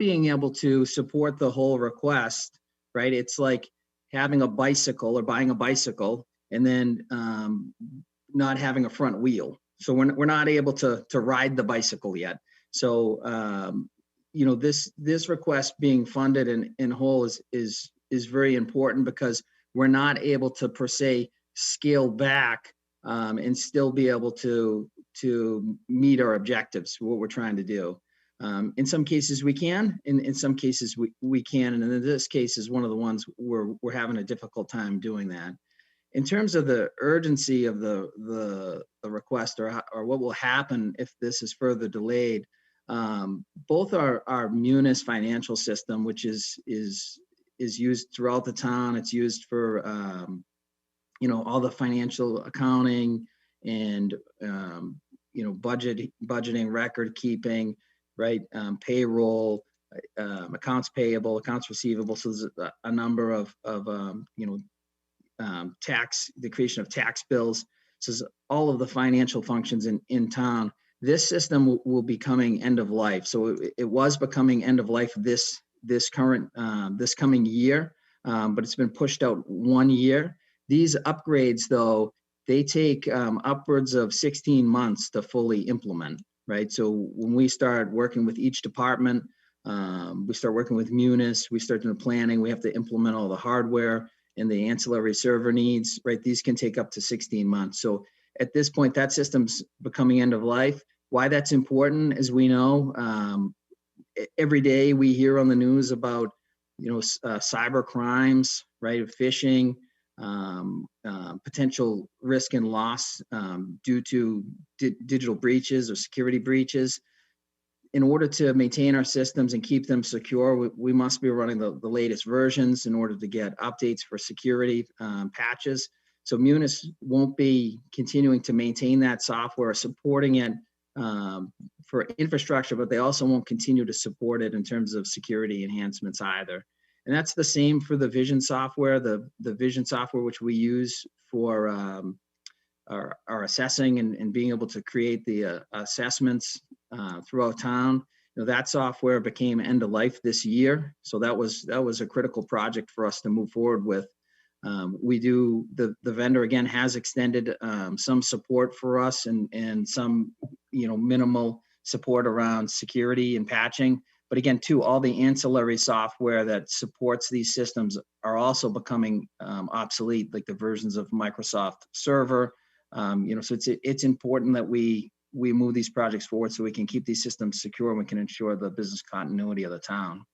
being able to support the whole request, right? It's like having a bicycle or buying a bicycle and then not having a front wheel. So we're not able to ride the bicycle yet. So this request being funded in whole is very important, because we're not able to per se scale back and still be able to meet our objectives, what we're trying to do. In some cases we can, in some cases we can, and in this case is one of the ones where we're having a difficult time doing that. In terms of the urgency of the request, or what will happen if this is further delayed, both our Munis financial system, which is used throughout the town. It's used for all the financial accounting and budgeting, record keeping, right? Payroll, accounts payable, accounts receivable. So there's a number of the creation of tax bills. So all of the financial functions in town. This system will be coming end of life. So it was becoming end of life this coming year, but it's been pushed out 1 year. These upgrades, though, they take upwards of 16 months to fully implement, right? So when we start working with each department, we start working with Munis, we start doing planning, we have to implement all the hardware and the ancillary server needs, right? These can take up to 16 months. So at this point, that system's becoming end of life. Why that's important, as we know, every day we hear on the news about, cyber crimes, right? Phishing, potential risk and loss due to digital breaches or security breaches. In order to maintain our systems and keep them secure, we must be running the latest versions in order to get updates for security patches. So Munis won't be continuing to maintain that software, supporting it for infrastructure, but they also won't continue to support it in terms of security enhancements either. And that's the same for the Vision software, the Vision software, which we use for our assessing and being able to create the assessments throughout town. That software became end of life this year. So that was a critical project for us to move forward with. The vendor again has extended some support for us and some minimal support around security and patching. But again, too, all the ancillary software that supports these systems are also becoming obsolete, like the versions of Microsoft Server. So it's important that we move these projects forward so we can keep these systems secure and we can ensure the business continuity of the town.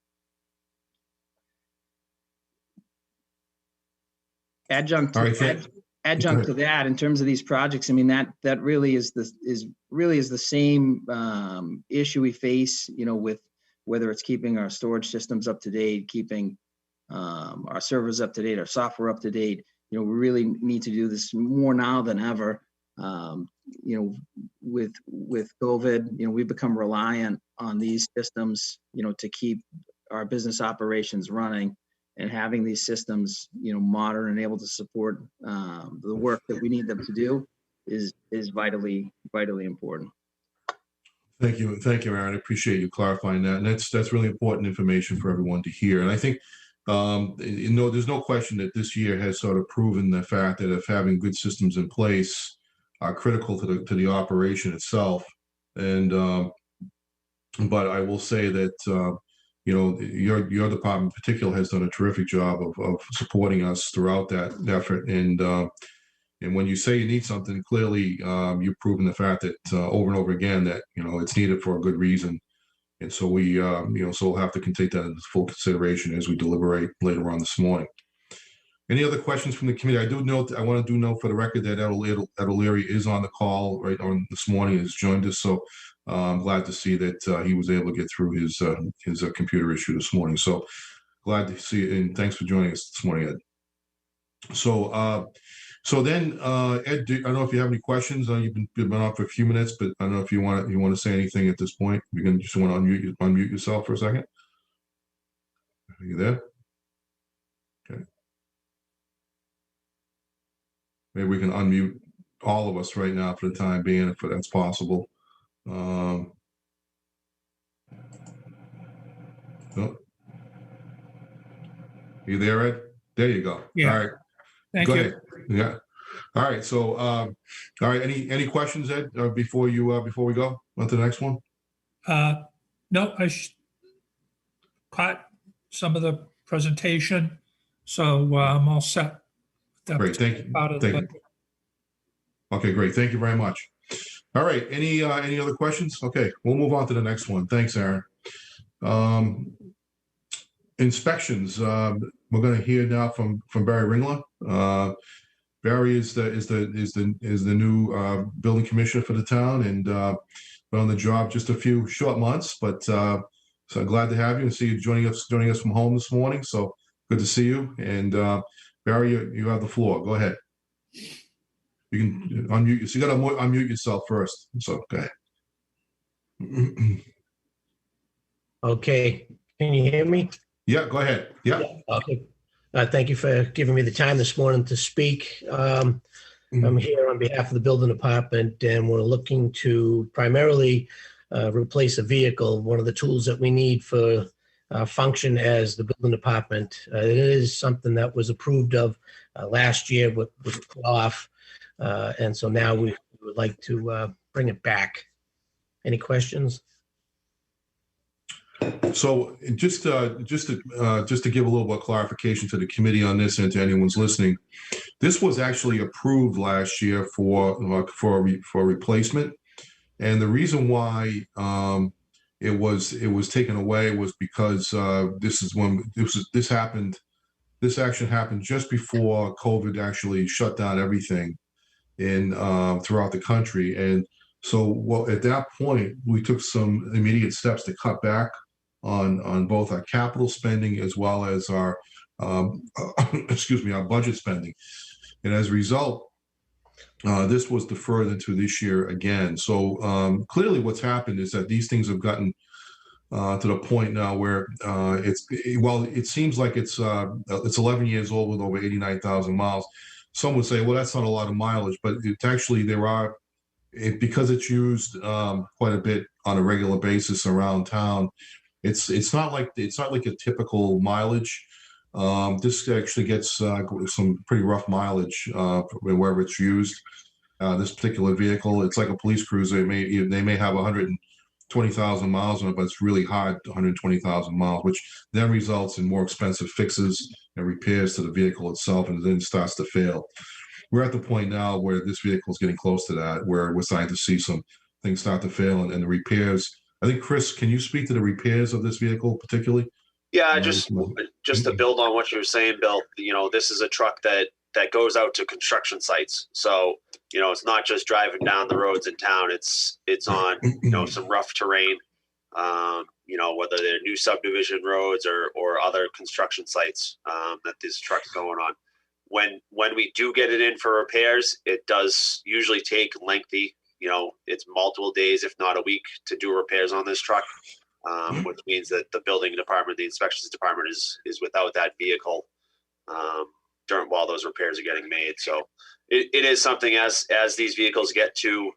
Adjunct to that, in terms of these projects, I mean that really is the same issue we face, with whether it's keeping our storage systems up to date, keeping our servers up to date, our software up to date. We really need to do this more now than ever. With COVID, we've become reliant on these systems, to keep our business operations running, and having these systems, modern and able to support the work that we need them to do is vitally important. Thank you, Aaron. I appreciate you clarifying that, and that's really important information for everyone to hear. And I think there's no question that this year has sort of proven the fact that if having good systems in place are critical to the operation itself. And but I will say that your department in particular has done a terrific job of supporting us throughout that effort. And when you say you need something, clearly you've proven the fact that over and over again that it's needed for a good reason. And so we so we'll have to take that into full consideration as we deliberate later on this morning. Any other questions from the committee? I want to note for the record that Ed O'Leary is on the call right on this morning, has joined us. So I'm glad to see that he was able to get through his computer issue this morning. So glad to see you, and thanks for joining us this morning, Ed. So then, Ed, I don't know if you have any questions. You've been on for a few minutes, but I don't know if you want to say anything at this point. You can just want to unmute yourself for a second. Are you there? Okay. Maybe we can unmute all of us right now for the time being, if that's possible. Oh. You there, Ed? There you go. Yeah. All right. Thank Go you. ahead. Yeah. All right. So, all right. Any questions, Ed, before we go on to the next one? No, caught some of the presentation, so I'm all set. That Great. Thank you. part of the Thank you. budget. Okay, great. Thank you very much. All right. Any other questions? Okay, we'll move on to the next one. Thanks, Aaron. Inspections. We're going to hear now from Barry Ringler. Barry is the new building commissioner for the town, and been on the job just a few short months, but so glad to have you and see you joining us from home this morning. So good to see you. And Barry, you have the floor. Go ahead. You can unmute. So you got to unmute yourself first. So go ahead. Okay, can you hear me? Yeah, go ahead. Yeah. Okay. Thank you for giving me the time this morning to speak. I'm here on behalf of the building department, and we're looking to primarily replace a vehicle, one of the tools that we need for function as the building department. It is something that was approved of last year, but was put off. And so now we would like to bring it back. Any questions? So just to give a little bit of clarification to the committee on this and to anyone's listening, this was actually approved last year for replacement, and the reason why it was taken away was because this action happened just before COVID actually shut down everything in throughout the country, and so at that point we took some immediate steps to cut back on both our capital spending as well as our our budget spending. And as a result, this was deferred into this year again. So clearly what's happened is that these things have gotten to the point now where it seems like it's 11 years old with over 89,000 miles. Some would say, well, that's not a lot of mileage, but it's actually, because it's used quite a bit on a regular basis around town. It's not like a typical mileage. This actually gets some pretty rough mileage wherever it's used. This particular vehicle, it's like a police cruiser. They may have 120,000 miles on it, but it's really hard, 120,000 miles, which then results in more expensive fixes and repairs to the vehicle itself, and then it starts to fail. We're at the point now where this vehicle is getting close to that, where we're starting to see some things start to fail, and the repairs. I think, Chris, can you speak to the repairs of this vehicle particularly? Yeah, just to build on what you were saying, Bill, this is a truck that goes out to construction sites. So, it's not just driving down the roads in town. It's on, some rough terrain, whether they're new subdivision roads or other construction sites that this truck's going on. When we do get it in for repairs, it does usually take lengthy, it's multiple days, if not a week, to do repairs on this truck. Which means that the building department, the inspections department is without that vehicle while those repairs are getting made. So it is something as these vehicles get to,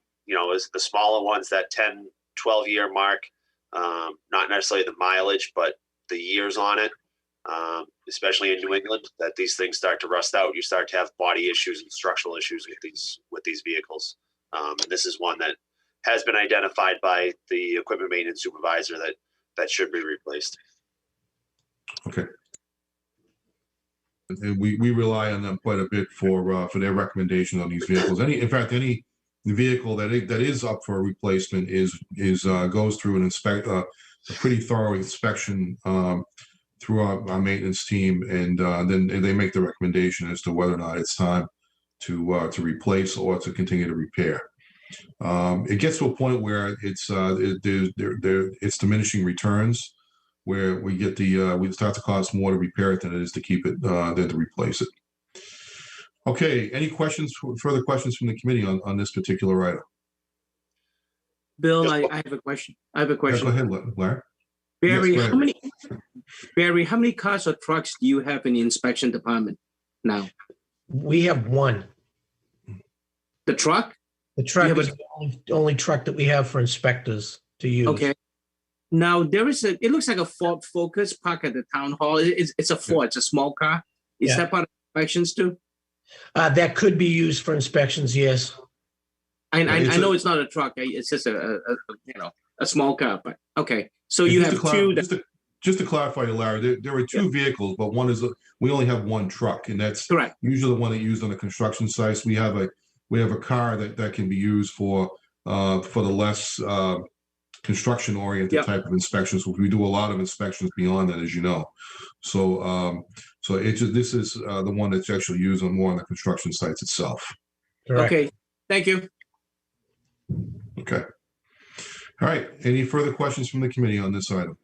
as the smaller ones, that 10, 12-year mark, not necessarily the mileage, but the years on it, especially in New England, that these things start to rust out. You start to have body issues and structural issues with these vehicles. And this is one that has been identified by the equipment maintenance supervisor that should be replaced. Okay. And we rely on them quite a bit for their recommendation on these vehicles. Any vehicle that is up for a replacement goes through a pretty thorough inspection through our maintenance team, and then they make the recommendation as to whether or not it's time to replace or to continue to repair. It gets to a point where it's diminishing returns, where we start to cost more to repair it than it is to keep it than to replace it. Okay, any further questions from the committee on this particular item? Bill, I have a question. Yeah, go ahead, Larry. Barry, Yes, how many cars or trucks do you have in the inspection department now? We have one. The truck? The truck Yeah, is the only truck that we have for inspectors to use. Okay. Now there is it looks like a Ford Focus parked at the town hall. It's a Ford, it's a small car. Is Yeah. that part of inspections too? That could be used for inspections, yes. I it's know a- it's not a truck. It's just a small car, but okay. So you Just have to two. just to clarify, Larry, there are two vehicles, but one is we only have one truck, and that's Correct. usually the one that used on the construction sites. We have a car that can be used for the less construction oriented Yep. type of inspections. We do a lot of inspections beyond that, as you know. So this is the one that's actually used more on the construction sites itself. Correct. Okay. Thank you. Okay. All right. Any further questions from the committee on this item?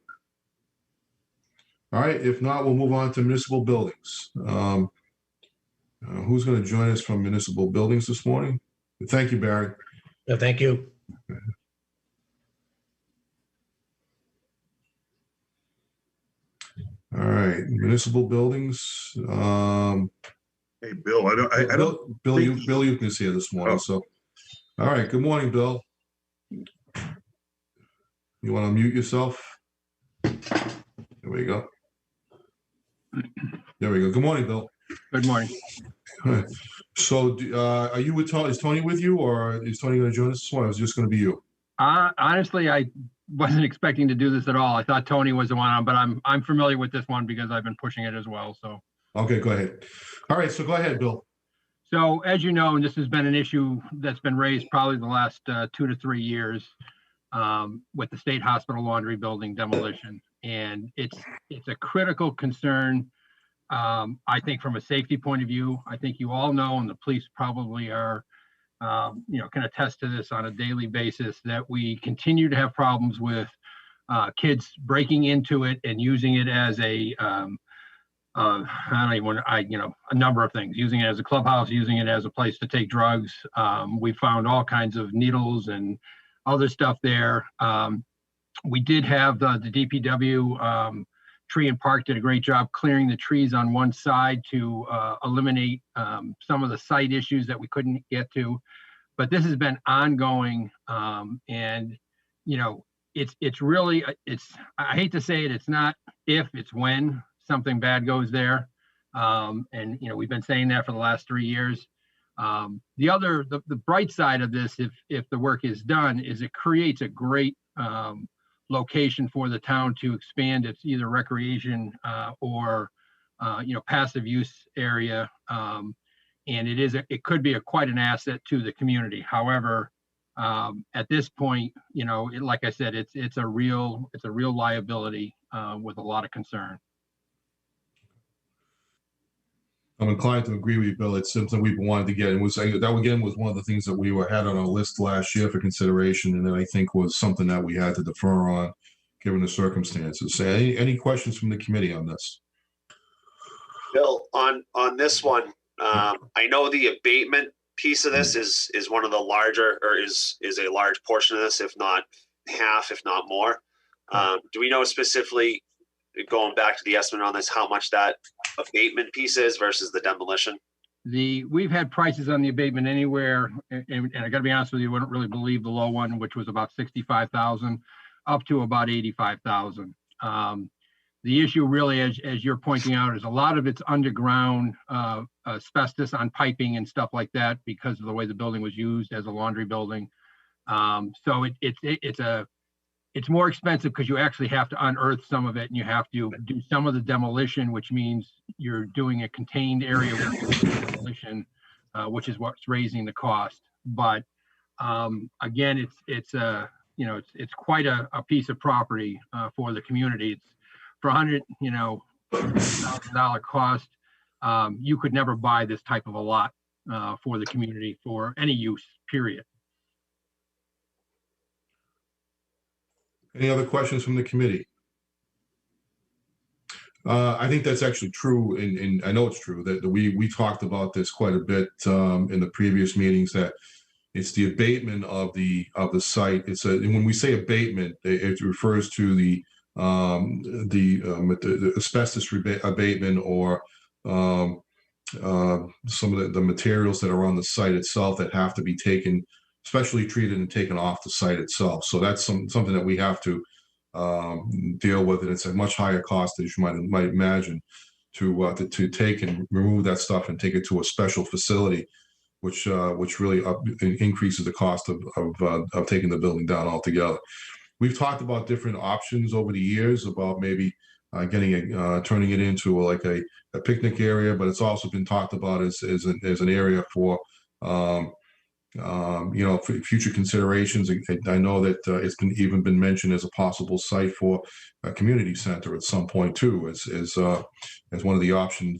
All right. If not, we'll move on to municipal buildings. Who's going to join us from municipal buildings this morning? Thank you, Barry. No, thank you. All right. Municipal buildings. Hey, Bill, I don't, Bill, you can see it this morning. Oh. So, all right. Good morning, Bill. You want to mute yourself? There we go. There we go. Good morning, Bill. Good morning. All right. So, are you with Tony? Is Tony with you, or is Tony going to join us this morning? Or is it just going to be you? Honestly, I wasn't expecting to do this at all. I thought Tony was the one on, but I'm familiar with this one because I've been pushing it as well. So, Okay, go ahead. All right, so go ahead, Bill. so as you know, and this has been an issue that's been raised probably the last 2 to 3 years with the state hospital laundry building demolition, and it's a critical concern. I think from a safety point of view, I think you all know, and the police probably are, can attest to this on a daily basis, that we continue to have problems with kids breaking into it and using it as a, a number of things, using it as a clubhouse, using it as a place to take drugs. We found all kinds of needles and other stuff there. We did have the DPW Tree and Park did a great job clearing the trees on one side to eliminate some of the site issues that we couldn't get to. But this has been ongoing, and it's really I hate to say it, it's not if, it's when something bad goes there, and we've been saying that for the last 3 years. The bright side of this, if the work is done, is it creates a great location for the town to expand its either recreation or passive use area, and it could be quite an asset to the community. However, at this point, like I said, it's a real liability with a lot of concern. I'm inclined to agree with you, Bill. It's something we've wanted to get, and that again was one of the things that we had on our list last year for consideration, and then I think was something that we had to defer on, given the circumstances. Any questions from the committee on this? Bill, on this one, I know the abatement piece of this is one of the larger, or is a large portion of this, if not half, if not more. Do we know specifically, going back to the estimate on this, how much that abatement piece is versus the demolition? We've had prices on the abatement anywhere, and I got to be honest with you, I wouldn't really believe the low one, which was about 65,000, up to about 85,000. The issue really, as you're pointing out, is a lot of it's underground asbestos on piping and stuff like that because of the way the building was used as a laundry building. So it's more expensive because you actually have to unearth some of it, and you have to do some of the demolition, which means you're doing a contained area with demolition, which is what's raising the cost. But again, it's quite a piece of property for the community. It's for $100,000 cost. You could never buy this type of a lot for the community for any use, period. Any other questions from the committee? I think that's actually true, and I know it's true that we talked about this quite a bit in the previous meetings, that it's the abatement of the site. When we say abatement, it refers to the asbestos abatement, or some of the materials that are on the site itself that have to be taken, specially treated and taken off the site itself. So that's something that we have to deal with it. It's a much higher cost, as you might imagine, to take and remove that stuff and take it to a special facility, which really increases the cost of taking the building down altogether. We've talked about different options over the years about maybe turning it into like a picnic area, but it's also been talked about as an area for future considerations. I know that it's even been mentioned as a possible site for a community center at some point too, as one of the option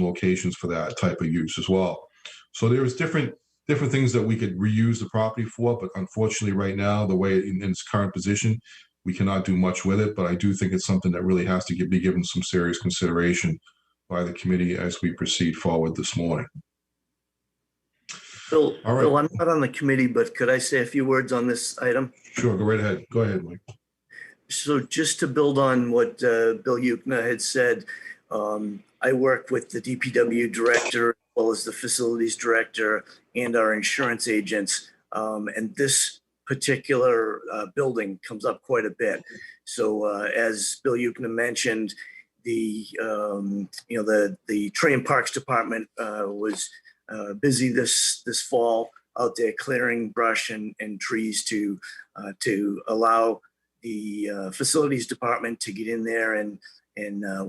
locations for that type of use as well. So there's different things that we could reuse the property for, but unfortunately right now, the way in its current position, we cannot do much with it. But I do think it's something that really has to be given some serious consideration by the committee as we proceed forward this morning. Bill, All right. Bill, I'm not on the committee, but could I say a few words on this item? Sure, go right ahead. Go ahead, Mike. So just to build on what Bill Ukna had said, I work with the DPW director, as well as the facilities director and our insurance agents. And this particular building comes up quite a bit. So as Bill Ukna mentioned, the Tree and Parks Department was busy this fall out there clearing brush and trees to allow the facilities department to get in there and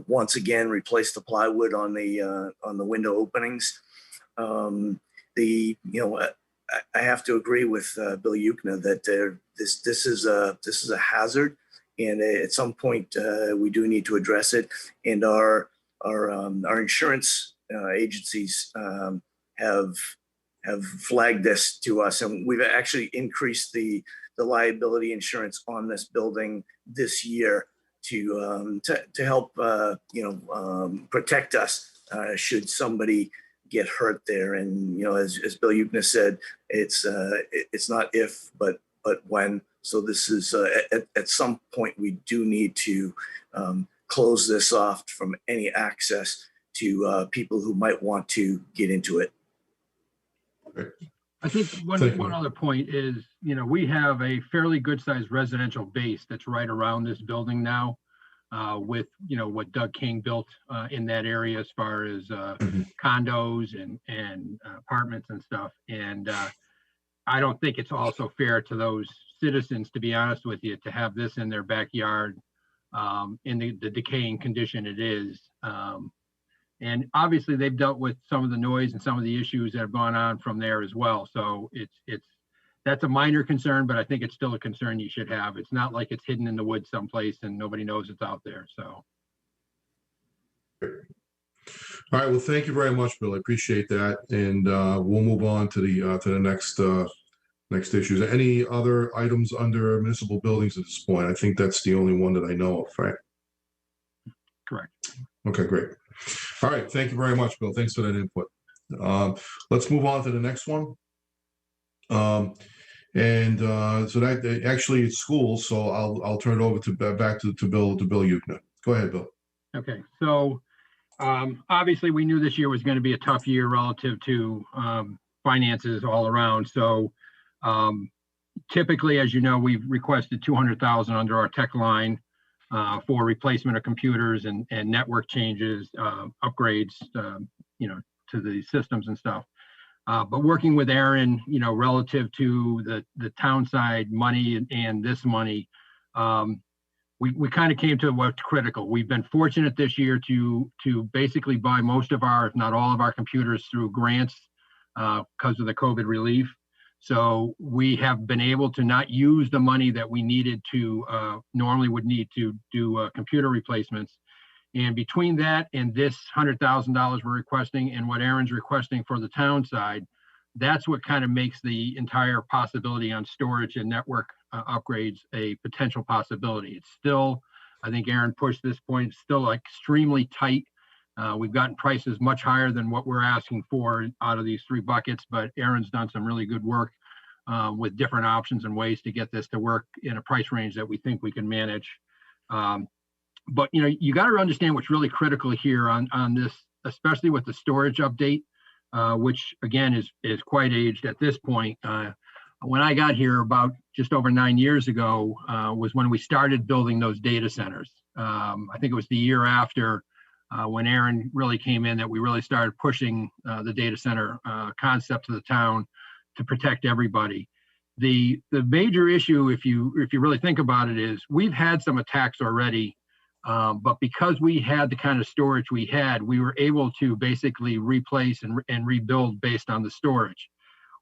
once again replace the plywood on the window openings. I have to agree with Bill Ukna that this is a hazard, and at some point we do need to address it. And our insurance agencies have flagged this to us, and we've actually increased the liability insurance on this building this year to help protect us should somebody get hurt there. And as Bill Ukna said, it's not if but when. So this is at some point we do need to close this off from any access to people who might want to get into it. I think one other point is, we have a fairly good sized residential base that's right around this building now, with, what Doug King built in that area as far as condos and apartments and stuff. And I don't think it's also fair to those citizens, to be honest with you, to have this in their backyard in the decaying condition it is. And obviously they've dealt with some of the noise and some of the issues that have gone on from there as well. So that's a minor concern, but I think it's still a concern you should have. It's not like it's hidden in the woods someplace and nobody knows it's out there. So. All right. Well, thank you very much, Bill. I appreciate that. And we'll move on to the next issues. Any other items under municipal buildings at this point? I think that's the only one that I know of, right? Correct. Okay, great. All right. Thank you very much, Bill. Thanks for that input. Let's move on to the next one. So that actually it's schools. So I'll turn it over back to Bill Ukna. Go ahead, Bill. Okay. So obviously we knew this year was going to be a tough year relative to finances all around. So typically, as you know, we've requested $200,000 under our tech line for replacement of computers and network changes, upgrades, to the systems and stuff. But working with Aaron, relative to the town side money and this money, we kind of came to what's critical. We've been fortunate this year to basically buy most of our, if not all of our computers through grants because of the COVID relief. So we have been able to not use the money that we needed to normally would need to do computer replacements. And between that and this $100,000 we're requesting and what Aaron's requesting for the town side, that's what kind of makes the entire possibility on storage and network upgrades a potential possibility. It's still, I think Aaron pushed this point, it's still extremely tight. We've gotten prices much higher than what we're asking for out of these three buckets, but Aaron's done some really good work with different options and ways to get this to work in a price range that we think we can manage. But you got to understand what's really critical here on this, especially with the storage update, which again is quite aged at this point. When I got here about just over 9 years ago was when we started building those data centers. I think it was the year after when Aaron really came in that we really started pushing the data center concept to the town to protect everybody. The major issue, if you really think about it, is we've had some attacks already, but because we had the kind of storage we had, we were able to basically replace and rebuild based on the storage.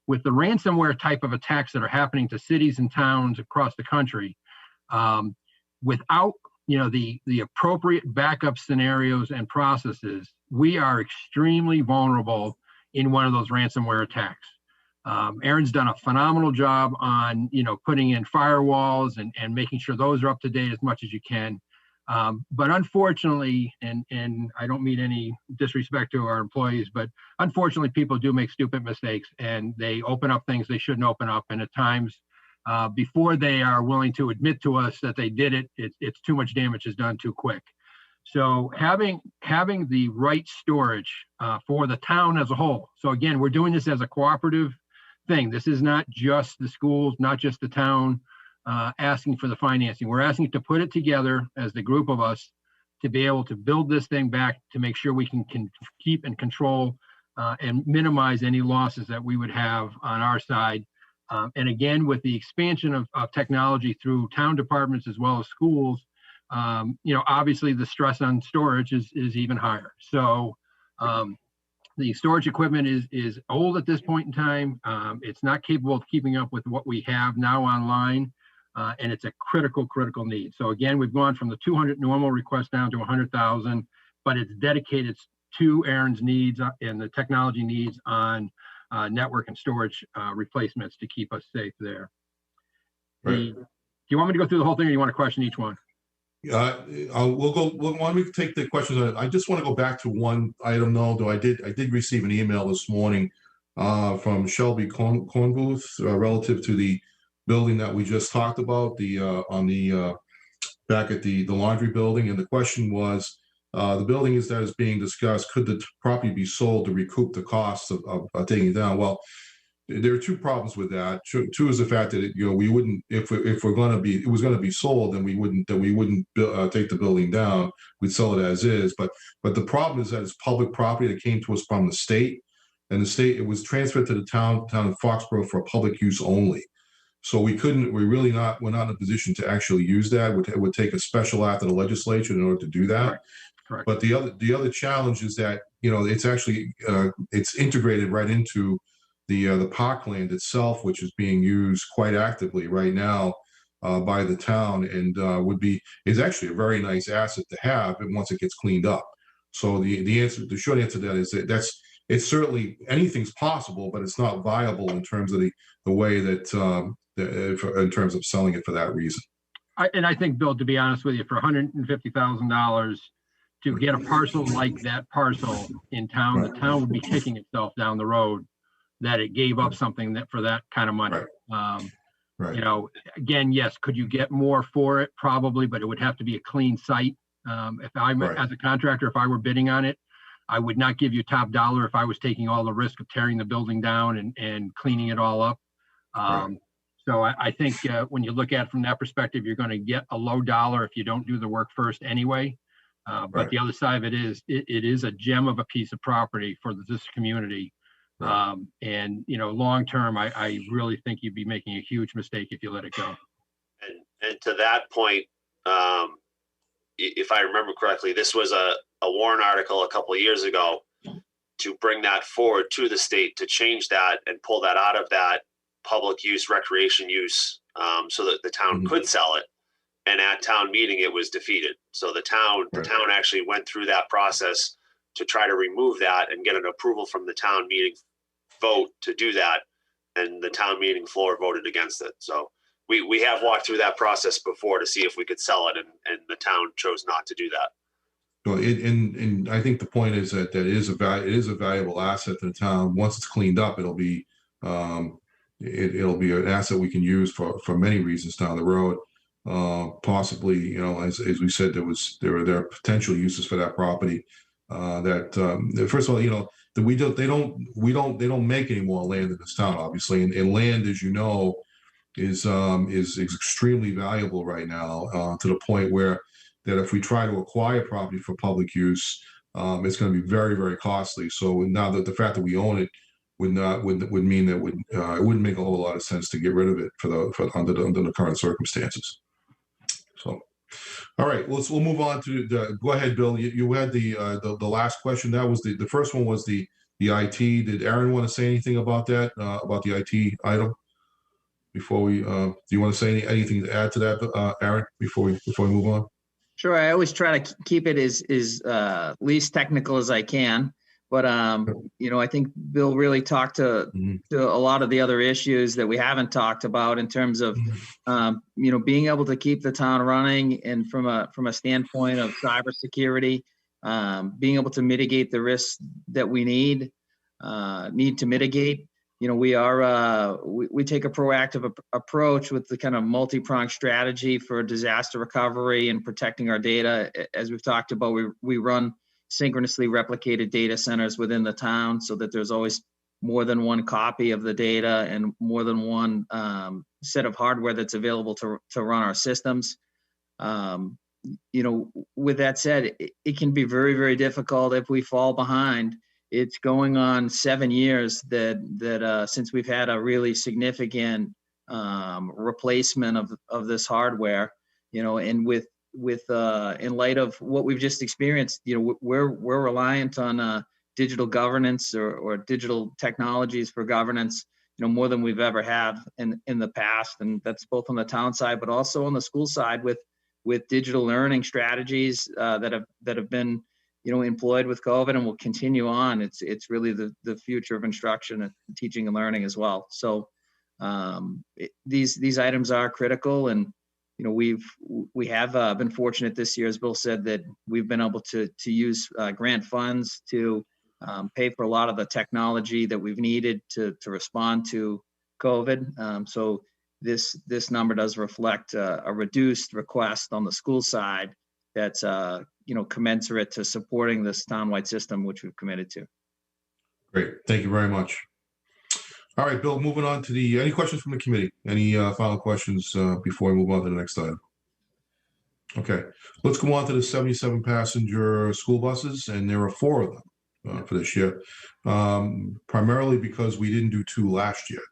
With the ransomware type of attacks that are happening to cities and towns across the country, without the appropriate backup scenarios and processes, we are extremely vulnerable in one of those ransomware attacks. Aaron's done a phenomenal job on putting in firewalls and making sure those are up to date as much as you can. But unfortunately, and I don't mean any disrespect to our employees, but unfortunately, people do make stupid mistakes and they open up things they shouldn't open up. And at times, before they are willing to admit to us that they did it, it's too much damage is done too quick. So having the right storage for the town as a whole. So again, we're doing this as a cooperative thing. This is not just the schools, not just the town. Asking for the financing. We're asking to put it together as the group of us to be able to build this thing back to make sure we can keep and control and minimize any losses that we would have on our side. And again, with the expansion of technology through town departments as well as schools, obviously the stress on storage is even higher. So the storage equipment is old at this point in time. It's not capable of keeping up with what we have now online. And it's a critical need. So again, we've gone from the 200 normal requests down to 100,000, but it's dedicated to Aaron's needs and the technology needs on network and storage replacements to keep us safe there. Right. Do you want me to go through the whole thing or you want to question each one? Why don't we take the questions? I just want to go back to one item though. I did receive an email this morning from Shelby Cornbooth relative to the building that we just talked about, back at the laundry building, and the question was, the building that is being discussed, could the property be sold to recoup the costs of taking it down? Well, there are two problems with that. Two is the fact that we wouldn't, if it was going to be sold, then we wouldn't take the building down. We'd sell it as is. But the problem is that it's public property that came to us from the state, and it was transferred to the town of Foxborough for public use only. So we're not in a position to actually use that. It would take a special act of the legislature in order to do that. Correct. But the other challenge is that it's actually it's integrated right into the parkland itself, which is being used quite actively right now by the town, and is actually a very nice asset to have once it gets cleaned up. So the short answer to that is that it's certainly anything's possible, but it's not viable in terms of the way that in terms of selling it for that reason. I think, Bill, to be honest with you, for $150,000 to get a parcel like that parcel in town, the town would be kicking itself down the road that it gave up something for that kind of money. Right. Again, yes, could you get more for it? Probably, but it would have to be a clean site. If I'm as a contractor, if I were bidding on it, I would not give you top dollar if I was taking all the risk of tearing the building down and cleaning it all up. So I think when you look at it from that perspective, you're going to get a low dollar if you don't do the work first anyway. But the other side of it is a gem of a piece of property for this community. And long term, I really think you'd be making a huge mistake if you let it go. And to that point, if I remember correctly, this was a Warren article a couple of years ago to bring that forward to the state to change that and pull that out of that public use, recreation use, so that the town could sell it. And at town meeting, it was defeated. So the town actually went through that process to try to remove that and get an approval from the town meeting vote to do that. And the town meeting floor voted against it. So we have walked through that process before to see if we could sell it, and the town chose not to do that. Well, and I think the point is that it is a valuable asset to the town. Once it's cleaned up, it'll be it'll be an asset we can use for many reasons down the road. Possibly, as we said, there are potential uses for that property. First of all, we don't make any more land in this town, obviously, and land, as you know, is extremely valuable right now, to the point where that if we try to acquire property for public use, it's going to be very, very costly. So now that the fact that we own it would mean that it wouldn't make a whole lot of sense to get rid of it under the current circumstances. So, all right, we'll move on to go ahead, Bill. You had the last question. That was the first one was the IT. Did Aaron want to say anything about that, about the IT item? Before we, do you want to say anything to add to that, Aaron, before we move on? Sure. I always try to keep it as least technical as I can, but I think Bill really talked to a lot of the other issues that we haven't talked about in terms of being able to keep the town running, and from a standpoint of cybersecurity, being able to mitigate the risks that we need to mitigate. We take a proactive approach with the kind of multi-pronged strategy for disaster recovery and protecting our data. As we've talked about, we run synchronously replicated data centers within the town so that there's always more than one copy of the data and more than one set of hardware that's available to run our systems. With that said, it can be very, very difficult if we fall behind. It's going on 7 years that since we've had a really significant replacement of this hardware, and with in light of what we've just experienced, we're reliant on digital governance or digital technologies for governance, more than we've ever had in the past, and that's both on the town side, but also on the school side with digital learning strategies that have been employed with COVID and will continue on. It's really the future of instruction and teaching and learning as well. So these items are critical, and we have been fortunate this year, as Bill said, that we've been able to use grant funds to pay for a lot of the technology that we've needed to respond to COVID. So this number does reflect a reduced request on the school side that's commensurate to supporting this townwide system, which we've committed to. Great, thank you very much. All right, Bill, moving on to any questions from the committee? Any final questions before we move on to the next item? Okay, let's go on to the 77 passenger school buses, and there are 4 of them for this year, primarily because we didn't do 2 last year.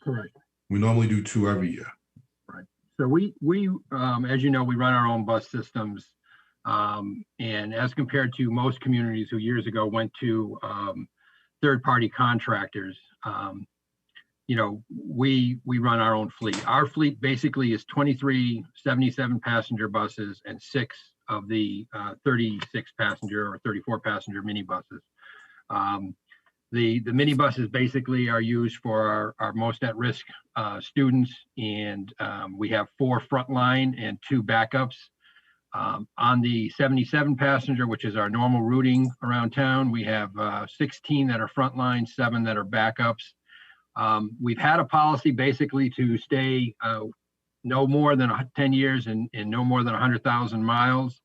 Correct. We normally do 2 every year. Right. So we as you know, we run our own bus systems. And as compared to most communities who years ago went to third-party contractors, we run our own fleet. Our fleet basically is 23 77 passenger buses and 6 of the 36 passenger or 34 passenger minibuses. The minibuses basically are used for our most at-risk students, and we have 4 frontline and 2 backups. On the 77 passenger, which is our normal routing around town, we have 16 that are frontline, 7 that are backups. We've had a policy basically to stay no more than 10 years and no more than 100,000 miles,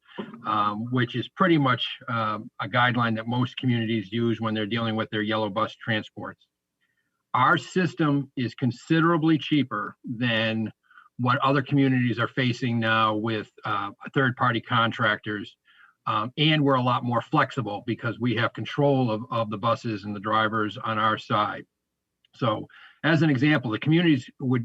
which is pretty much a guideline that most communities use when they're dealing with their yellow bus transports. Our system is considerably cheaper than what other communities are facing now with third-party contractors. And we're a lot more flexible because we have control of the buses and the drivers on our side. So as an example,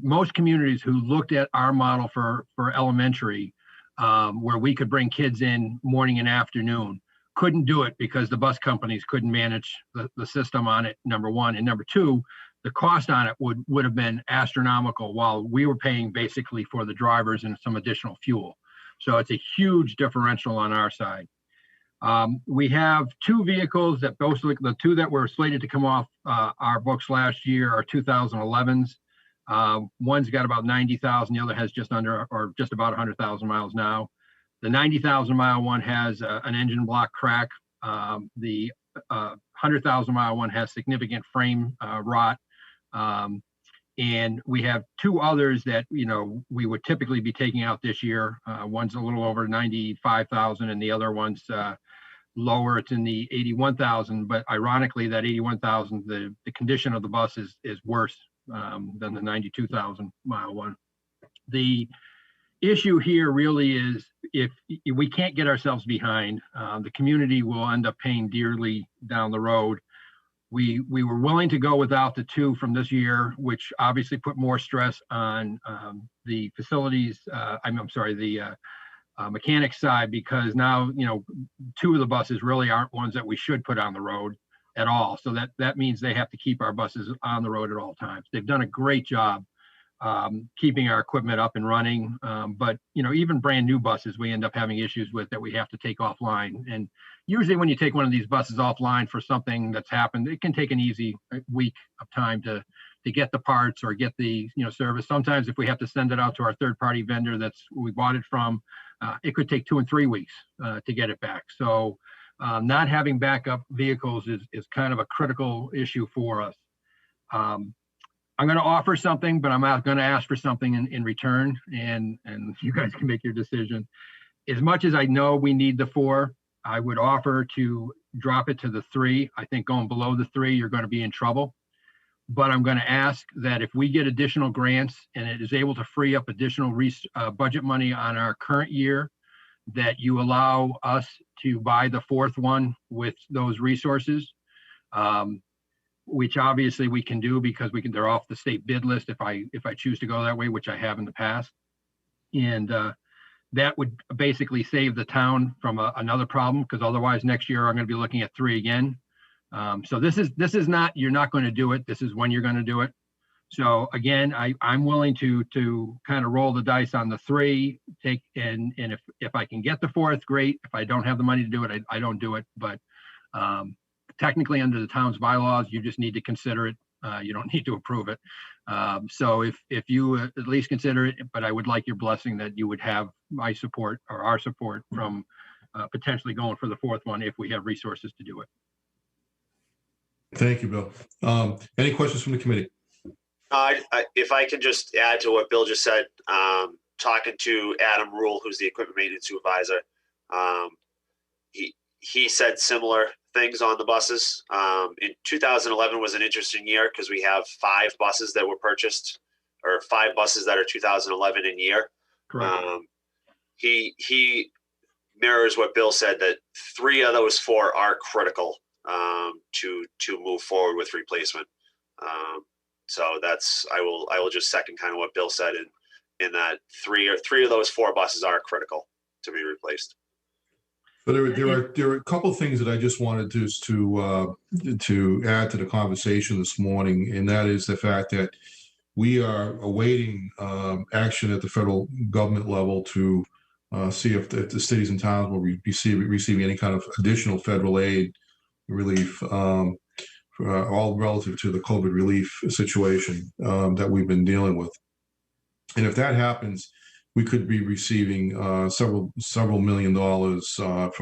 most communities who looked at our model for elementary, where we could bring kids in morning and afternoon, couldn't do it because the bus companies couldn't manage the system on it, number one. And number 2, the cost on it would have been astronomical, while we were paying basically for the drivers and some additional fuel. So it's a huge differential on our side. We have 2 vehicles that the 2 that were slated to come off our books last year are 2011s. One's got about 90,000, the other has just under or just about 100,000 miles now. The 90,000 mile one has an engine block crack. The 100,000 mile one has significant frame rot. And we have 2 others that, we would typically be taking out this year. One's a little over 95,000 and the other one's lower. It's in the 81,000, but ironically, that 81,000, the condition of the bus is worse than the 92,000 mile one. The issue here really is if we can't get ourselves behind, the community will end up paying dearly down the road. We were willing to go without the 2 from this year, which obviously put more stress on the facilities. I'm sorry, the mechanic side, because now, 2 of the buses really aren't ones that we should put on the road at all. So that means they have to keep our buses on the road at all times. They've done a great job keeping our equipment up and running. But, even brand new buses, we end up having issues with that we have to take offline. And usually when you take one of these buses offline for something that's happened, it can take an easy week of time to get the parts or get the, service. Sometimes if we have to send it out to our third party vendor we bought it from, it could take 2 and 3 weeks to get it back. So not having backup vehicles is kind of a critical issue for us. I'm going to offer something, but I'm not going to ask for something in return, and you guys can make your decision. As much as I know we need the 4, I would offer to drop it to the 3. I think going below the 3, you're going to be in trouble. But I'm going to ask that if we get additional grants and it is able to free up additional budget money on our current year, that you allow us to buy the 4th one with those resources. Which obviously we can do because they're off the state bid list if I choose to go that way, which I have in the past. And that would basically save the town from another problem, because otherwise next year I'm going to be looking at 3 again. So this is not, you're not going to do it. This is when you're going to do it. So again, I'm willing to kind of roll the dice on the 3, and if I can get the 4th, great. If I don't have the money to do it, I don't do it. But technically under the town's bylaws, you just need to consider it. You don't need to approve it. So if you at least consider it, but I would like your blessing that you would have my support or our support from potentially going for the 4th one if we have resources to do it. Thank you, Bill. Any questions from the committee? If I can just add to what Bill just said, talking to Adam Rule, who's the equipment maintenance supervisor, he said similar things on the buses. In 2011 was an interesting year because we have 5 buses that were purchased, or 5 buses that are 2011 in year. Correct. He mirrors what Bill said, that 3 of those 4 are critical to move forward with replacement. So that's, I will just second kind of what Bill said in that 3 of those 4 buses are critical to be replaced. So there are a couple of things that I just wanted to add to the conversation this morning, and that is the fact that we are awaiting action at the federal government level to see if the cities and towns will receive any kind of additional federal aid relief, all relative to the COVID relief situation that we've been dealing with. And if that happens, we could be receiving several $1 million on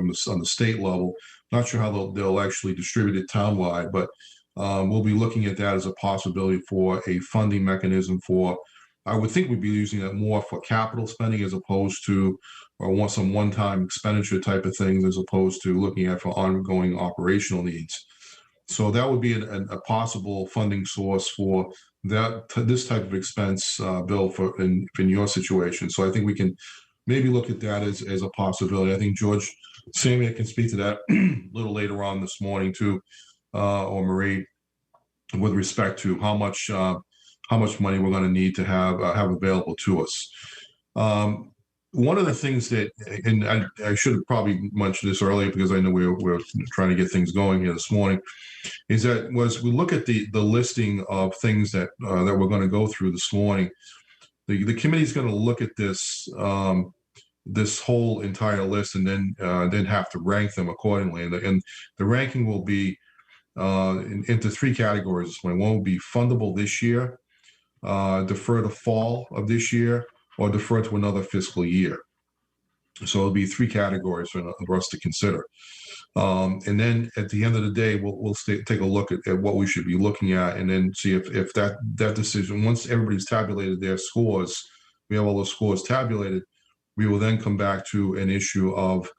the state level. Not sure how they'll actually distribute it townwide, but we'll be looking at that as a possibility for a funding mechanism for. I would think we'd be using that more for capital spending as opposed to, or some one-time expenditure type of things, as opposed to looking at for ongoing operational needs. So that would be a possible funding source for this type of expense, Bill, in your situation. So I think we can maybe look at that as a possibility. I think George Samia can speak to that a little later on this morning too, or Marie, with respect to how much money we're going to need to have available to us. One of the things that, and I should have probably mentioned this earlier because I know we're trying to get things going here this morning, is that as we look at the listing of things that we're going to go through this morning, the committee is going to look at this this whole entire list and then have to rank them accordingly. And the ranking will be into 3 categories. One will be fundable this year, defer to fall of this year, or defer to another fiscal year. So it'll be 3 categories for us to consider. And then at the end of the day, we'll take a look at what we should be looking at, and then see if that decision, once everybody's tabulated their scores, we have all those scores tabulated, we will then come back to an issue of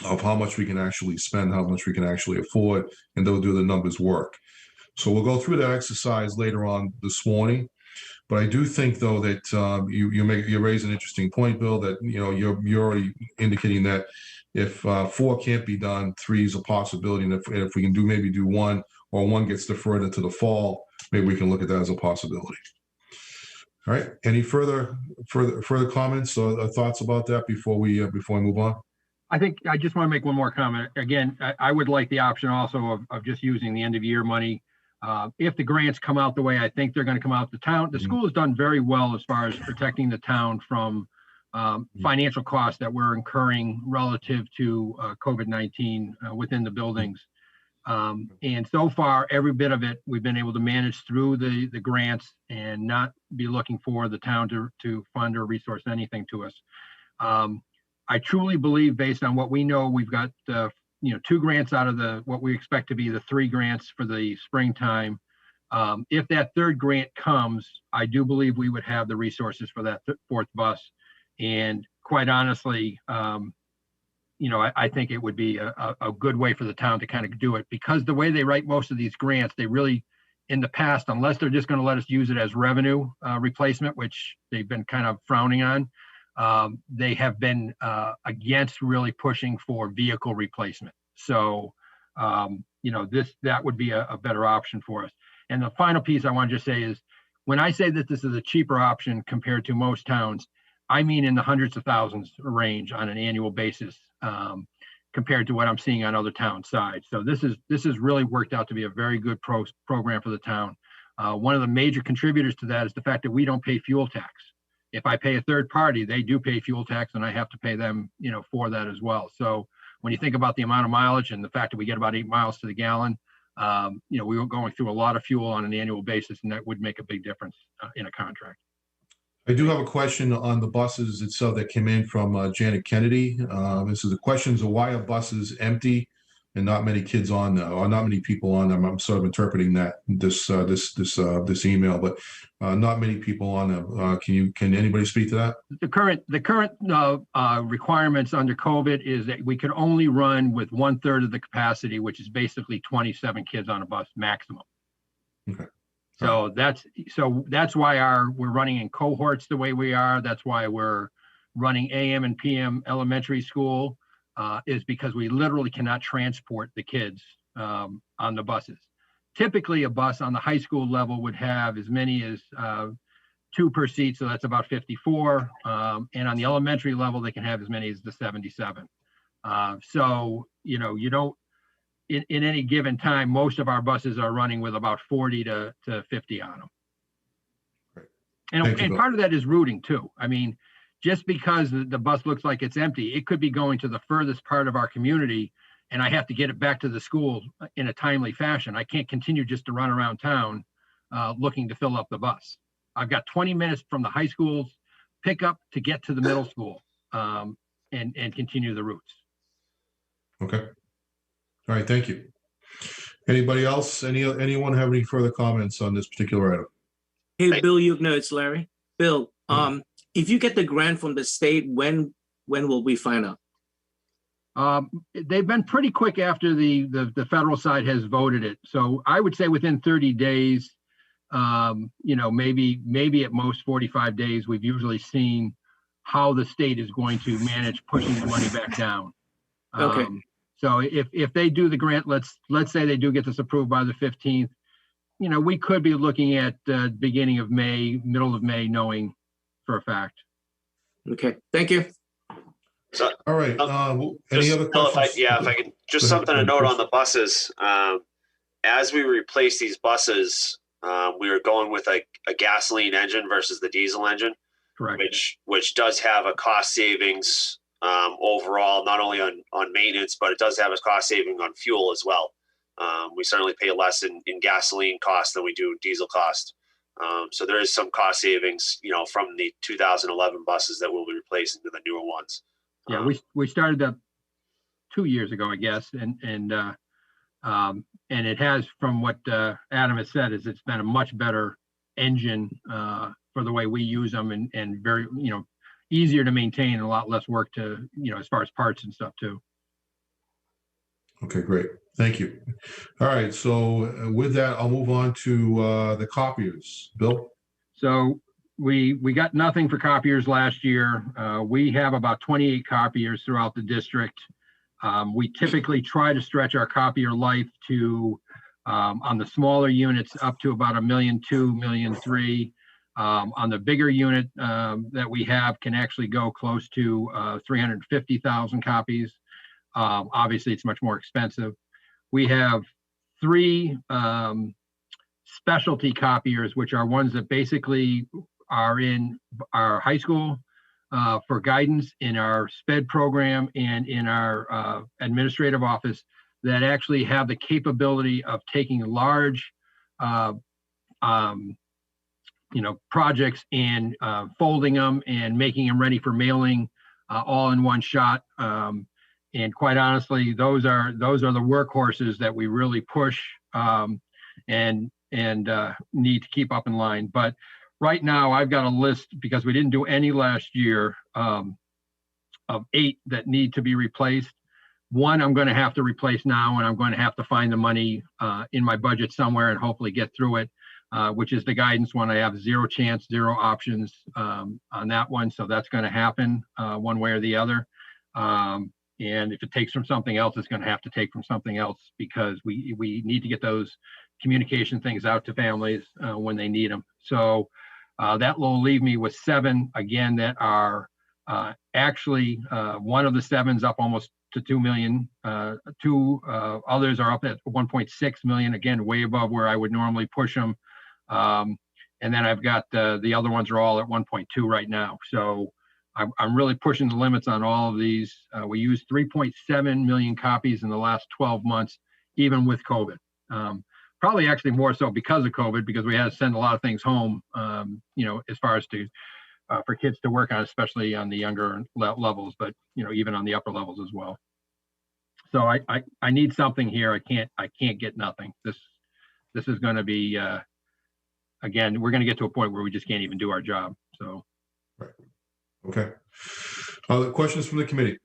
of how much we can actually spend, how much we can actually afford, and they'll do the numbers work. So we'll go through that exercise later on this morning. But I do think, though, that you raise an interesting point, Bill, that you're already indicating that if 4 can't be done, 3 is a possibility, and if we can maybe do 1, or 1 gets deferred into the fall, maybe we can look at that as a possibility. All right. Any further comments or thoughts about that before we move on? I think I just want to make one more comment. Again, I would like the option also of just using the end of year money. If the grants come out the way I think they're going to come out, the school has done very well as far as protecting the town from financial costs that we're incurring relative to COVID-19 within the buildings. And so far, every bit of it, we've been able to manage through the grants and not be looking for the town to fund or resource anything to us. I truly believe, based on what we know, we've got 2 grants out of what we expect to be the 3 grants for the springtime. If that 3rd grant comes, I do believe we would have the resources for that 4th bus. And quite honestly, I think it would be a good way for the town to kind of do it, because the way they write most of these grants, they really, in the past, unless they're just going to let us use it as revenue replacement, which they've been kind of frowning on, they have been against really pushing for vehicle replacement. So, that would be a better option for us. And the final piece I want to just say is, when I say that this is a cheaper option compared to most towns, I mean in the hundreds of thousands range on an annual basis, compared to what I'm seeing on other town sides. So this has really worked out to be a very good program for the town. One of the major contributors to that is the fact that we don't pay fuel tax. If I pay a third party, they do pay fuel tax, and I have to pay them, for that as well. So when you think about the amount of mileage and the fact that we get about 8 miles to the gallon, we were going through a lot of fuel on an annual basis, and that would make a big difference in a contract. I do have a question on the buses itself that came in from Janet Kennedy. This is the questions of why are buses empty and not many kids on them, or not many people on them. I'm sort of interpreting that this email, but not many people on them. Can anybody speak to that? The current requirements under COVID is that we could only run with 1/3 of the capacity, which is basically 27 kids on a bus maximum. Okay. So that's why we're running in cohorts the way we are. That's why we're running AM and PM elementary school, is because we literally cannot transport the kids on the buses. Typically, a bus on the high school level would have as many as 2 per seat, so that's about 54. And on the elementary level, they can have as many as the 77. So you don't. In any given time, most of our buses are running with about 40 to 50 on them. Great. And part of that is routing too. I mean, just because the bus looks like it's empty, it could be going to the furthest part of our community, and I have to get it back to the school in a timely fashion. I can't continue just to run around town looking to fill up the bus. I've got 20 minutes from the high school's pickup to get to the middle school and continue the routes. Okay. All right, thank you. Anybody else? Anyone have any further comments on this particular item? Hey, Bill Yukner, it's Larry. Bill, if you get the grant from the state, when will we find out? They've been pretty quick after the federal side has voted it. So I would say within 30 days, maybe at most 45 days, we've usually seen how the state is going to manage pushing the money back down. Okay. So if they do the grant, let's say they do get this approved by the 15th, we could be looking at beginning of May, middle of May, knowing for a fact. Okay, thank you. So, all right. Any other questions? If I could, just something to note on the buses. As we replace these buses, we are going with a gasoline engine versus the diesel engine. Correct. Which does have a cost savings overall, not only on maintenance, but it does have a cost saving on fuel as well. We certainly pay less in gasoline cost than we do diesel cost. So there is some cost savings, from the 2011 buses that we'll be replacing to the newer ones. Yeah, we started that 2 years ago, I guess, and it has, from what Adam has said, is it's been a much better engine for the way we use them, and very, easier to maintain and a lot less work to, as far as parts and stuff too. Okay, great. Thank you. All right, so with that, I'll move on to the copiers. Bill? So we got nothing for copiers last year. We have about 28 copiers throughout the district. We typically try to stretch our copier life to, on the smaller units, up to about $1.2 million, $1.3 million. On the bigger unit that we have can actually go close to 350,000 copies. Obviously, it's much more expensive. We have 3 specialty copiers, which are ones that basically are in our high school for guidance, in our SPED program, and in our administrative office, that actually have the capability of taking large projects and folding them and making them ready for mailing all in one shot. And quite honestly, those are the workhorses that we really push and need to keep up in line. But right now, I've got a list, because we didn't do any last year, of 8 that need to be replaced. 1 I'm going to have to replace now, and I'm going to have to find the money in my budget somewhere and hopefully get through it, which is the guidance one. I have 0 chance, 0 options on that one. So that's going to happen one way or the other. And if it takes from something else, it's going to have to take from something else, because we need to get those communication things out to families when they need them. So that will leave me with 7 again that are actually one of the 7's up almost to 2 million. 2 others are up at 1.6 million, again, way above where I would normally push them. And then I've got the other ones are all at 1.2 right now. So I'm really pushing the limits on all of these. We used 3.7 million copies in the last 12 months, even with COVID. Probably actually more so because of COVID, because we had to send a lot of things home, as far as to for kids to work on, especially on the younger levels, but even on the upper levels as well. So I need something here. I can't get nothing. This is going to be again, we're going to get to a point where we just can't even do our job. So. Right. Okay. Questions from the committee?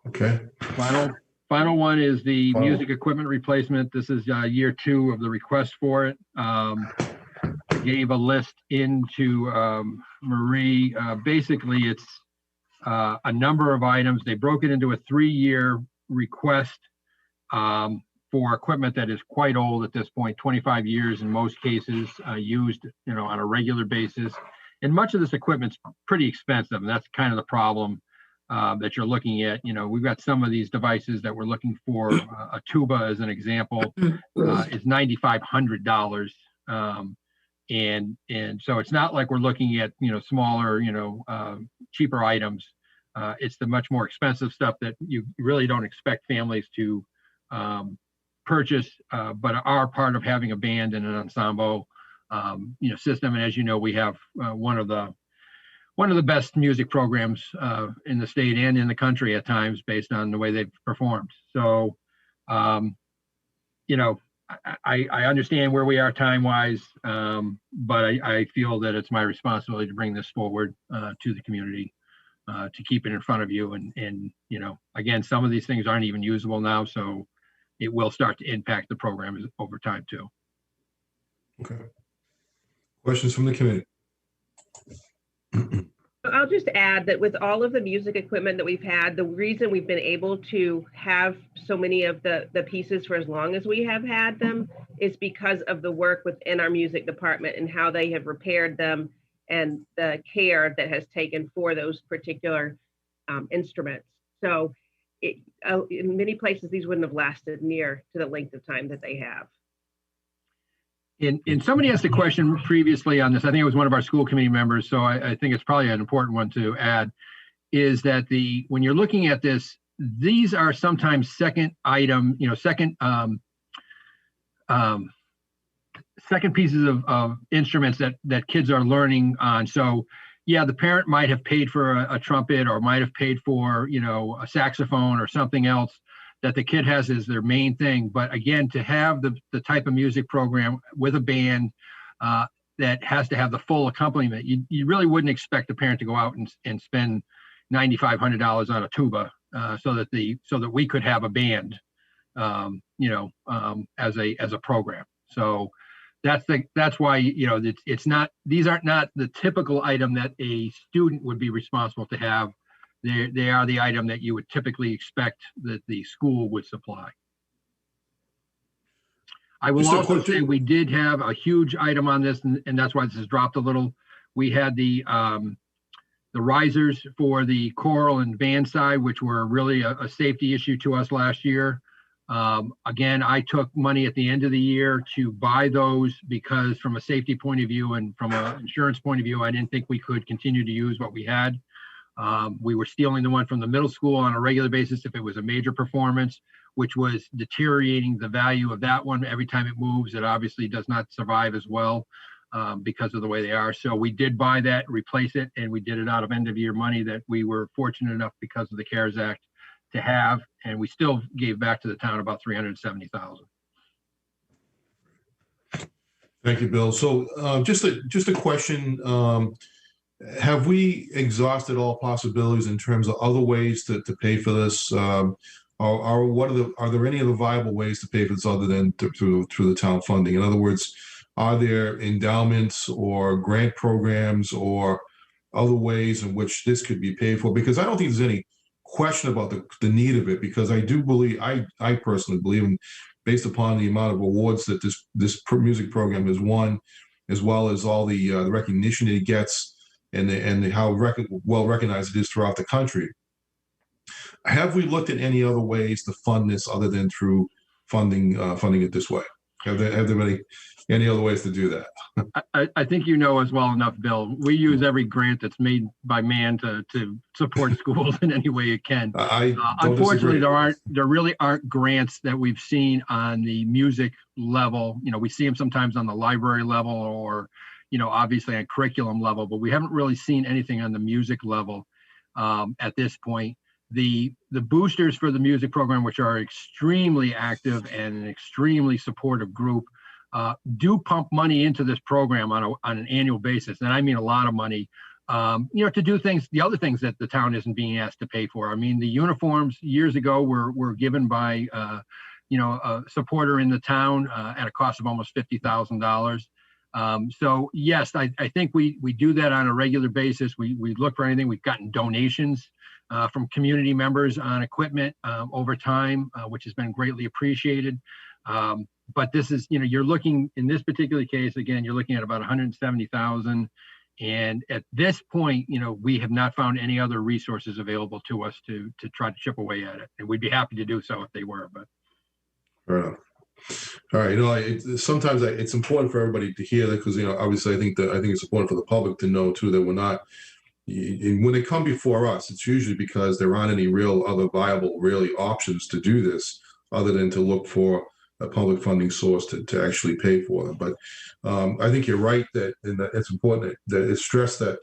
Okay. Final one is the music equipment replacement. This is year 2 of the request for it. I gave a list into Marie. Basically, it's a number of items. They broke it into a 3-year request for equipment that is quite old at this point, 25 years in most cases, used on a regular basis. And much of this equipment's pretty expensive, and that's kind of the problem that you're looking at. We've got some of these devices that we're looking for. A tuba, as an example, is $9,500. And so it's not like we're looking at smaller, cheaper items. It's the much more expensive stuff that you really don't expect families to purchase, but are part of having a band and an ensemble system. And as you know, we have one of the best music programs in the state and in the country at times, based on the way they've performed. So I understand where we are time-wise, but I feel that it's my responsibility to bring this forward to the community, to keep it in front of you. And again, some of these things aren't even usable now, so it will start to impact the program over time too. Okay. Questions from the committee? I'll just add that with all of the music equipment that we've had, the reason we've been able to have so many of the pieces for as long as we have had them is because of the work within our music department and how they have repaired them, and the care that has taken for those particular instruments. So in many places, these wouldn't have lasted near to the length of time that they have. And somebody asked a question previously on this. I think it was one of our school committee members. So I think it's probably an important one to add, is that when you're looking at this, these are sometimes second item, second pieces of instruments that kids are learning on. So yeah, the parent might have paid for a trumpet, or might have paid for, a saxophone or something else that the kid has as their main thing. But again, to have the type of music program with a band that has to have the full accompaniment, you really wouldn't expect the parent to go out and spend, $9,500 on a tuba, so that we could have a band, as a program. So that's why, it's not, these aren't not the typical item that a student would be responsible to have. They are the item that you would typically expect that the school would supply. I will also say we did have a huge item on this, and that's why this has dropped a little. We had the risers for the choral and band side, which were really a safety issue to us last year. Again, I took money at the end of the year to buy those because from a safety point of view and from an insurance point of view, I didn't think we could continue to use what we had. We were stealing the one from the middle school on a regular basis if it was a major performance, which was deteriorating the value of that one. Every time it moves, it obviously does not survive as well because of the way they are. So we did buy that, replace it, and we did it out of end of year money that we were fortunate enough because of the CARES Act to have, and we still gave back to the town about $370,000. Thank you, Bill. So just a question. Have we exhausted all possibilities in terms of other ways to pay for this? Are there any other viable ways to pay for this other than through the town funding? In other words, are there endowments or grant programs or other ways in which this could be paid for? Because I don't think there's any question about the need of it, because I do believe, I personally believe, and based upon the amount of awards that this music program has won, as well as all the recognition it gets, and how well recognized it is throughout the country. Have we looked at any other ways to fund this other than through funding it this way? Have there been any other ways to do that? I think you know as well enough, Bill. We use every grant that's made by man to support schools in any way it can. Unfortunately, there really aren't grants that we've seen on the music level. We see them sometimes on the library level or obviously on curriculum level, but we haven't really seen anything on the music level at this point. The boosters for the music program, which are extremely active and an extremely supportive group, do pump money into this program on an annual basis. And I mean a lot of money, to do the other things that the town isn't being asked to pay for. I mean, the uniforms years ago were given by, a supporter in the town at a cost of almost $50,000. So yes, I think we do that on a regular basis. We look for anything. We've gotten donations from community members on equipment over time, which has been greatly appreciated. But this is, you're looking in this particular case, again, you're looking at about $170,000. And at this point, we have not found any other resources available to us to try to chip away at it. And we'd be happy to do so if they were, but. Fair enough. All right. Sometimes it's important for everybody to hear that because, obviously I think it's important for the public to know too, that we're not, when they come before us, it's usually because there aren't any real other viable really options to do this other than to look for a public funding source to actually pay for them. But I think you're right that it's important that it's stressed that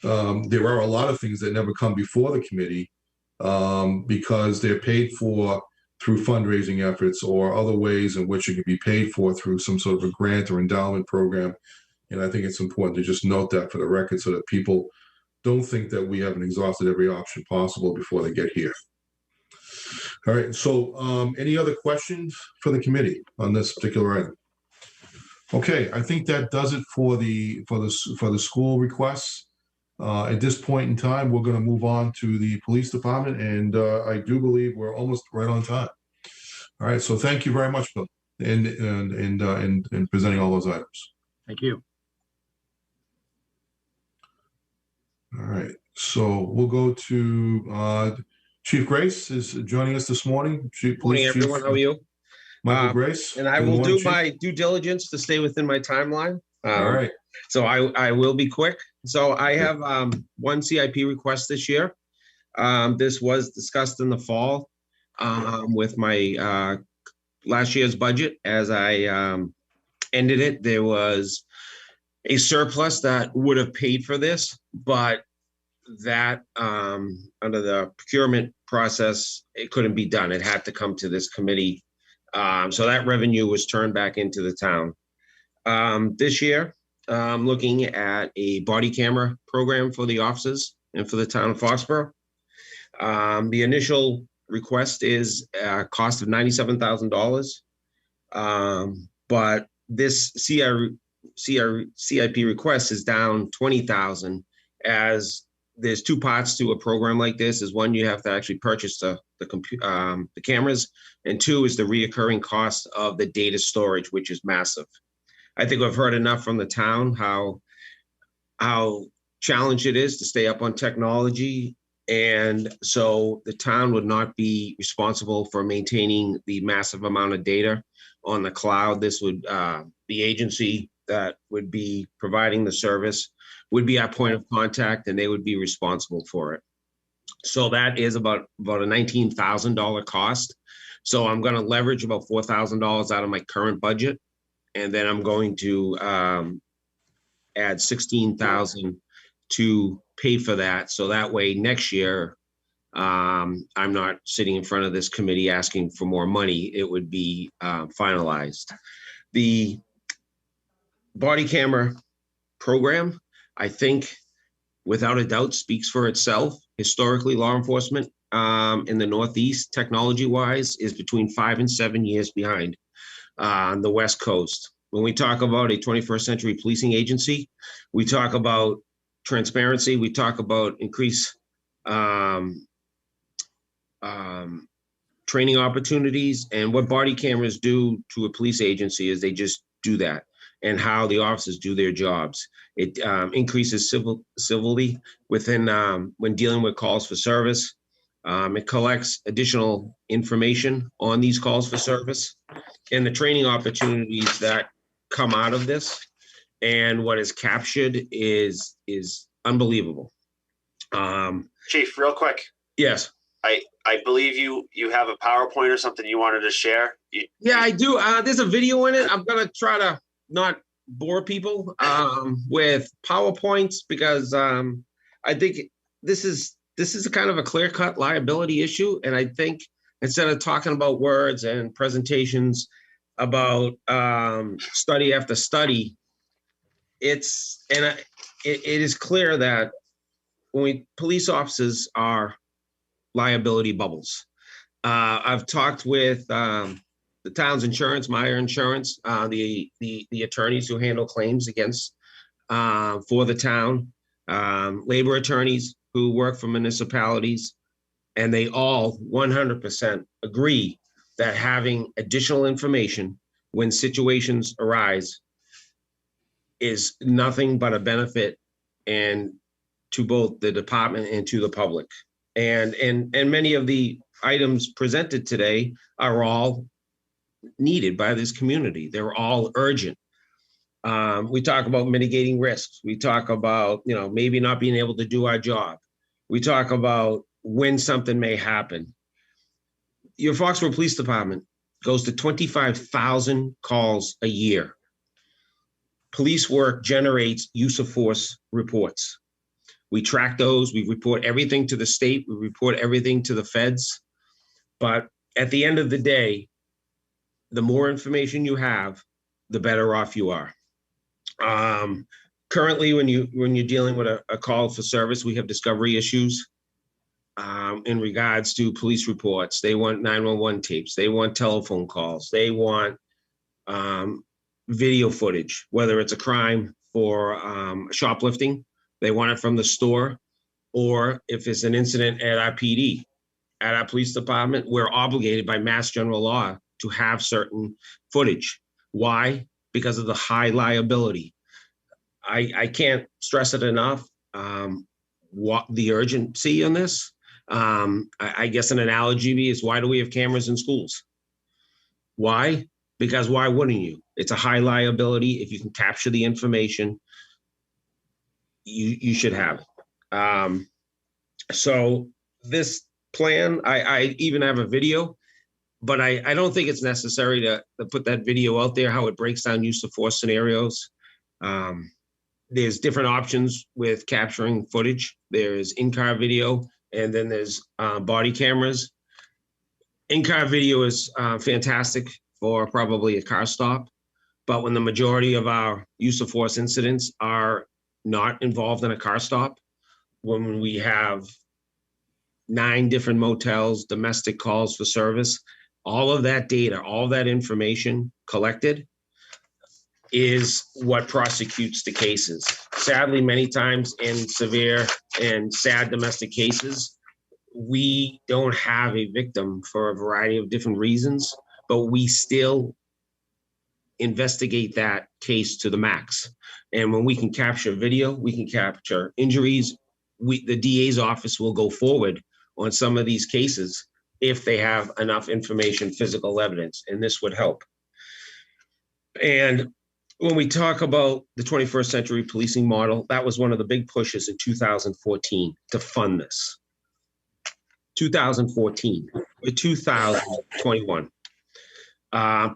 there are a lot of things that never come before the committee because they're paid for through fundraising efforts or other ways in which it can be paid for through some sort of a grant or endowment program. And I think it's important to just note that for the record so that people don't think that we haven't exhausted every option possible before they get here. All right, so any other questions for the committee on this particular item? Okay, I think that does it for the school requests. At this point in time, we're going to move on to the police department, and I do believe we're almost right on time. All right, so thank you very much, Bill, in presenting all those items. Thank you. All right, so we'll go to Chief Grace is joining us this morning. Good morning, everyone. How are you? Michael Grace. And I will do my due diligence to stay within my timeline. All right. So I will be quick. So I have one CIP request this year. This was discussed in the fall with my last year's budget. As I ended it, there was a surplus that would have paid for this, but that under the procurement process, it couldn't be done. It had to come to this committee. So that revenue was turned back into the town. This year, I'm looking at a body camera program for the offices and for the town of Foxborough. The initial request is a cost of $97,000. But this CIP request is down 20,000, as there's two parts to a program like this. Is one, you have to actually purchase the cameras, and two is the reoccurring cost of the data storage, which is massive. I think we've heard enough from the town how challenged it is to stay up on technology. And so the town would not be responsible for maintaining the massive amount of data on the cloud. This would, the agency that would be providing the service would be our point of contact, and they would be responsible for it. So that is about a $19,000 cost. So I'm going to leverage about $4,000 out of my current budget, and then I'm going to add $16,000 to pay for that. So that way next year, I'm not sitting in front of this committee asking for more money. It would be finalized. The body camera program, I think, without a doubt, speaks for itself. Historically, law enforcement in the Northeast, technology-wise, is between 5 and 7 years behind on the West Coast. When we talk about a 21st century policing agency, we talk about transparency, we talk about increased training opportunities, and what body cameras do to a police agency is they just do that, and how the officers do their jobs. It increases civility within when dealing with calls for service. It collects additional information on these calls for service and the training opportunities that come out of this. And what is captured is unbelievable. Chief, real quick. Yes. I believe you have a PowerPoint or something you wanted to share. Yeah, I do. There's a video in it. I'm gonna try to not bore people with PowerPoints, because I think this is a kind of a clear-cut liability issue. And I think instead of talking about words and presentations about study after study, it is clear that when police officers are liability bubbles. I've talked with the town's insurance, Meyer Insurance, the attorneys who handle claims against for the town, labor attorneys who work for municipalities, and they all 100% agree that having additional information when situations arise is nothing but a benefit, and to both the department and to the public. And many of the items presented today are all needed by this community. They're all urgent. We talk about mitigating risks. We talk about, maybe not being able to do our job. We talk about when something may happen. Your Foxborough Police Department goes to 25,000 calls a year. Police work generates use of force reports. We track those, we report everything to the state, we report everything to the feds. But at the end of the day, the more information you have, the better off you are. Currently, when you're dealing with a call for service, we have discovery issues in regards to police reports. They want 911 tapes, they want telephone calls, they want video footage, whether it's a crime for shoplifting. They want it from the store, or if it's an incident at our PD, at our police department, we're obligated by Mass General Law to have certain footage. Why? Because of the high liability. I can't stress it enough, what the urgency on this. I guess an analogy is, why do we have cameras in schools? Why? Because why wouldn't you? It's a high liability. If you can capture the information, you should have it. So this plan, I even have a video, but I don't think it's necessary to put that video out there, how it breaks down use of force scenarios. There's different options with capturing footage. There's in-car video, and then there's body cameras. In-car video is fantastic for probably a car stop, but when the majority of our use of force incidents are not involved in a car stop, when we have 9 different motels, domestic calls for service. All of that data, all that information collected is what prosecutes the cases. Sadly, many times in severe and sad domestic cases, we don't have a victim for a variety of different reasons, but we still investigate that case to the max. And when we can capture video, we can capture injuries, the DA's office will go forward on some of these cases if they have enough information, physical evidence, and this would help. And when we talk about the 21st century policing model, that was one of the big pushes in 2014 to fund this. 2014 or 2021.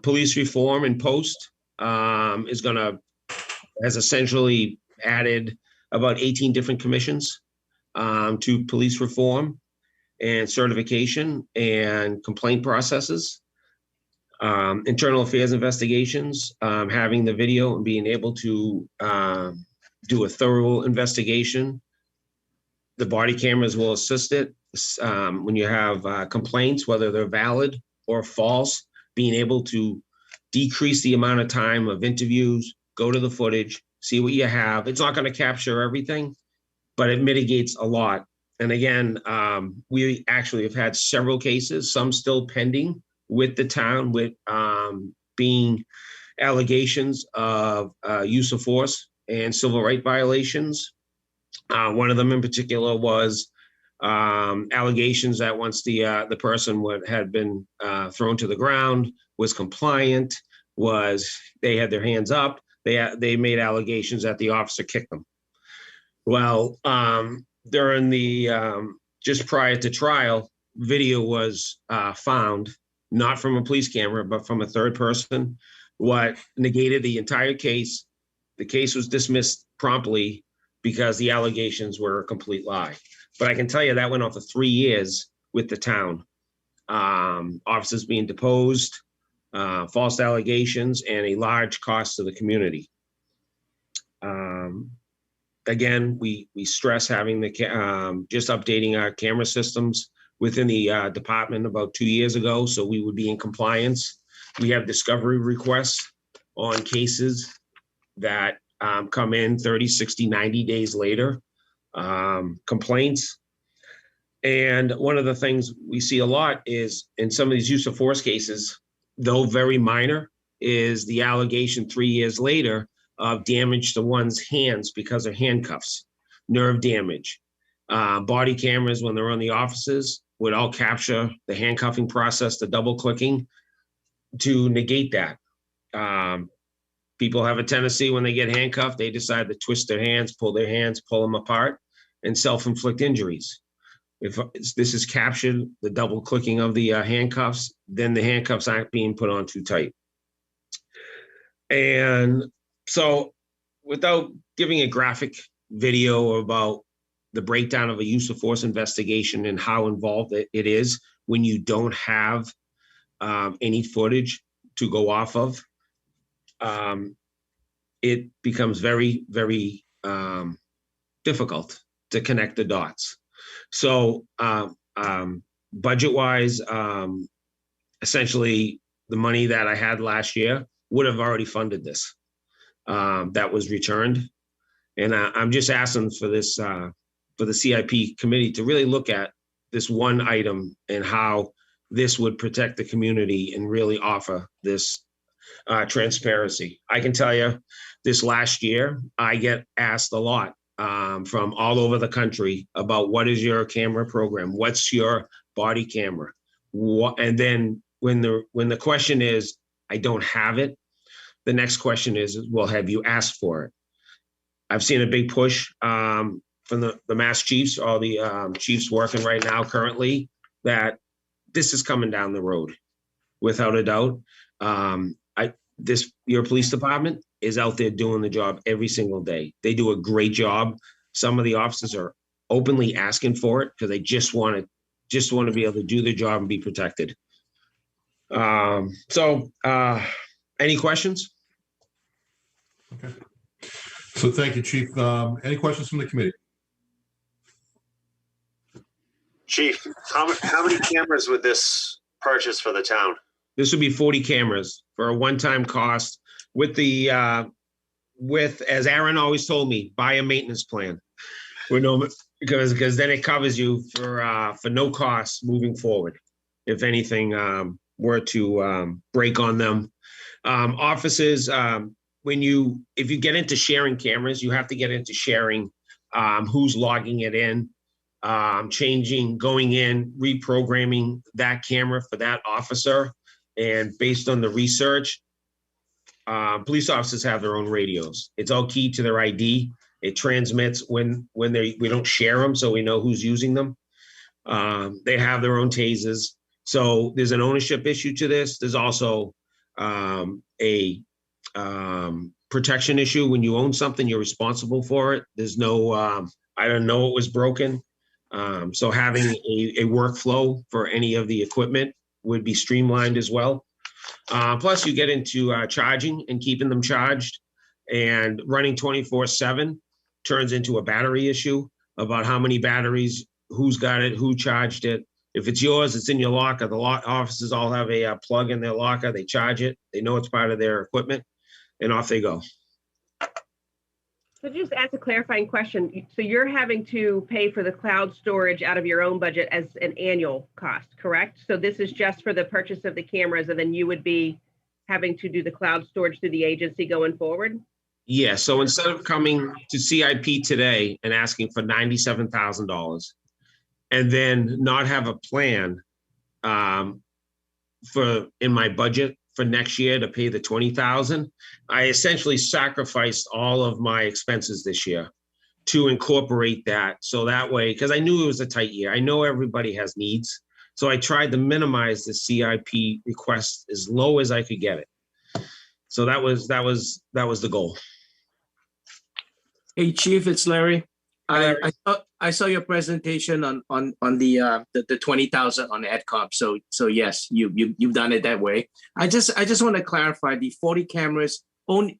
Police reform in post has essentially added about 18 different commissions to police reform and certification and complaint processes. Internal affairs investigations, having the video and being able to do a thorough investigation. The body cameras will assist it when you have complaints, whether they're valid or false, being able to decrease the amount of time of interviews, go to the footage, see what you have. It's not going to capture everything, but it mitigates a lot. And again, we actually have had several cases, some still pending with the town, with being allegations of use of force and civil rights violations. One of them in particular was allegations that once the person had been thrown to the ground, was compliant, they had their hands up, they made allegations that the officer kicked them. Well, during the just prior to trial, video was found, not from a police camera, but from a third person, what negated the entire case. The case was dismissed promptly because the allegations were a complete lie. But I can tell you that went on for 3 years with the town. Officers being deposed, false allegations, and a large cost to the community. Again, we stress having just updating our camera systems within the department about 2 years ago, so we would be in compliance. We have discovery requests on cases that come in 30, 60, 90 days later, complaints. And one of the things we see a lot is in some of these use of force cases, though very minor, is the allegation 3 years later of damage to one's hands because of handcuffs, nerve damage. Body cameras, when they're on the offices, would all capture the handcuffing process, the double clicking to negate that. People have a tendency when they get handcuffed, they decide to twist their hands, pull them apart, and self-inflict injuries. If this is captured, the double clicking of the handcuffs, then the handcuffs aren't being put on too tight. And so without giving a graphic video about the breakdown of a use of force investigation and how involved it is when you don't have any footage to go off of, it becomes very, very difficult to connect the dots. So budget-wise, essentially the money that I had last year would have already funded this. That was returned. And I'm just asking for this, for the CIP committee to really look at this one item and how this would protect the community and really offer this transparency. I can tell you this last year, I get asked a lot from all over the country about what is your camera program? What's your body camera? And then when the question is, I don't have it, the next question is, well, have you asked for it? I've seen a big push from the Mass Chiefs, all the chiefs working right now currently, that this is coming down the road, without a doubt. Your police department is out there doing the job every single day. They do a great job. Some of the officers are openly asking for it because they just want to be able to do their job and be protected. Any questions? Okay. So thank you, Chief. Any questions from the committee? Chief, how many cameras would this purchase for the town? This would be 40 cameras for a one-time cost with the, as Aaron always told me, buy a maintenance plan. Because then it covers you for no cost moving forward. If anything were to break on them. Offices, if you get into sharing cameras, you have to get into sharing who's logging it in, going in, reprogramming that camera for that officer. And based on the research, police officers have their own radios. It's all keyed to their ID. It transmits when we don't share them, so we know who's using them. They have their own tasers. So there's an ownership issue to this. There's also a protection issue. When you own something, you're responsible for it. There's no, I don't know it was broken. So having a workflow for any of the equipment would be streamlined as well. Plus you get into charging and keeping them charged, and running 24/7 turns into a battery issue about how many batteries, who's got it, who charged it. If it's yours, it's in your locker. The offices all have a plug in their locker. They charge it. They know it's part of their equipment, and off they go. So just ask a clarifying question. So you're having to pay for the cloud storage out of your own budget as an annual cost, correct? So this is just for the purchase of the cameras, and then you would be having to do the cloud storage through the agency going forward? Yeah, so instead of coming to CIP today and asking for $97,000 and then not have a plan in my budget for next year to pay the $20,000, I essentially sacrificed all of my expenses this year to incorporate that. So that way, because I knew it was a tight year. I know everybody has needs. So I tried to minimize the CIP request as low as I could get it. So that was the goal. Hey, Chief, it's Larry. I saw your presentation on the 20,000 on EdComp. So yes, you've done it that way. I just want to clarify the 40 cameras.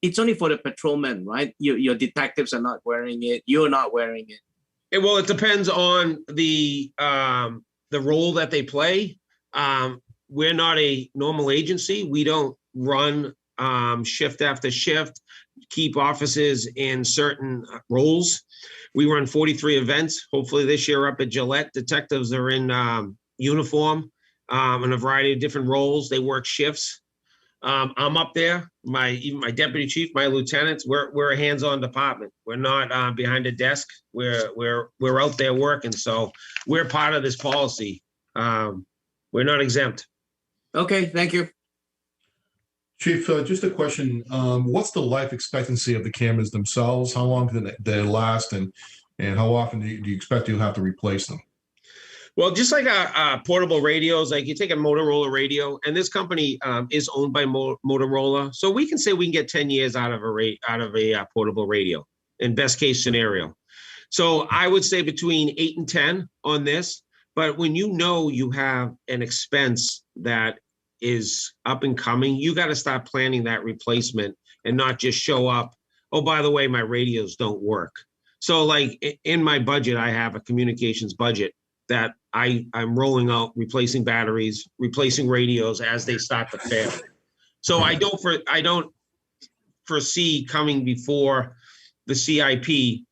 It's only for the patrolmen, right? Your detectives are not wearing it. You're not wearing it. Well, it depends on the role that they play. We're not a normal agency. We don't run shift after shift, keep offices in certain roles. We run 43 events. Hopefully this year up at Gillette, detectives are in uniform in a variety of different roles. They work shifts. I'm up there. Even my deputy chief, my lieutenants, we're a hands-on department. We're not behind a desk. We're out there working. So we're part of this policy. We're not exempt. Okay, thank you. Chief, just a question. What's the life expectancy of the cameras themselves? How long do they last, and how often do you expect you'll have to replace them? Well, just like portable radios, like you take a Motorola radio, and this company is owned by Motorola, so we can say we can get 10 years out of a portable radio in best case scenario. So I would say between 8 and 10 on this. But when you have an expense that is up and coming, you got to start planning that replacement and not just show up, oh, by the way, my radios don't work. So like in my budget, I have a communications budget that I'm rolling out, replacing batteries, replacing radios as they start to fail. So I don't foresee coming before the CIP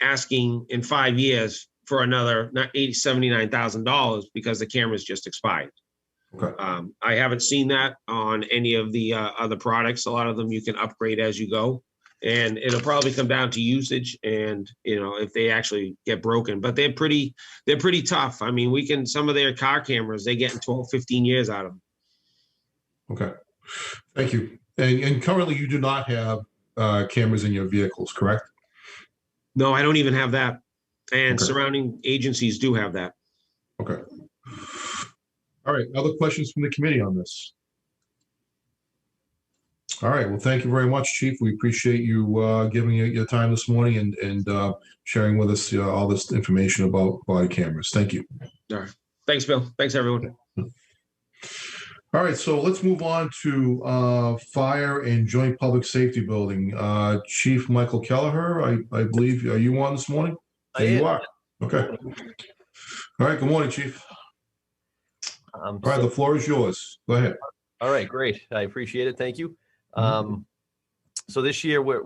asking in 5 years for another $79,000 because the camera's just expired. Okay. I haven't seen that on any of the other products. A lot of them you can upgrade as you go, and it'll probably come down to usage and if they actually get broken. But they're pretty tough. I mean, some of their car cameras, they get in 12, 15 years out of them. Okay, thank you. And currently, you do not have cameras in your vehicles, correct? No, I don't even have that. And surrounding agencies do have that. Okay. All right. Other questions from the committee on this? All right. Well, thank you very much, Chief. We appreciate you giving your time this morning and sharing with us all this information about body cameras. Thank you. All right. Thanks, Bill. Thanks, everyone. All right. So let's move on to Fire and Joint Public Safety Building. Chief Michael Kelleher, I believe, are you on this morning? There you are. Okay. All right, good morning, Chief. All right, the floor is yours. Go ahead. All right, great. I appreciate it. Thank you. So this year we're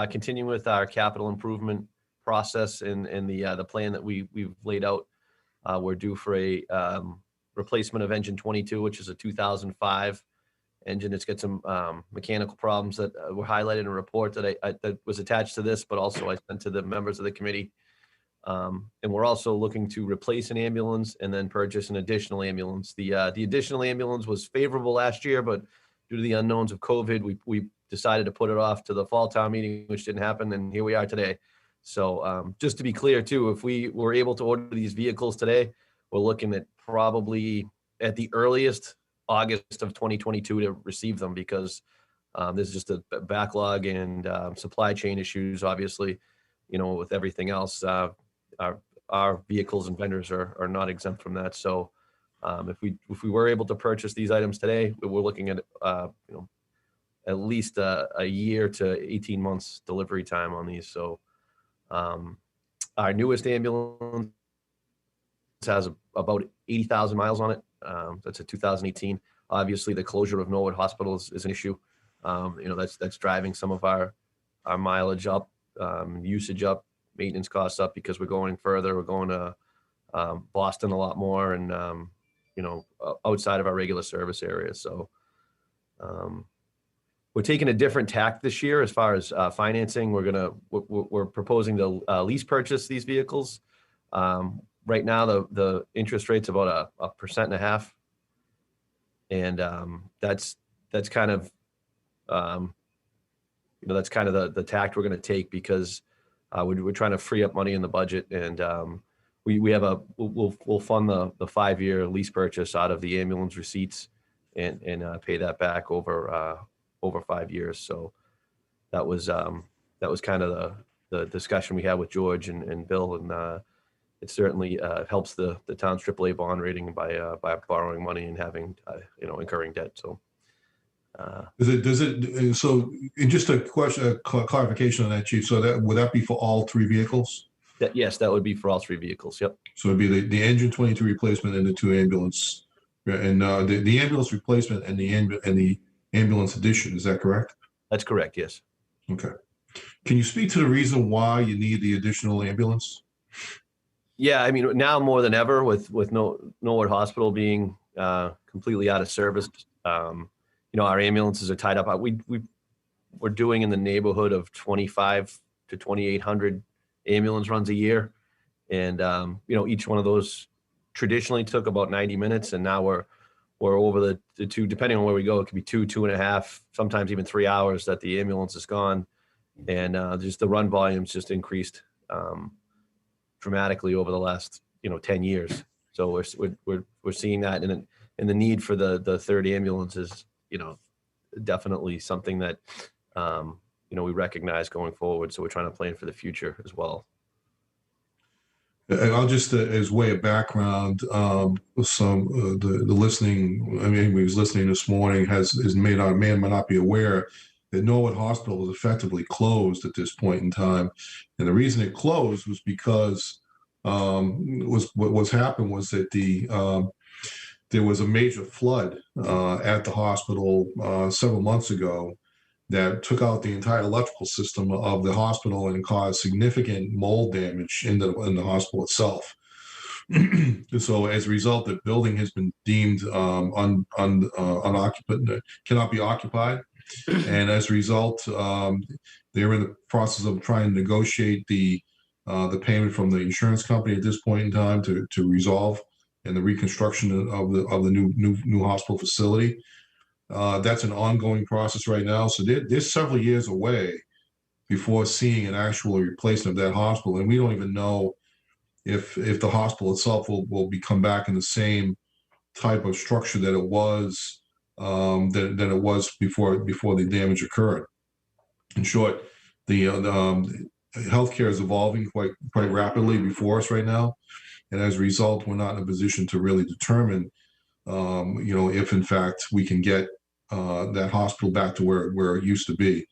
continuing with our capital improvement process and the plan that we've laid out. We're due for a replacement of engine 22, which is a 2005 engine. It's got some mechanical problems that were highlighted in a report that that was attached to this, but also I sent to the members of the committee. And we're also looking to replace an ambulance and then purchase an additional ambulance. The additional ambulance was favorable last year, but due to the unknowns of COVID, we decided to put it off to the fall town meeting, which didn't happen, and here we are today. So just to be clear too, if we were able to order these vehicles today, we're looking at probably at the earliest August of 2022 to receive them, because there's just a backlog and supply chain issues, obviously, with everything else. Our vehicles and vendors are not exempt from that. So if we were able to purchase these items today, we're looking at at least a year to 18 months delivery time on these. So our newest ambulance has about 80,000 miles on it. That's a 2018. Obviously, the closure of Norwood Hospital is an issue. That's driving some of our mileage up, usage up, maintenance costs up, because we're going further. We're going to Boston a lot more, and outside of our regular service areas. So we're taking a different tack this year as far as financing. We're proposing to lease purchase these vehicles. Right now, the interest rate's about 1.5%, and that's kind of the tact we're going to take, because we're trying to free up money in the budget, and we'll fund the 5-year lease purchase out of the ambulance receipts and pay that back over 5 years. So that was kind of the discussion we had with George and Bill, and it certainly helps the town's AAA bond rating by borrowing money and having incurring debt. So. So just a question, clarification on that, Chief. So would that be for all 3 vehicles? Yes, that would be for all 3 vehicles. Yep. So it'd be the engine 22 replacement and the 2 ambulance, and the ambulance replacement and the ambulance addition. Is that correct? That's correct. Yes. Okay. Can you speak to the reason why you need the additional ambulance? Yeah, I mean, now more than ever, with Norwood Hospital being completely out of service, our ambulances are tied up. We're doing in the neighborhood of 2,500 to 2,800 ambulance runs a year, and each one of those traditionally took about 90 minutes, and now we're over the 2, depending on where we go. It could be 2.5, sometimes even 3 hours that the ambulance is gone, and just the run volumes just increased dramatically over the last 10 years. So we're seeing that, and the need for the third ambulance is definitely something that we recognize going forward. So we're trying to plan for the future as well. And I'll just, as way of background, the listening, anybody who's listening this morning may not be aware that Norwood Hospital was effectively closed at this point in time. And the reason it closed was because what happened was that there was a major flood at the hospital several months ago that took out the entire electrical system of the hospital and caused significant mold damage in the hospital itself. So as a result, the building has been deemed unoccupied, cannot be occupied. And as a result, they're in the process of trying to negotiate the payment from the insurance company at this point in time to resolve and the reconstruction of the new hospital facility. That's an ongoing process right now. So they're several years away before seeing an actual replacement of that hospital. And we don't even know if the hospital itself will come back in the same type of structure that it was than it was before the damage occurred. In short, the healthcare is evolving quite rapidly before us right now. And as a result, we're not in a position to really determine, if in fact we can get that hospital back to where it used to be.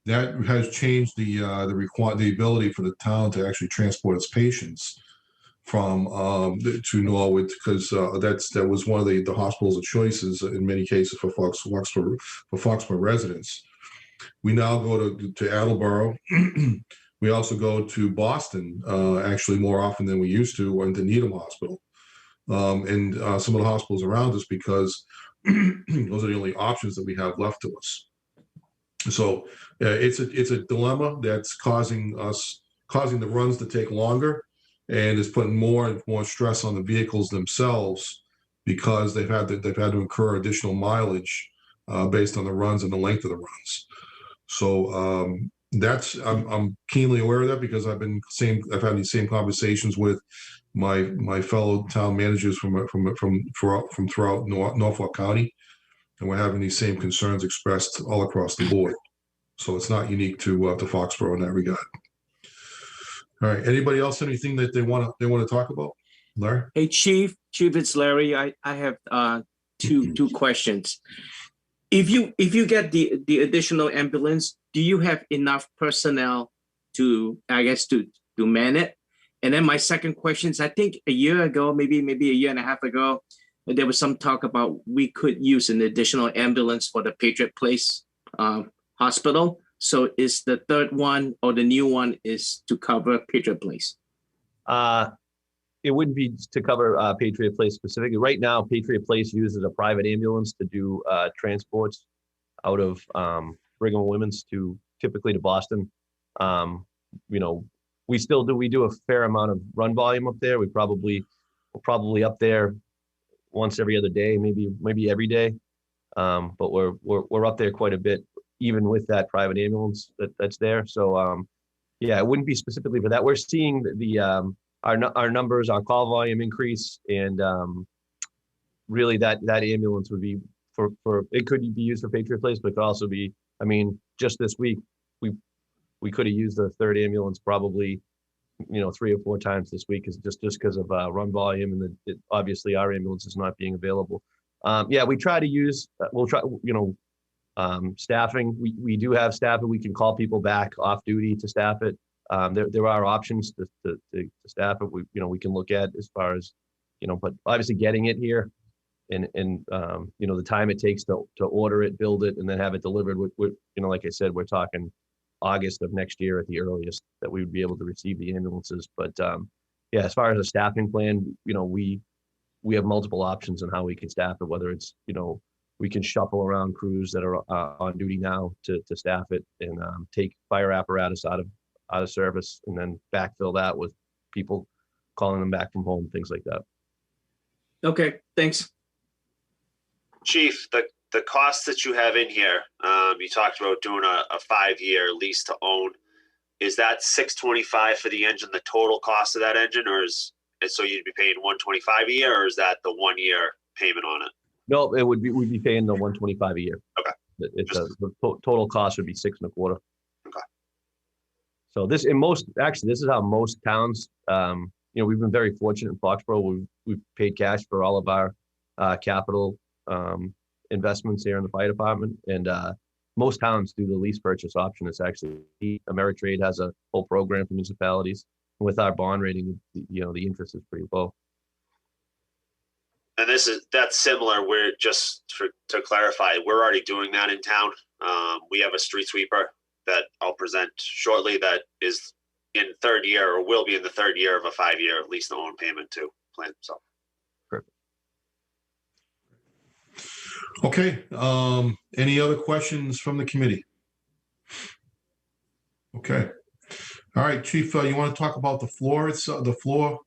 That has changed the ability for the town to actually transport its patients from to Norwood, because that was one of the hospitals of choices in many cases for Foxborough residents. We now go to Attleboro. We also go to Boston, actually more often than we used to, and to Needham Hospital, and some of the hospitals around us, because those are the only options that we have left to us. So it's a dilemma that's causing the runs to take longer, and is putting more and more stress on the vehicles themselves, because they've had to incur additional mileage based on the runs and the length of the runs. So I'm keenly aware of that, because I've had these same conversations with my fellow town managers from throughout Norfolk County, and we're having these same concerns expressed all across the board. So it's not unique to Foxborough in that regard. All right. Anybody else anything that they want to talk about? Larry? Hey, Chief, it's Larry. I have two questions. If you get the additional ambulance, do you have enough personnel to man it? And then my second question is, I think a year ago, maybe a year and a half ago, there was some talk about we could use an additional ambulance for the Patriot Place hospital. So is the third one, or the new one, is to cover Patriot Place? It wouldn't be to cover Patriot Place specifically. Right now, Patriot Place uses a private ambulance to do transports out of Brigham and Women's typically to Boston. We do a fair amount of run volume up there. We're probably up there once every other day, maybe every day. But we're up there quite a bit, even with that private ambulance that's there. So yeah, it wouldn't be specifically for that. We're seeing our numbers, our call volume increase, and really that ambulance would be for it could be used for Patriot Place, but it could also be, just this week we could have used the third ambulance probably 3 or 4 times this week, just because of run volume, and obviously our ambulance is not being available. Yeah, we try to use staffing. We do have staffing. We can call people back off duty to staff it. There are options to staff it. We can look at as far as, but obviously getting it here and the time it takes to order it, build it, and then have it delivered. Like I said, we're talking August of next year at the earliest that we would be able to receive the ambulances. But yeah, as far as a staffing plan, we have multiple options on how we can staff it, whether it's, we can shuffle around crews that are on duty now to staff it, and take fire apparatus out of service, and then backfill that with people calling them back from home, things like that. Okay, thanks. Chief, the costs that you have in here, you talked about doing a 5-year lease to own. Is that $625 for the engine, the total cost of that engine, or so you'd be paying $125 a year, or is that the 1-year payment on it? No, we'd be paying the $125 a year. Okay. The total cost would be $625. Okay. So this is how most towns, we've been very fortunate in Foxborough. We've paid cash for all of our capital investments here in the fire department, and most towns do the lease purchase option. It's actually, Ameritrade has a whole program for municipalities. With our bond rating, the interest is pretty low. And that's similar. We're just to clarify, we're already doing that in town. We have a street sweeper that I'll present shortly that is in third year, or will be in the third year of a 5-year lease to own payment to plan. So. Perfect. Okay. Any other questions from the committee? Okay. All right, Chief, you want to talk about the floor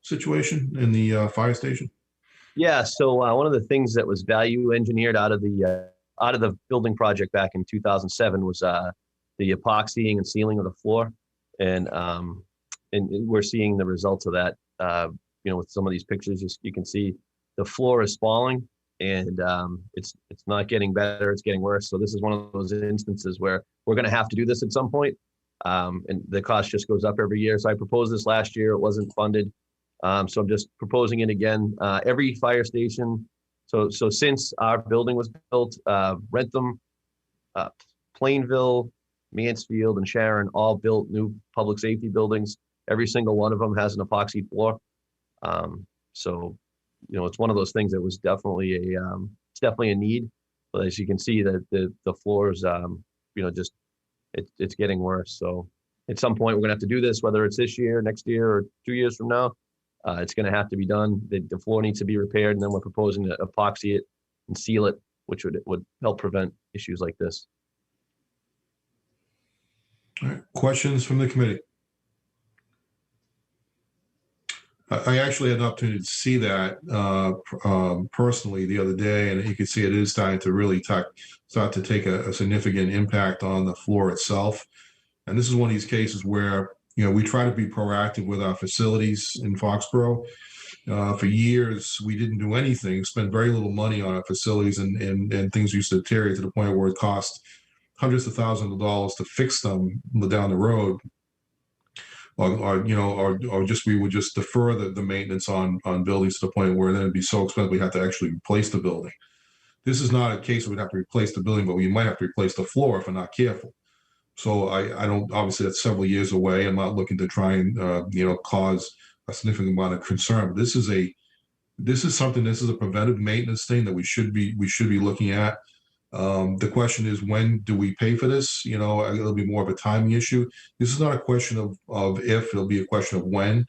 situation in the fire station? Yeah. So one of the things that was value engineered out of the building project back in 2007 was the epoxying and sealing of the floor, and we're seeing the results of that. With some of these pictures, you can see the floor is falling, and it's not getting better; it's getting worse. So this is one of those instances where we're going to have to do this at some point. And the cost just goes up every year. So I proposed this last year. It wasn't funded. So I'm just proposing it again. Every fire station. So since our building was built, Rentham, Plainville, Mansfield, and Sharon all built new public safety buildings. Every single one of them has an epoxy floor. So, it's one of those things that was definitely it's definitely a need. But as you can see, that the floors, just it's getting worse. So at some point we're gonna have to do this, whether it's this year, next year, or 2 years from now. It's gonna have to be done. The floor needs to be repaired, and then we're proposing to epoxy it and seal it, which would help prevent issues like this. All right. Questions from the committee? I actually had an opportunity to see that personally the other day, and you can see it is starting to really start to take a significant impact on the floor itself. And this is one of these cases where, we try to be proactive with our facilities in Foxborough. For years, we didn't do anything, spent very little money on our facilities, and things used to deteriorate to the point where it cost hundreds of thousands of dollars to fix them down the road. Or just we would just defer the maintenance on buildings to the point where then it'd be so expensive we have to actually replace the building. This is not a case where we'd have to replace the building, but we might have to replace the floor if we're not careful. So I don't, obviously that's several years away. I'm not looking to try and cause a significant amount of concern. But this is a preventive maintenance thing that we should be looking at. The question is, when do we pay for this? It'll be more of a timing issue. This is not a question of if, it'll be a question of when.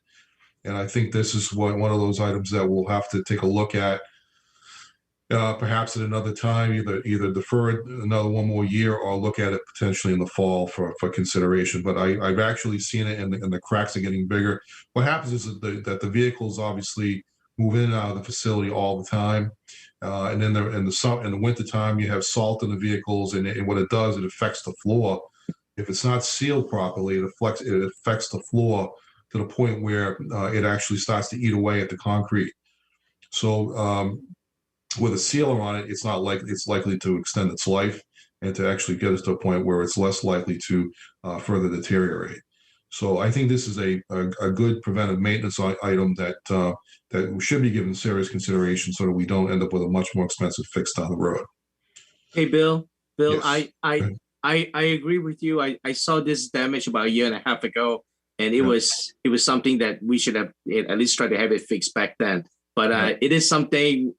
And I think this is one of those items that we'll have to take a look at, perhaps at another time, either defer it another one more year or look at it potentially in the fall for consideration. But I've actually seen it, and the cracks are getting bigger. What happens is that the vehicles obviously move in and out of the facility all the time. And then in the wintertime, you have salt in the vehicles, and what it does, it affects the floor. If it's not sealed properly, it affects the floor to the point where it actually starts to eat away at the concrete. So with a sealer on it, it's likely to extend its life and to actually get us to a point where it's less likely to further deteriorate. So I think this is a good preventive maintenance item that should be given serious consideration, so that we don't end up with a much more expensive fix down the road. Hey, Bill, Yes. I agree with you. I saw this damage about a year and a half ago, and it was something that we should have at least tried to have it fixed back then. But it is something,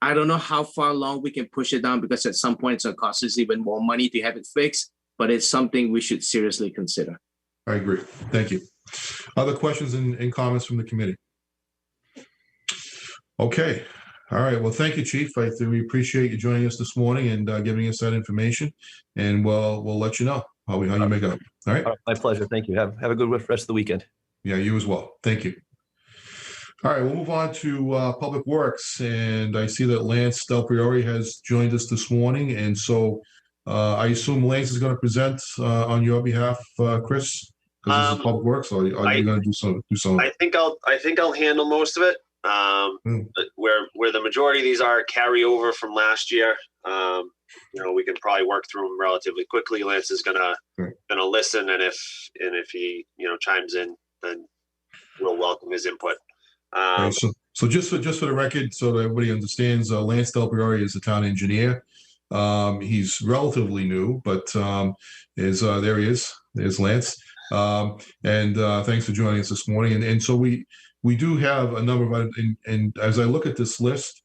I don't know how far along we can push it down, because at some point it's going to cost us even more money to have it fixed, but it's something we should seriously consider. I agree. Thank you. Other questions and comments from the committee? Okay. All right. Well, thank you, Chief. We appreciate you joining us this morning and giving us that information. And we'll let you know how you make up. All right. My pleasure. Thank you. Have a good rest of the weekend. Yeah, you as well. Thank you. All right. We'll move on to Public Works. And I see that Lance Del Priore has joined us this morning. And so I assume Lance is going to present on your behalf, Chris, because this is Public Works, or are you going to do some? I think I'll handle most of it. Where the majority of these are carryover from last year. We can probably work through them relatively quickly. Lance is gonna listen, and if he chimes in, then we'll welcome his input. So just for the record, so that everybody understands, Lance Del Priore is the town engineer. He's relatively new, but there he is. There's Lance. And thanks for joining us this morning. And so we do have a number of items, and as I look at this list,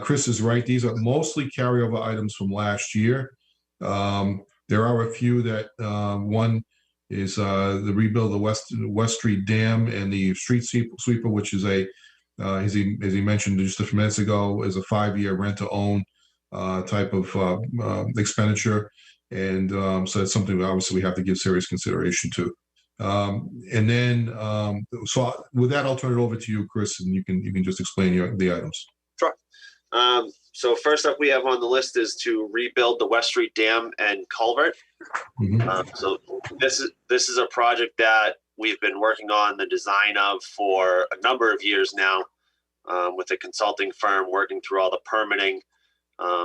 Chris is right. These are mostly carryover items from last year. There are a few that one is the rebuild of the West Street Dam and the street sweeper, which is as he mentioned just a few minutes ago, is a 5-year rent-to-own type of expenditure. And so that's something obviously we have to give serious consideration to. And then, so with that, I'll turn it over to you, Chris, and you can just explain the items. Sure. So first up we have on the list is to rebuild the West Street Dam and culvert. Mm-hmm. So this is a project that we've been working on the design of for a number of years now, with a consulting firm working through all the permitting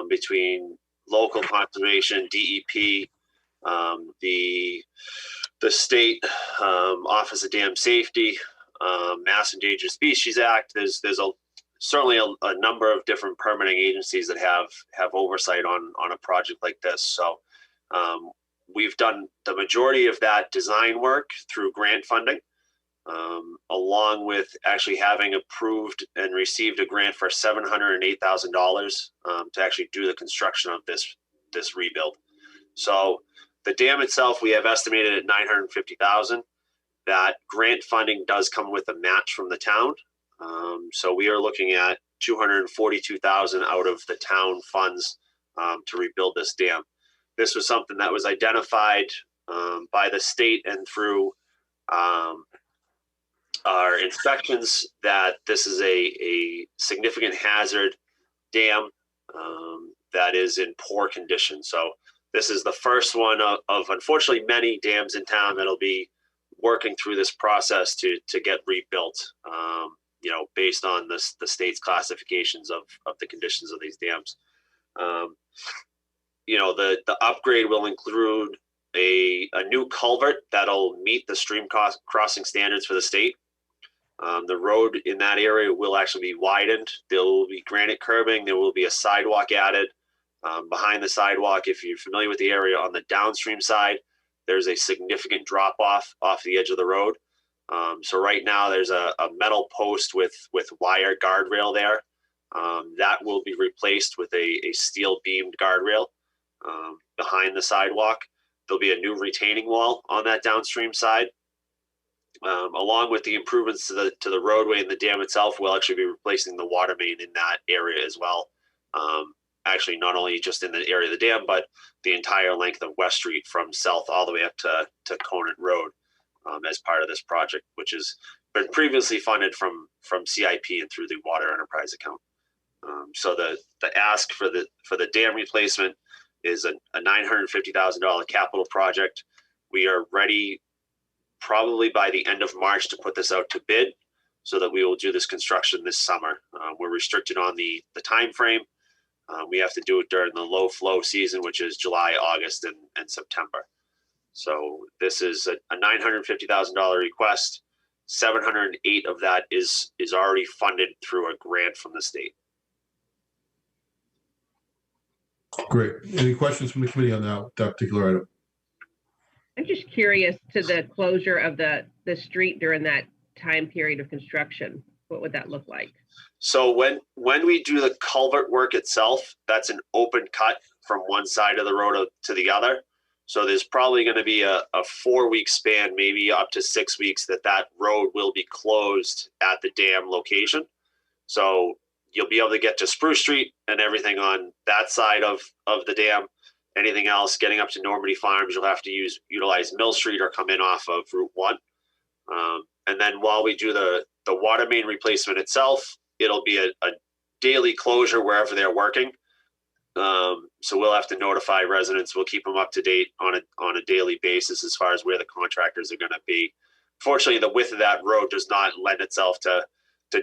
between local conservation, DEP, the state Office of Dam Safety, Mass Endangered Species Act. There's certainly a number of different permitting agencies that have oversight on a project like this. So we've done the majority of that design work through grant funding. along with actually having approved and received a grant for $708,000 to actually do the construction of this rebuild. So the dam itself, we have estimated at $950,000. That grant funding does come with a match from the town. So we are looking at $242,000 out of the town funds to rebuild this dam. This was something that was identified by the state and through our inspections that this is a significant hazard dam that is in poor condition. So this is the first one of unfortunately many dams in town that'll be working through this process to get rebuilt, based on the state's classifications of the conditions of these dams. The upgrade will include a new culvert that'll meet the stream crossing standards for the state. The road in that area will actually be widened. There will be granite curbing. There will be a sidewalk added. Behind the sidewalk, if you're familiar with the area on the downstream side, there's a significant drop off the edge of the road. So right now there's a metal post with wire guardrail there. That will be replaced with a steel beamed guardrail behind the sidewalk. There'll be a new retaining wall on that downstream side. Along with the improvements to the roadway and the dam itself, we'll actually be replacing the water main in that area as well. Actually, not only just in the area of the dam, but the entire length of West Street from South all the way up to Conant Road as part of this project, which has been previously funded from CIP and through the Water Enterprise account. So the ask for the dam replacement is a $950,000 capital project. We are ready probably by the end of March to put this out to bid so that we will do this construction this summer. We're restricted on the time frame. We have to do it during the low flow season, which is July, August, and September. So this is a $950,000 request. 708 of that is already funded through a grant from the state. Great. Any questions from the committee on that particular item? I'm just curious to the closure of the street during that time period of construction. What would that look like? So when we do the culvert work itself, that's an open cut from one side of the road to the other. So there's probably going to be a 4-week span, maybe up to 6 weeks, that road will be closed at the dam location. So you'll be able to get to Spruce Street and everything on that side of the dam. Anything else getting up to Normandy Farms, you'll have to utilize Mill Street or come in off of Route 1. And then while we do the water main replacement itself, it'll be a daily closure wherever they're working. So we'll have to notify residents. We'll keep them up to date on a daily basis as far as where the contractors are going to be. Fortunately, the width of that road does not lend itself to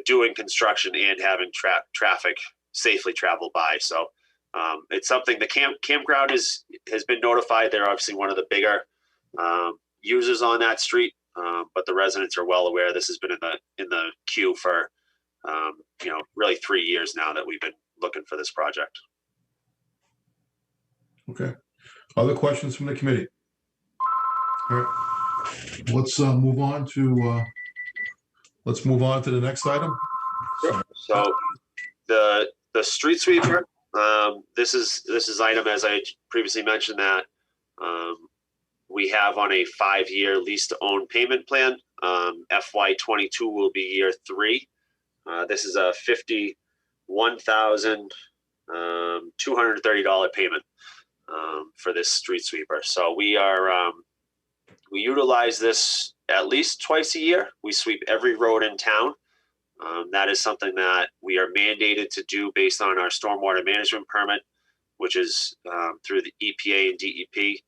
doing construction and having traffic safely travel by. So it's something the campground has been notified. They're obviously one of the bigger users on that street, but the residents are well aware. This has been in the queue for really 3 years now that we've been looking for this project. Okay. Other questions from the committee? All right. Let's move on to the next item. Sure. So the street sweeper. This is item, as I previously mentioned, that we have on a 5-year lease to own payment plan. FY22 will be year 3. This is a $51,230 payment for this street sweeper. So we utilize this at least twice a year. We sweep every road in town. That is something that we are mandated to do based on our stormwater management permit, which is through the EPA and DEP.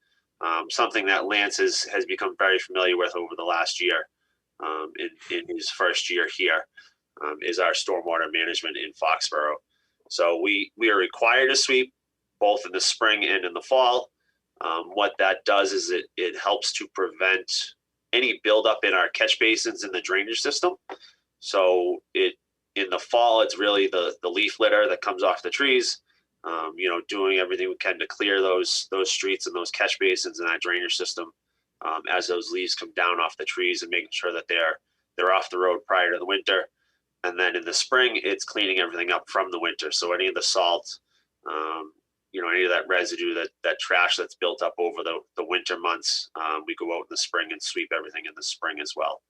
Something that Lance has become very familiar with over the last year in his first year here is our stormwater management in Foxborough. So we are required to sweep both in the spring and in the fall. What that does is it helps to prevent any buildup in our catch basins in the drainage system. So in the fall, it's really the leaf litter that comes off the trees, doing everything we can to clear those streets and those catch basins in that drainage system as those leaves come down off the trees and making sure that they're they're off the road prior to the winter. And then in the spring, it's cleaning everything up from the winter. So any of the salt, any of that residue, that trash that's built up over the winter months, we go out in the spring and sweep everything in the spring as well.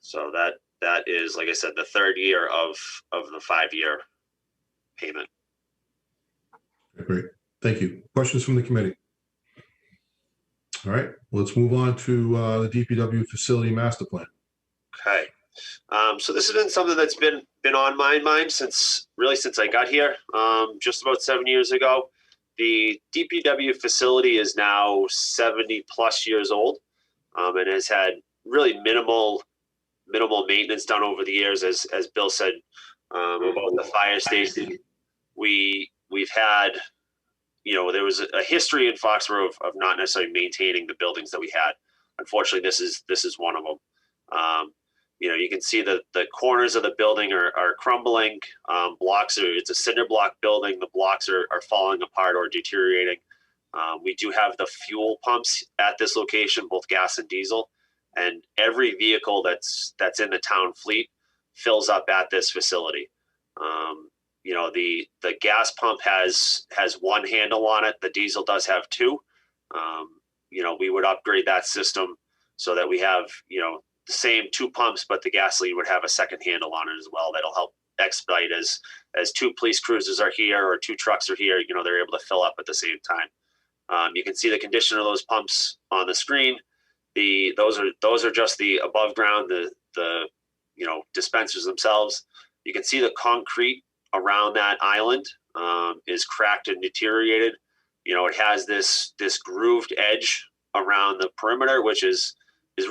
So that is, like I said, the third year of the 5-year payment. Great. Thank you. Questions from the committee? All right, let's move on to the DPW facility master plan. Okay. So this has been something that's been on my mind since I got here, just about 7 years ago. The DPW facility is now 70 plus years old, and has had really minimal maintenance done over the years. As Bill said, about the fire station, we've had, there was a history in Foxborough of not necessarily maintaining the buildings that we had. Unfortunately, this is one of them. You can see the corners of the building are crumbling. It's a cinder block building. The blocks are falling apart or deteriorating. We do have the fuel pumps at this location, both gas and diesel, and every vehicle that's in the town fleet fills up at this facility. The gas pump has one handle on it. The diesel does have two. We would upgrade that system so that we have, the same two pumps, but the gasoline would have a second handle on it as well. That'll help expedite as two police cruisers are here or two trucks are here, they're able to fill up at the same time. You can see the condition of those pumps on the screen. Those are just the above ground, the dispensers themselves. You can see the concrete around that island is cracked and deteriorated. It has this grooved edge around the perimeter, which is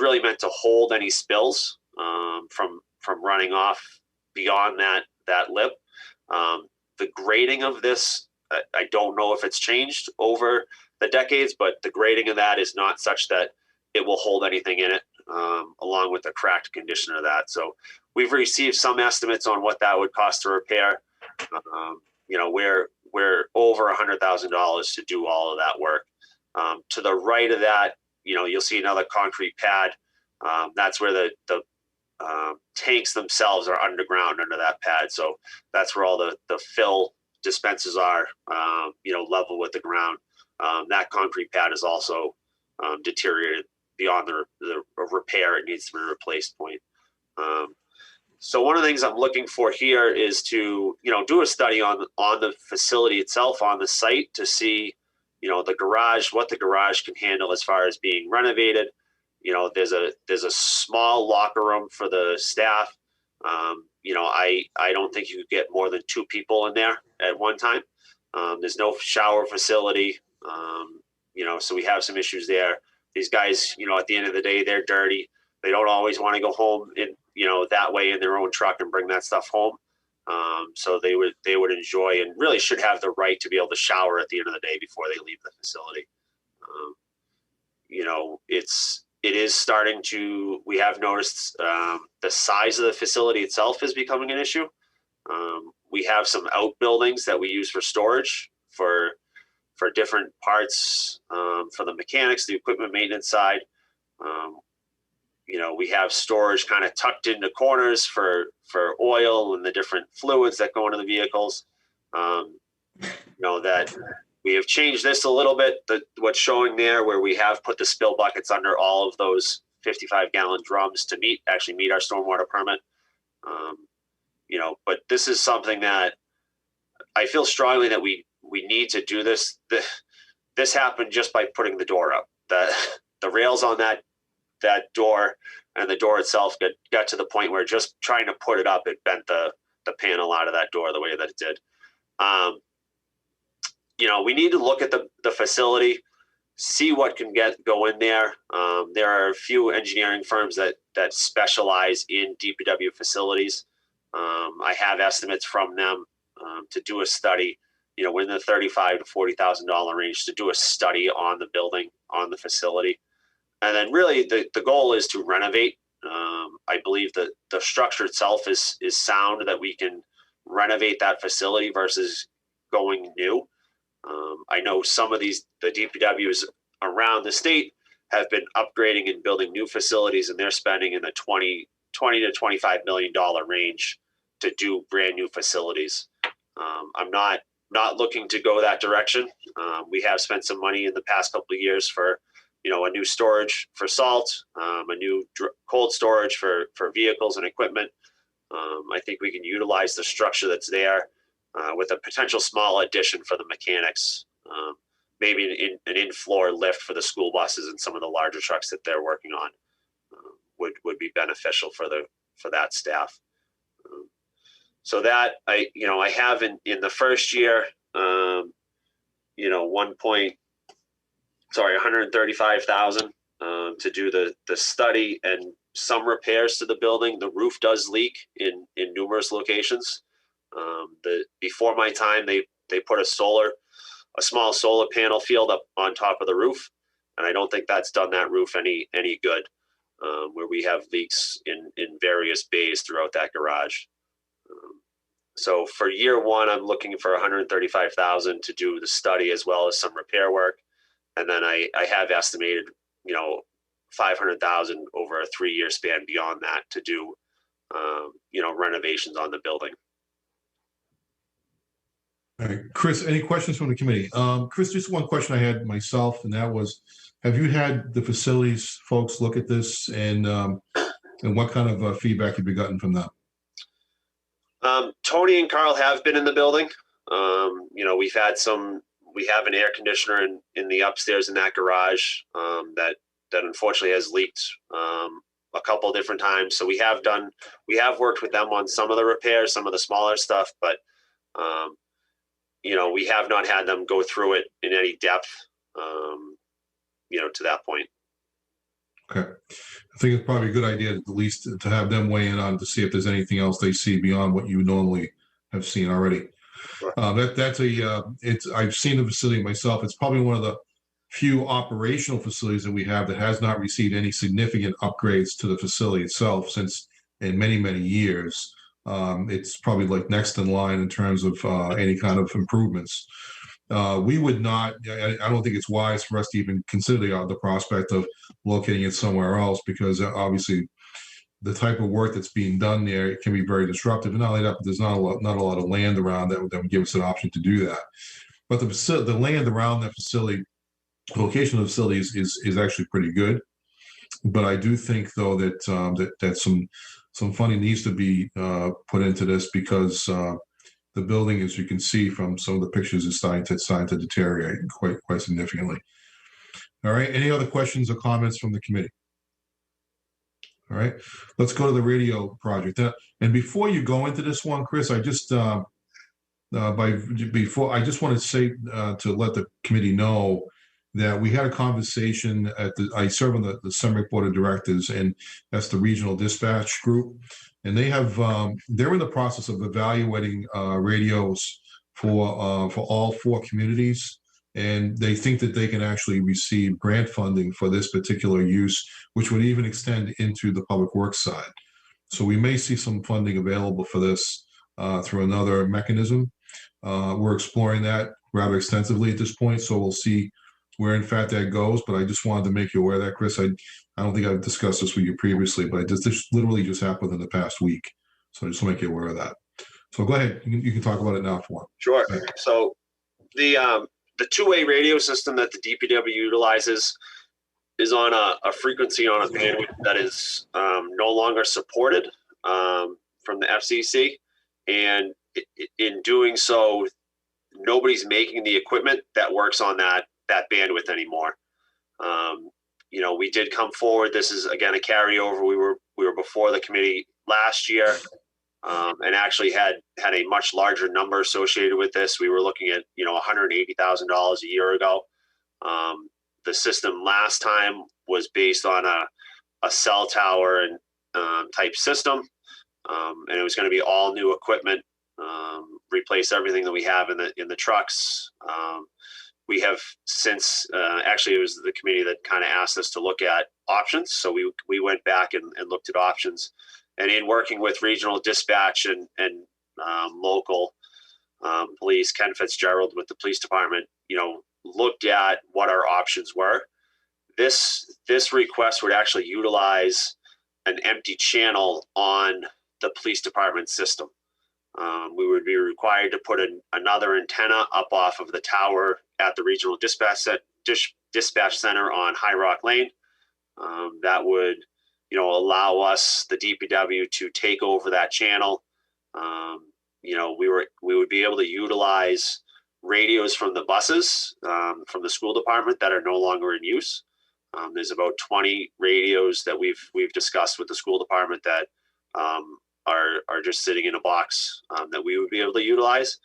really meant to hold any spills from running off beyond that lip. The grading of this, I don't know if it's changed over the decades, but the grading of that is not such that it will hold anything in it, along with the cracked condition of that. So we've received some estimates on what that would cost to repair. We're over $100,000 to do all of that work. To the right of that, you'll see another concrete pad. That's where the tanks themselves are underground under that pad. So that's where all the fill dispensers are, level with the ground. That concrete pad is also deteriorated beyond the repair. It needs to be replaced point. So one of the things I'm looking for here is to, do a study on the facility itself, on the site, to see, the garage, what the garage can handle as far as being renovated. There's a small locker room for the staff. I don't think you could get more than 2 people in there at one time. There's no shower facility. So we have some issues there. These guys, at the end of the day, they're dirty. They don't always want to go home in, that way in their own truck and bring that stuff home. So they would enjoy and really should have the right to be able to shower at the end of the day before they leave the facility. It is starting to, we have noticed the size of the facility itself is becoming an issue. We have some outbuildings that we use for storage for different parts, for the mechanics, the equipment maintenance side. We have storage kind of tucked into corners for oil and the different fluids that go into the vehicles. That we have changed this a little bit, what's showing there, where we have put the spill buckets under all of those 55-gallon drums to meet our stormwater permit. But this is something that I feel strongly that we need to do this. This happened just by putting the door up. The rails on that door and the door itself got to the point where just trying to put it up, it bent the panel out of that door the way that it did. We need to look at the facility, see what can go in there. There are a few engineering firms that specialize in DPW facilities. I have estimates from them to do a study, within the $35,000 to $40,000 range, to do a study on the building, on the facility. And then really the goal is to renovate. I believe that the structure itself is sound, that we can renovate that facility versus going new. I know some of the DPWs around the state have been upgrading and building new facilities, and they're spending in the $20 to $25 million range to do brand new facilities. I'm not looking to go that direction. We have spent some money in the past couple of years for, a new storage for salt, a new cold storage for vehicles and equipment. I think we can utilize the structure that's there with a potential small addition for the mechanics. Maybe an in-floor lift for the school buses and some of the larger trucks that they're working on would be beneficial for that staff. So that I have in the first year, $135,000 to do the study and some repairs to the building. The roof does leak in numerous locations. Before my time, they put a small solar panel field up on top of the roof, and I don't think that's done that roof any good. Where we have leaks in various bays throughout that garage. So for year one, I'm looking for $135,000 to do the study as well as some repair work. And then I have estimated, $500,000 over a 3-year span beyond that to do, renovations on the building. All right, Chris, any questions from the committee? Chris, just one question I had myself, and that was, have you had the facilities folks look at this, and what kind of feedback have you gotten from them? Tony and Carl have been in the building. We have an air conditioner in the upstairs in that garage that unfortunately has leaked a couple different times. So we have worked with them on some of the repairs, some of the smaller stuff, but we have not had them go through it in any depth, to that point. Okay. I think it's probably a good idea at least to have them weigh in on to see if there's anything else they see beyond what you normally have seen already. Sure. I've seen the facility myself. It's probably one of the few operational facilities that we have that has not received any significant upgrades to the facility itself since in many, many years. It's probably like next in line in terms of any kind of improvements. We would not, I don't think it's wise for us to even consider the prospect of locating it somewhere else, because obviously the type of work that's being done there, it can be very disruptive. And not only that, but there's not a lot of land around that would give us an option to do that. But the land around that facility, location of the facility is actually pretty good. But I do think though that some funding needs to be put into this, because the building, as you can see from some of the pictures, is starting to deteriorate quite significantly. All right. Any other questions or comments from the committee? All right. Let's go to the radio project. And before you go into this one, Chris, I just I just want to say to let the committee know that we had a conversation I serve on the Summit Board of Directors, and that's the regional dispatch group. And they're in the process of evaluating radios for all 4 communities. And they think that they can actually receive grant funding for this particular use, which would even extend into the public works side. So we may see some funding available for this through another mechanism. We're exploring that rather extensively at this point. So we'll see where in fact that goes. But I just wanted to make you aware of that, Chris. I don't think I've discussed this with you previously, but this literally just happened in the past week. So just to make you aware of that. So go ahead. You can talk about it now for me. Sure. So the two-way radio system that the DPW utilizes is on a frequency on a bandwidth that is no longer supported from the FCC. And in doing so, nobody's making the equipment that works on that bandwidth anymore. We did come forward. This is again a carryover. We were before the committee last year, and actually had a much larger number associated with this. We were looking at $180,000 a year ago. The system last time was based on a cell tower and type system, and it was going to be all new equipment, replace everything that we have in the trucks. We have since, actually it was the committee that kind of asked us to look at options. So we went back and looked at options, and in working with regional dispatch and local police, Ken Fitzgerald with the police department, looked at what our options were. this request would actually utilize an empty channel on the police department system. We would be required to put another antenna up off of the tower at the regional dispatch center on High Rock Lane. That would, allow us, the DPW, to take over that channel. We would be able to utilize radios from the buses from the school department that are no longer in use. There's about 20 radios that we've discussed with the school department that are just sitting in a box that we would be able to utilize.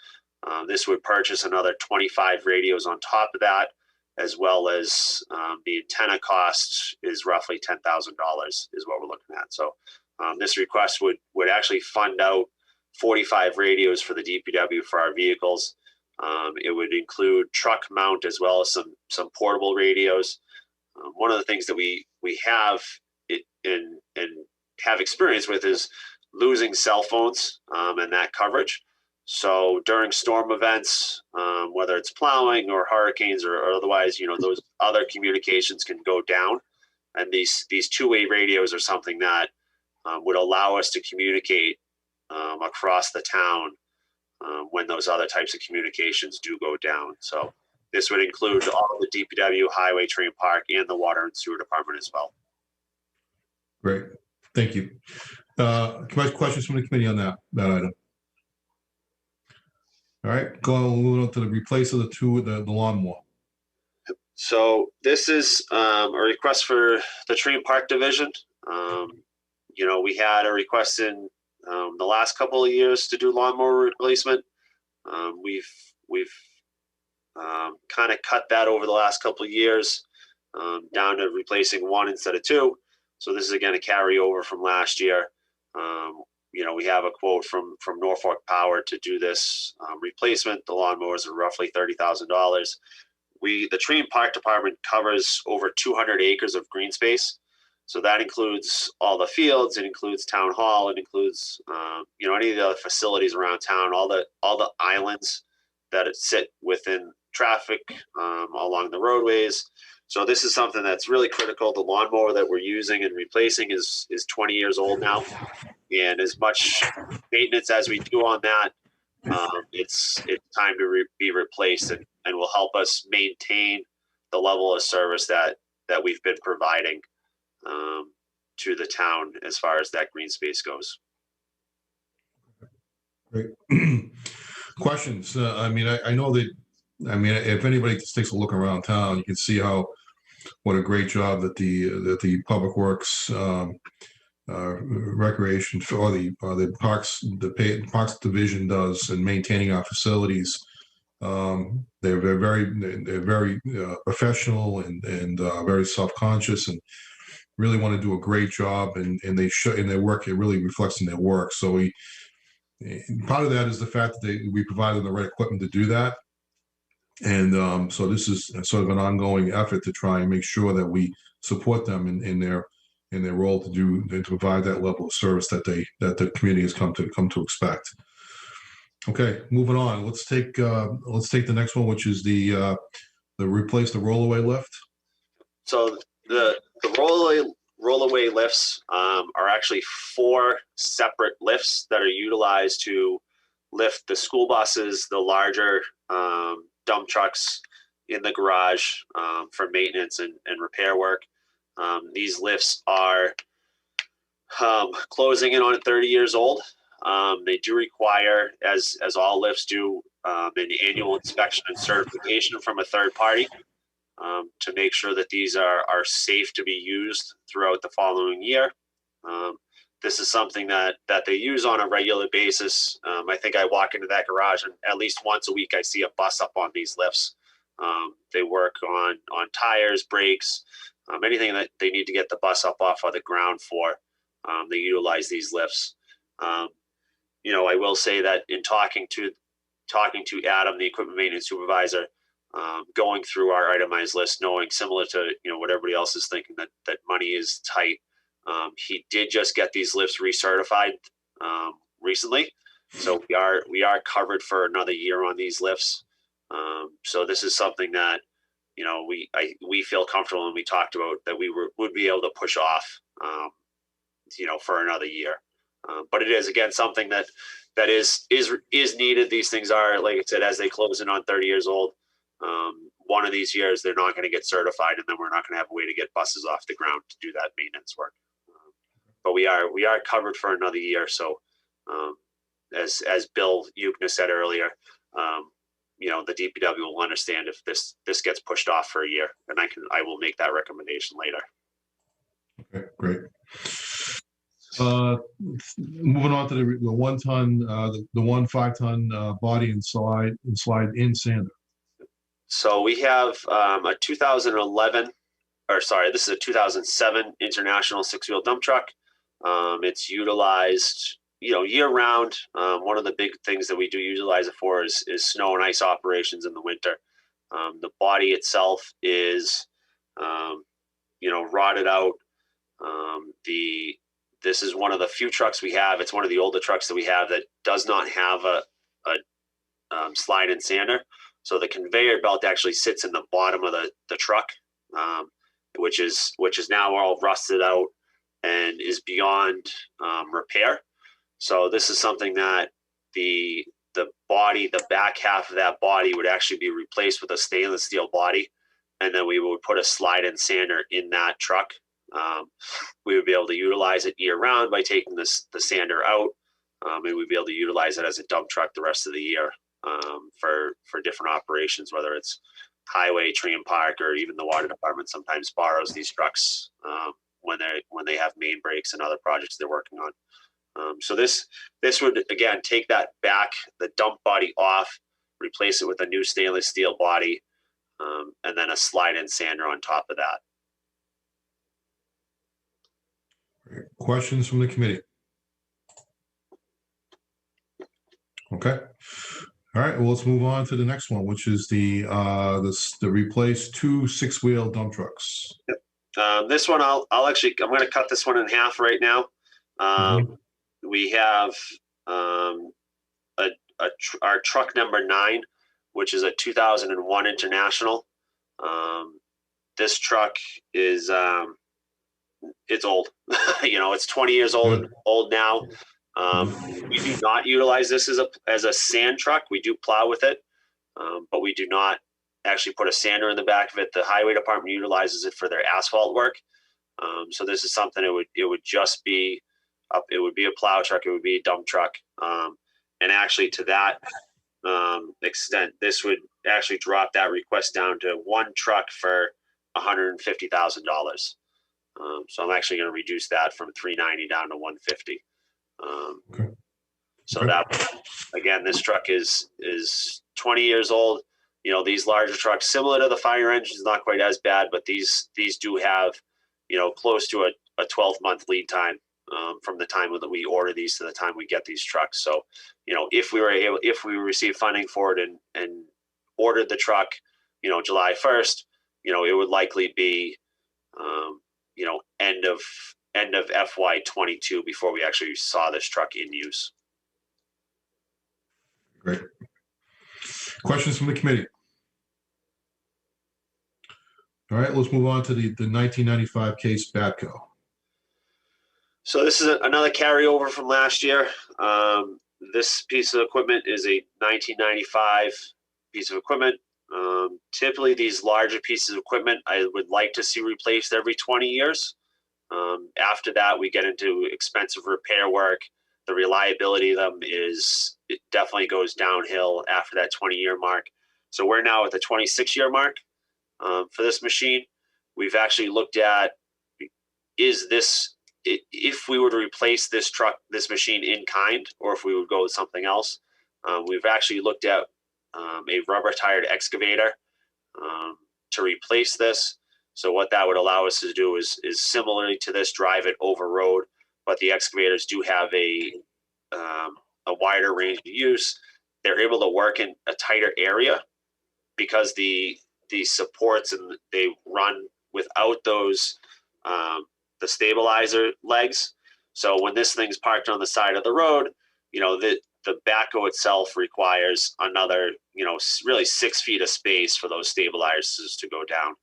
This would purchase another 25 radios on top of that, as well as the antenna cost is roughly $10,000 is what we're looking at. So this request would actually fund out 45 radios for the DPW for our vehicles. It would include truck mount as well as some portable radios. One of the things that we have and have experience with is losing cell phones and that coverage. So during storm events, whether it's plowing or hurricanes or otherwise, those other communications can go down. And these two-way radios are something that would allow us to communicate across the town when those other types of communications do go down. So this would include all the DPW, highway, train park, and the water and sewer department as well. Great, thank you. Questions from the committee on that item? All right, moving on to the replace of the lawnmower. So this is a request for the Tree and Park Division. We had a request in the last couple of years to do lawnmower replacement. We've kind of cut that over the last couple of years down to replacing one instead of two. So this is again a carryover from last year. We have a quote from Norfolk Power to do this replacement. The lawnmowers are roughly $30,000. The Tree and Park Department covers over 200 acres of green space. So that includes all the fields, it includes town hall, it includes any of the other facilities around town, all the islands that sit within traffic along the roadways. So this is something that's really critical. The lawnmower that we're using and replacing is 20 years old now. And as much maintenance as we do on that, it's time to be replaced and will help us maintain the level of service that we've been providing to the town as far as that green space goes. Great. Questions? I know that, if anybody just takes a look around town, you can see what a great job that the Public Works Recreation or the Parks Division does in maintaining our facilities. They're very professional and very self-conscious and really want to do a great job, and they show in their work. It really reflects in their work. So part of that is the fact that we provide them the right equipment to do that. And so this is sort of an ongoing effort to try and make sure that we support them in their role to provide that level of service that the community has come to expect. Okay, moving on. Let's take the next one, which is the replace the rollaway lift. So the rollaway lifts are actually 4 separate lifts that are utilized to lift the school buses, the larger dump trucks in the garage for maintenance and repair work. These lifts are closing in on 30 years old. They do require, as all lifts do, an annual inspection and certification from a third party to make sure that these are safe to be used throughout the following year. This is something that they use on a regular basis. I think I walk into that garage and at least once a week I see a bus up on these lifts. They work on tires, brakes, anything that they need to get the bus up off of the ground for. They utilize these lifts. I will say that in talking to Adam, the equipment maintenance supervisor, going through our itemized list, knowing similar to what everybody else is thinking that money is tight. He did just get these lifts recertified recently, so we are covered for another year on these lifts. So this is something that we feel comfortable, and we talked about that would be able to push off, for another year. But it is, again, something that is needed. These things are, like I said, as they close in on 30 years old, one of these years they're not going to get certified, and then we're not going to have a way to get buses off the ground to do that maintenance work. But we are covered for another year. So as Bill Ukna said earlier, the DPW will understand if this gets pushed off for a year, and I will make that recommendation later. Okay, great. Moving on to the 1 ton, the 1 5-ton body and slide in sander. So we have a 2011, or sorry, this is a 2007 International 6-wheel dump truck. It's utilized, year round. One of the big things that we do utilize it for is snow and ice operations in the winter. The body itself is, rotted out. This is one of the few trucks we have. It's one of the older trucks that we have that does not have a slide and sander. So the conveyor belt actually sits in the bottom of the truck, which is now all rusted out and is beyond repair. So this is something that the back half of that body would actually be replaced with a stainless steel body, and then we would put a slide and sander in that truck. We would be able to utilize it year round by taking the sander out, and we'd be able to utilize it as a dump truck the rest of the year for different operations, whether it's highway, tree and park, or even the water department sometimes borrows these trucks when they have main breaks and other projects they're working on. So this would, again, take that the dump body off, replace it with a new stainless steel body, and then a slide and sander on top of that. Questions from the committee? Okay. All right. Well, let's move on to the next one, which is the replace 2 6-wheel dump trucks. Yep. This one, I'm going to cut this one in half right now. We have our truck number 9, which is a 2001 International. This truck is it's old. It's 20 years old now. We do not utilize this as a sand truck. We do plow with it, but we do not actually put a sander in the back of it. The highway department utilizes it for their asphalt work. So this is something it would just be it would be a plow truck. It would be a dump truck. And actually, to that extent, this would actually drop that request down to 1 truck for $150,000. So I'm actually going to reduce that from $390 down to $150. Okay. So that, again, this truck is 20 years old. These larger trucks, similar to the fire engines, not quite as bad, but these do have, close to a 12-month lead time from the time that we order these to the time we get these trucks. So, if we receive funding for it and ordered the truck, July 1st, it would likely be, end of FY22 before we actually saw this truck in use. Great. Questions from the committee? All right, let's move on to the 1995 case Batco. So this is another carryover from last year. This piece of equipment is a 1995 piece of equipment. Typically, these larger pieces of equipment I would like to see replaced every 20 years. After that, we get into expensive repair work. The reliability of them it definitely goes downhill after that 20-year mark. So we're now at the 26-year mark for this machine. We've actually looked at, if we were to replace this machine in kind, or if we would go with something else. We've actually looked at a rubber-tired excavator to replace this. So what that would allow us to do is similarly to this, drive it over road, but the excavators do have a wider range of use. They're able to work in a tighter area because the supports and they run without those the stabilizer legs. So when this thing's parked on the side of the road, the backhoe itself requires another, really 6 feet of space for those stabilizers to go down.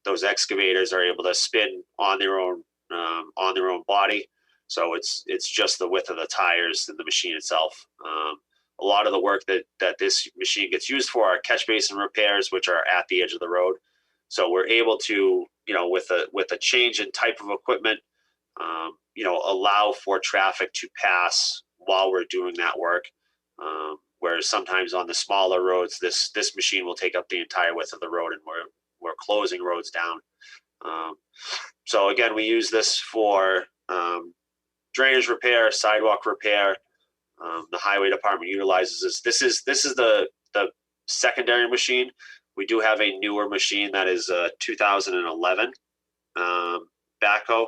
Those excavators are able to spin on their own body. So it's just the width of the tires and the machine itself. A lot of the work that this machine gets used for are catch basin repairs, which are at the edge of the road. So we're able to, with a change in type of equipment, allow for traffic to pass while we're doing that work. Whereas sometimes on the smaller roads, this machine will take up the entire width of the road, and we're closing roads down. So again, we use this for drainage repair, sidewalk repair. The highway department utilizes this. This is the secondary machine. We do have a newer machine that is a 2011 backhoe.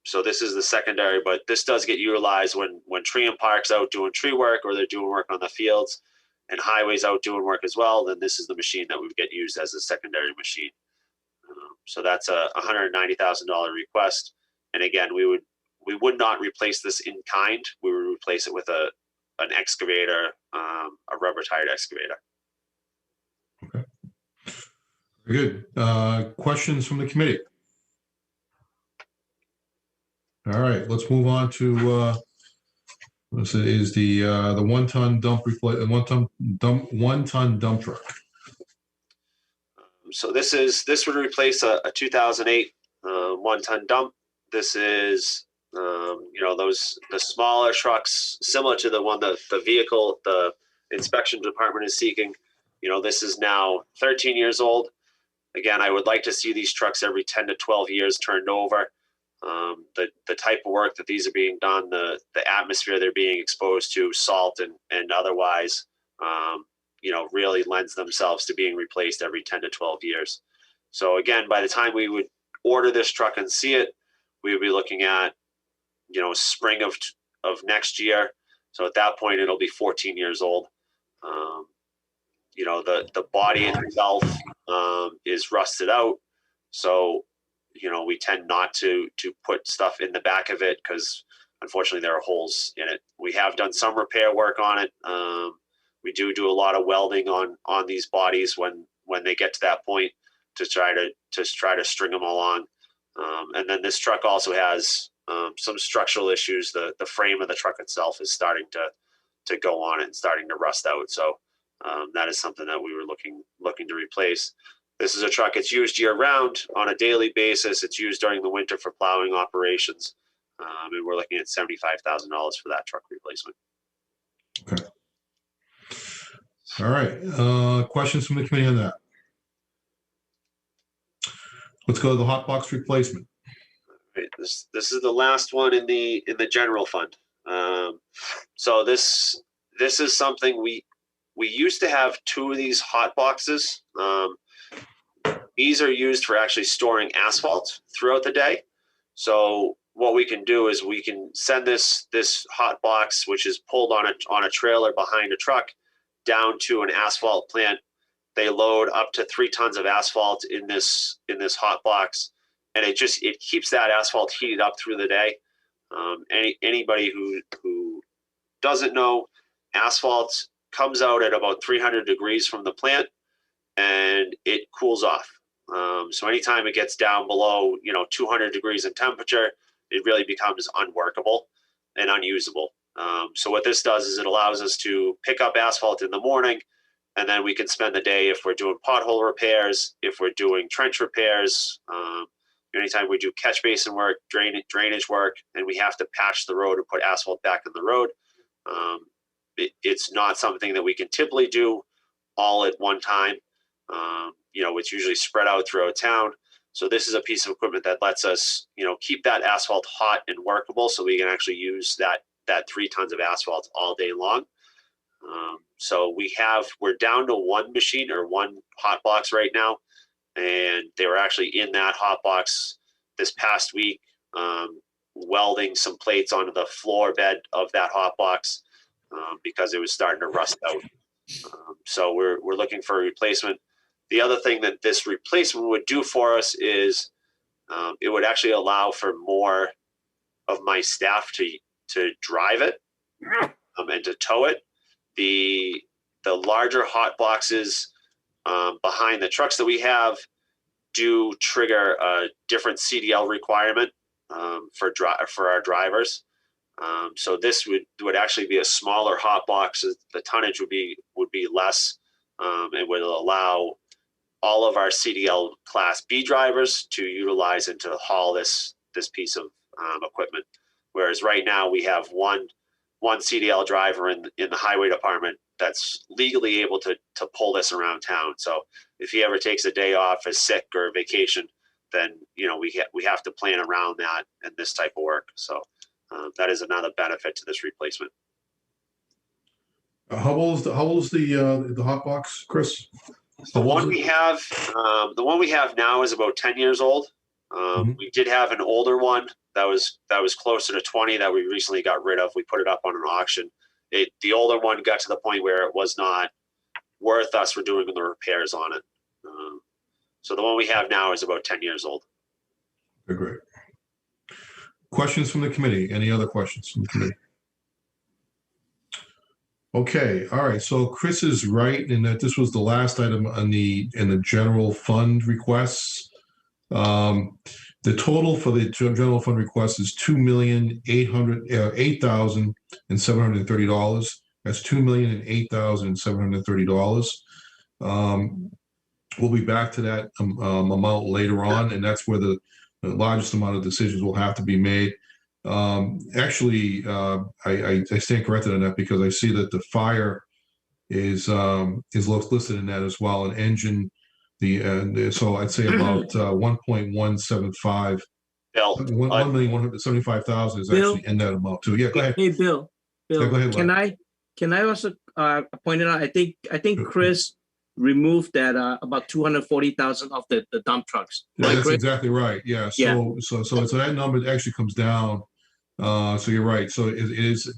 So this is the secondary, but this does get utilized when tree and park's out doing tree work, or they're doing work on the fields, and highways out doing work as well. Then this is the machine that would get used as a secondary machine. So that's a $190,000 request. And again, we would not replace this in kind. We would replace it with an excavator, a rubber tired excavator. Okay. Very good. Questions from the committee? All right, let's move on to this is the 1-ton dump one-ton dump truck. So this would replace a 2008 1-ton dump. This is the smaller trucks, similar to the one the vehicle the inspection department is seeking. This is now 13 years old. Again, I would like to see these trucks every 10 to 12 years turned over. The type of work that these are being done, the atmosphere they're being exposed to, salt and otherwise, really lends themselves to being replaced every 10 to 12 years. So again, by the time we would order this truck and see it, we would be looking at, spring of next year. So at that point, it'll be 14 years old. The body itself is rusted out. So, we tend not to put stuff in the back of it because unfortunately there are holes in it. We have done some repair work on it. We do a lot of welding on these bodies when they get to that point to try to string them along. And then this truck also has some structural issues. The frame of the truck itself is starting to go on and starting to rust out. So that is something that we were looking to replace. This is a truck. It's used year round on a daily basis. It's used during the winter for plowing operations. And we're looking at $75,000 for that truck replacement. Okay. All right. Questions from the committee on that? Let's go to the hot box replacement. Right. This is the last one in the general fund. So this is something we used to have 2 of these hot boxes. These are used for actually storing asphalt throughout the day. So what we can do is we can send this hot box, which is pulled on a trailer behind a truck, down to an asphalt plant. They load up to 3 tons of asphalt in this hot box, and it keeps that asphalt heated up through the day. Anybody who doesn't know, asphalt comes out at about 300 degrees from the plant, and it cools off. So anytime it gets down below 200 degrees in temperature, it really becomes unworkable and unusable. So what this does is it allows us to pick up asphalt in the morning, and then we can spend the day if we're doing pothole repairs, if we're doing trench repairs, anytime we do catch basin work, drainage work, and we have to patch the road and put asphalt back in the road. It's not something that we can typically do all at one time. It's usually spread out throughout town. So this is a piece of equipment that lets us, keep that asphalt hot and workable, so we can actually use that 3 tons of asphalt all day long. So we're down to 1 machine or 1 hot box right now, and they were actually in that hot box this past week, welding some plates onto the floor bed of that hot box because it was starting to rust out. So we're looking for a replacement. The other thing that this replacement would do for us is it would actually allow for more of my staff to drive it. and to tow it. The larger hot boxes behind the trucks that we have do trigger a different CDL requirement for our drivers. So this would actually be a smaller hot box. The tonnage would be less. It would allow all of our CDL Class B drivers to utilize and to haul this piece of equipment. Whereas right now we have one CDL driver in the highway department that's legally able to pull this around town. So if he ever takes a day off, is sick or vacation, then we have to plan around that and this type of work. So that is another benefit to this replacement. How old is the hot box, Chris? The one we have now is about 10 years old. We did have an older one that was closer to 20 that we recently got rid of. We put it up on an auction. The older one got to the point where it was not worth us for doing the repairs on it. So the one we have now is about 10 years old. Okay, great. Questions from the committee? Any other questions from the committee? Okay, all right. So Chris is right in that this was the last item in the general fund requests. The total for the general fund request is $2,008,730. That's $2,008,730. We'll be back to that amount later on, and that's where the largest amount of decisions will have to be made. Actually, I stand corrected on that because I see that the fire is listed in that as well, an engine. So I'd say about 1.175. Bill, 1,175,000 is actually in that amount too. Yeah, go ahead. Hey, Bill. Yeah, go ahead. Can I also point it out? I think Chris removed that about 240,000 off the dump trucks. Yeah, that's exactly right. Yeah. So that number actually comes down. So you're right. So it is.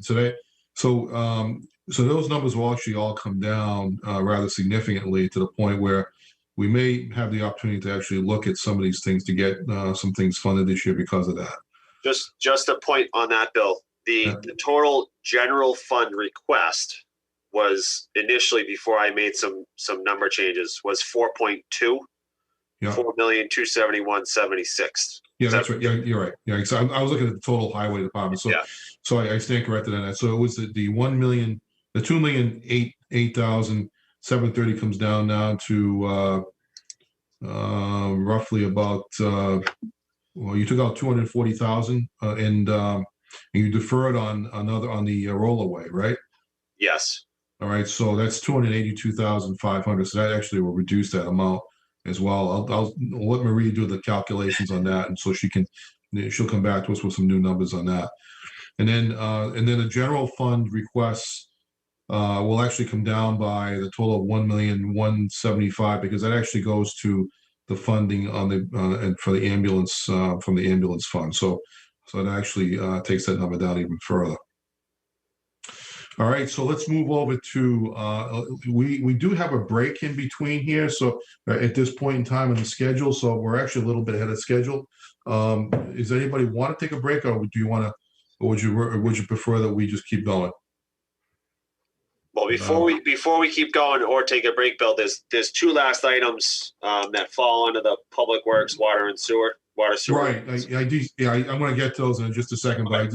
So those numbers will actually all come down rather significantly to the point where we may have the opportunity to actually look at some of these things to get some things funded this year because of that. Just a point on that, Bill. The total general fund request was initially, before I made some number changes, was 4.2, yeah. 4,271,76. Yeah, that's right. Yeah, you're right. Yeah, so I was looking at the total highway department. So, yeah. So I stand corrected on that. So it was the 2,008,730 comes down now to roughly about. Well, you took out 240,000 and you deferred on the rollaway, right? Yes. All right, so that's 282,500. So that actually will reduce that amount as well. I'll let Marie do the calculations on that, and so she'll come back to us with some new numbers on that. And then the general fund requests will actually come down by the total of 1,175,000 because that actually goes to the funding on the and for the ambulance from the ambulance fund. So it actually takes that number down even further. All right, so let's move over to, we do have a break in between here. So at this point in time in the schedule, so we're actually a little bit ahead of schedule. Does anybody want to take a break, or do you want to, or would you prefer that we just keep going? Well, before we keep going or take a break, Bill, there's two last items that fall under the Public Works, Water Sewer. Right, I do. Yeah, I'm going to get those in just a second, but I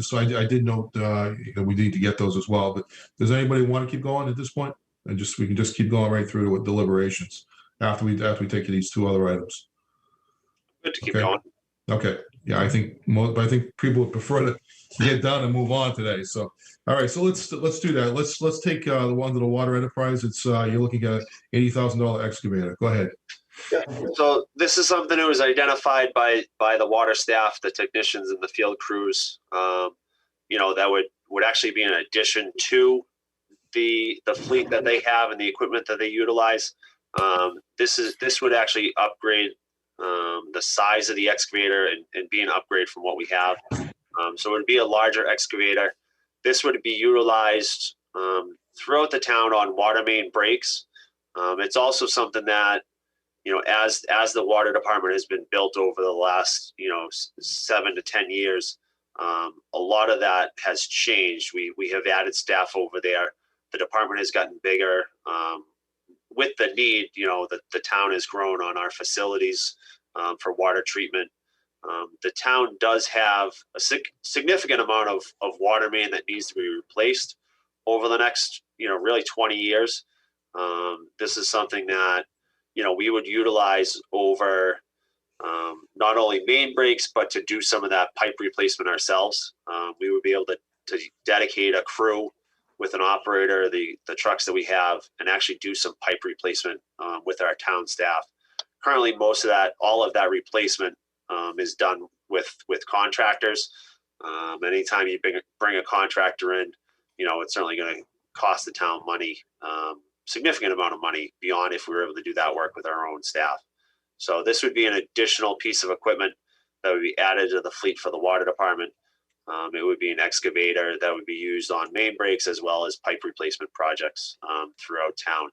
did note that we need to get those as well. But does anybody want to keep going at this point? And we can just keep going right through with deliberations after we take these two other items. Good to keep going. Okay. Yeah, I think people would prefer to get done and move on today. So, all right. So let's do that. Let's take the one to the water enterprise. It's you're looking at $80,000 excavator. Go ahead. Yeah. So this is something that was identified by the water staff, the technicians, and the field crews. That would actually be an addition to the fleet that they have and the equipment that they utilize. This would actually upgrade the size of the excavator and be an upgrade from what we have. So it would be a larger excavator. This would be utilized throughout the town on water main breaks. It's also something that, as the water department has been built over the last 7 to 10 years, A lot of that has changed. We have added staff over there. The department has gotten bigger. With the need, the town has grown on our facilities for water treatment. The town does have a significant amount of water main that needs to be replaced over the next, really 20 years. This is something that, we would utilize over not only main breaks, but to do some of that pipe replacement ourselves. We would be able to dedicate a crew with an operator, the trucks that we have, and actually do some pipe replacement with our town staff. Currently, all of that replacement is done with contractors. Anytime you bring a contractor in, it's certainly going to cost the town money, significant amount of money beyond if we were able to do that work with our own staff. So this would be an additional piece of equipment that would be added to the fleet for the water department. It would be an excavator that would be used on main breaks as well as pipe replacement projects throughout town.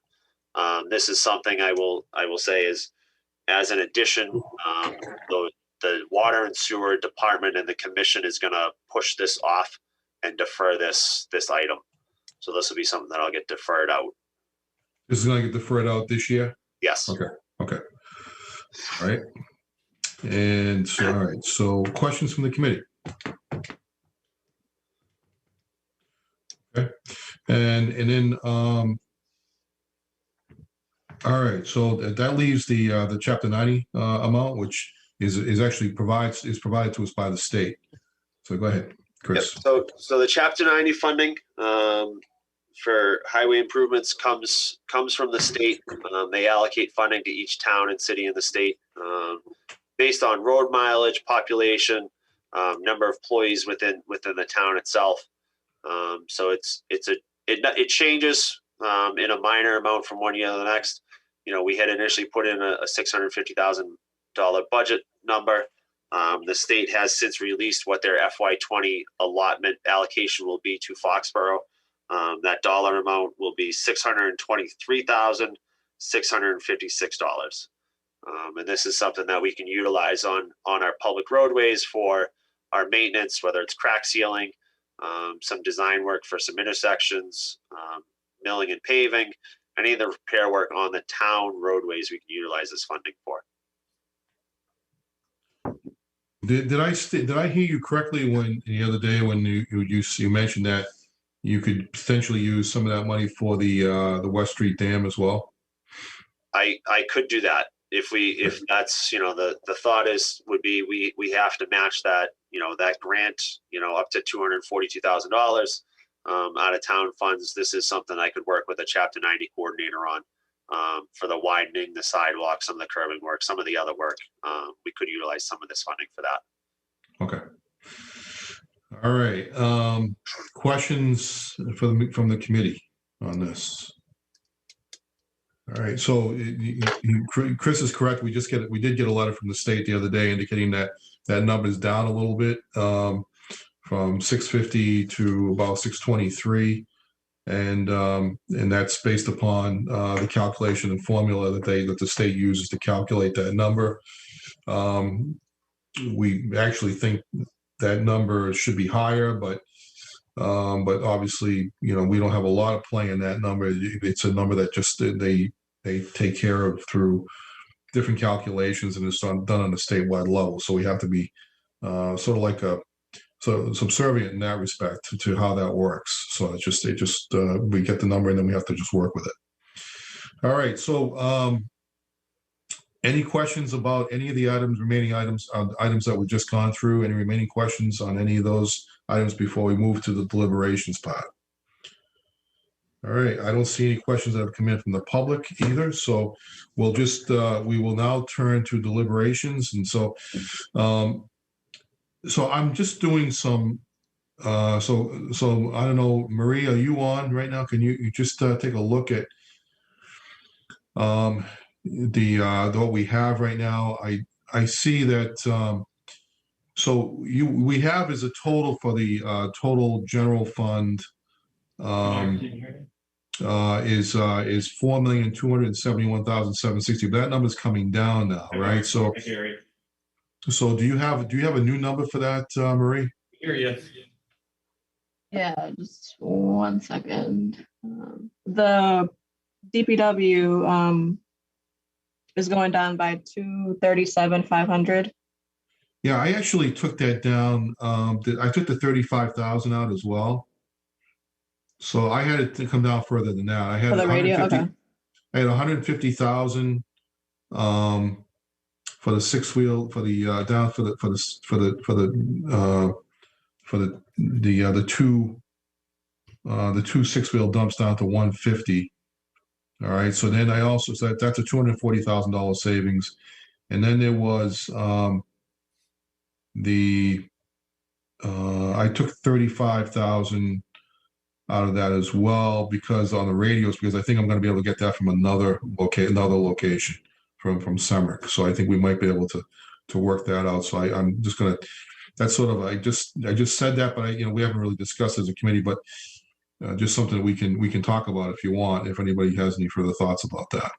This is something I will say is, as an addition, the water and sewer department and the commission is going to push this off and defer this item. So this will be something that I'll get deferred out. This is going to get deferred out this year? Yes. Okay. All right. And so, all right. So questions from the committee? Okay. And then, all right. So that leaves the Chapter 90 amount, which is actually provided to us by the state. So go ahead, Chris. Yep. So the Chapter 90 funding for highway improvements comes from the state. They allocate funding to each town and city in the state based on road mileage, population, number of employees within the town itself. So it changes in a minor amount from one year to the next. We had initially put in a $650,000 budget number. The state has since released what their FY20 allotment allocation will be to Foxborough. That dollar amount will be $623,656. And this is something that we can utilize on our public roadways for our maintenance, whether it's crack sealing, some design work for some intersections, milling and paving, any of the repair work on the town roadways we can utilize this funding for. Did I hear you correctly when the other day when you mentioned that you could potentially use some of that money for the West Street Dam as well? I could do that if that's the thought would be we have to match that that grant up to $242,000 out of town funds. This is something I could work with a Chapter 90 coordinator on for the widening, the sidewalk, some of the curbing work, some of the other work. We could utilize some of this funding for that. Okay. All right. Questions from the committee on this? All right. So Chris is correct. We did get a letter from the state the other day indicating that number is down a little bit from 650 to about 623. And that's based upon the calculation and formula that the state uses to calculate that number. We actually think that number should be higher, but obviously, we don't have a lot of play in that number. It's a number that just they take care of through different calculations, and it's done on a statewide level. So we have to be sort of like subservient in that respect to how that works. So it's just we get the number and then we have to just work with it. All right. So any questions about any of the remaining items that we've just gone through? Any remaining questions on any of those items before we move to the deliberations part? All right. I don't see any questions that have come in from the public either. So we'll just we will now turn to deliberations. And so I'm just doing some, so I don't know, Marie, are you on right now? Can you just take a look at what we have right now? I see that, we have as a total for the total general fund is $4,271,760, but that number is coming down now, right? So do you have a new number for that, Marie? Hear you. Yeah, just 1 second. The DPW is going down by 237,500. Yeah, I actually took that down. I took the 35,000 out as well. So I had it to come down further than that. I had For the radio, 150. okay. I had 150,000 for the six wheel for the down for the two six wheel dumps down to 150. All right. So then I also said that's a $240,000 savings, and then there was I took 35,000 out of that as well because on the radios, because I think I'm going to be able to get that from another location from Semrick. So I think we might be able to work that out. So I'm just going to, that's sort of, I just said that, but we haven't really discussed as a committee, but just something that we can talk about if you want, if anybody has any further thoughts about that.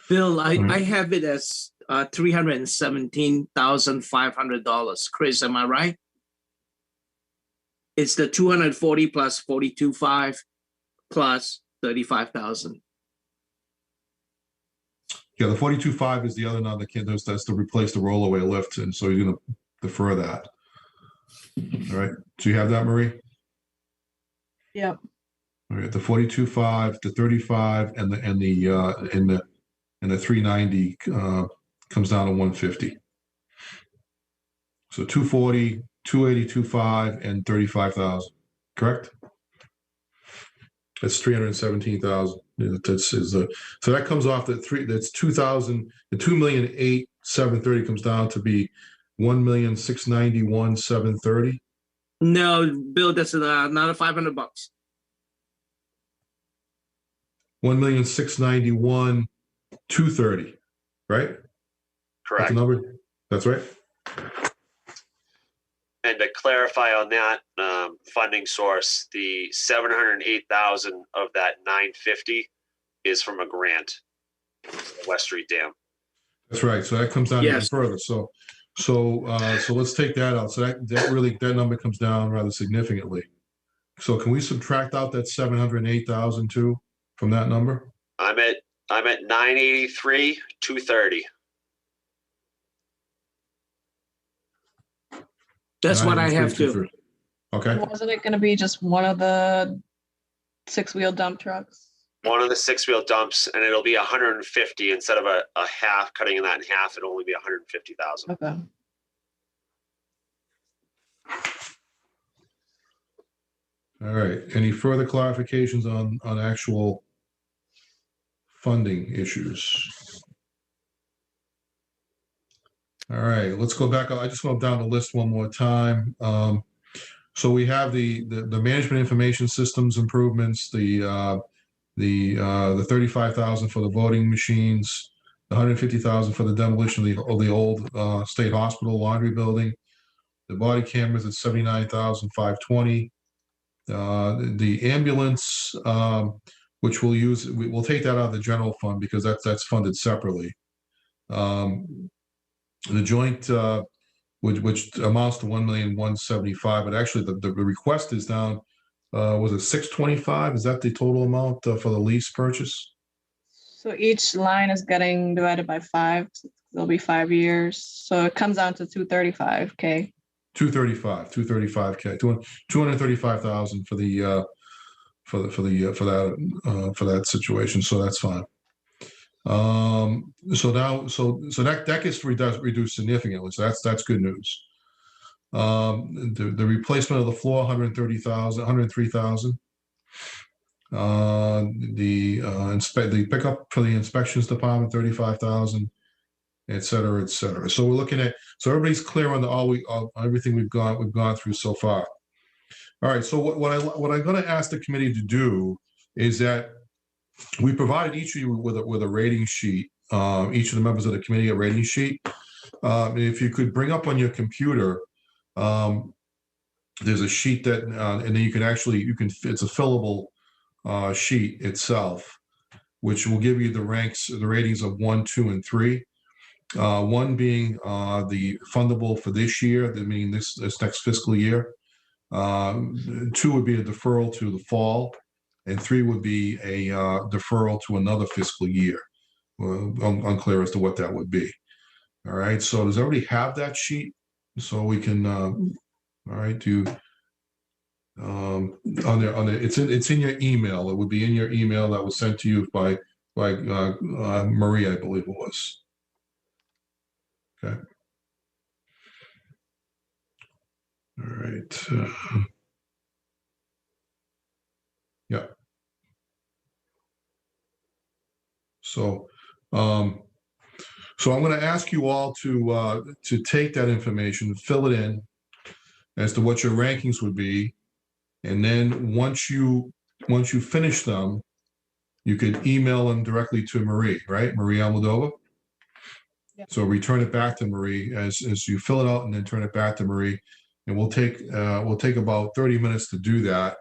Bill, I have it as $317,500. Chris, am I right? It's the 240 plus 42.5 plus 35,000. Yeah, the 42.5 is the other number that's to replace the rollaway lift, and so you're going to defer that. All right. So you have that, Marie? Yep. All right. The 42.5, the 35, and the 390 comes down to 150. So 240, 280, and 35,000. Correct? That's 317,000. So that comes off that's 2,000. The 2,008,730 comes down to be 1,691,730. No, Bill, that's another $500. 1,691,230. Right? Correct. That's the number. That's right. And to clarify on that funding source, the 708,000 of that 950 is from a grant, West Street Dam. That's right. So that comes down even further. So let's take that out. So that number comes down rather significantly. So can we subtract out that 708,000 too from that number? I'm at 983, 230. That's what I have to. Okay. Wasn't it going to be just one of the six-wheel dump trucks? One of the six-wheel dumps, and it'll be 150 instead of a half. Cutting that in half, it'll only be 150,000. Okay. All right. Any further clarifications on actual funding issues? All right, let's go back. I just went down the list one more time. So we have the management information systems improvements, the 35,000 for the voting machines, the 150,000 for the demolition of the old state hospital laundry building, the body cameras at 79,520, the ambulance, which we'll take that out of the general fund because that's funded separately. The joint, which amounts to 1,175,000, but actually the request is down. Was it 625? Is that the total amount for the lease purchase? So each line is getting divided by 5. There'll be 5 years. So it comes down to 235K. 235K, 235,000 for that situation. So that's fine. So that gets reduced significantly. So that's good news. The replacement of the floor, 103,000. The pickup for the inspections department, 35,000, et cetera, et cetera. So we're looking at, so everybody's clear on everything we've gone through so far. All right. So what I'm going to ask the committee to do is that we provided each of you with a rating sheet. Each of the members of the committee a rating sheet. If you could bring up on your computer, there's a sheet that, and then it's a fillable sheet itself, which will give you the ratings of 1, 2, and 3. One being the fundable for this year, meaning this next fiscal year. 2 would be a deferral to the fall, and 3 would be a deferral to another fiscal year. Unclear as to what that would be. All right, so does everybody have that sheet? So we can, all right, do on there, it's in your email. It would be in your email that was sent to you by Marie, I believe it was. Okay. All right. Yeah. So, so I'm going to ask you all to take that information, fill it in as to what your rankings would be, and then once you finish them, you could email them directly to Marie, right? Marie Almodovar. Yeah. So return it back to Marie as you fill it out, and then turn it back to Marie, and we'll take about 30 minutes to do that,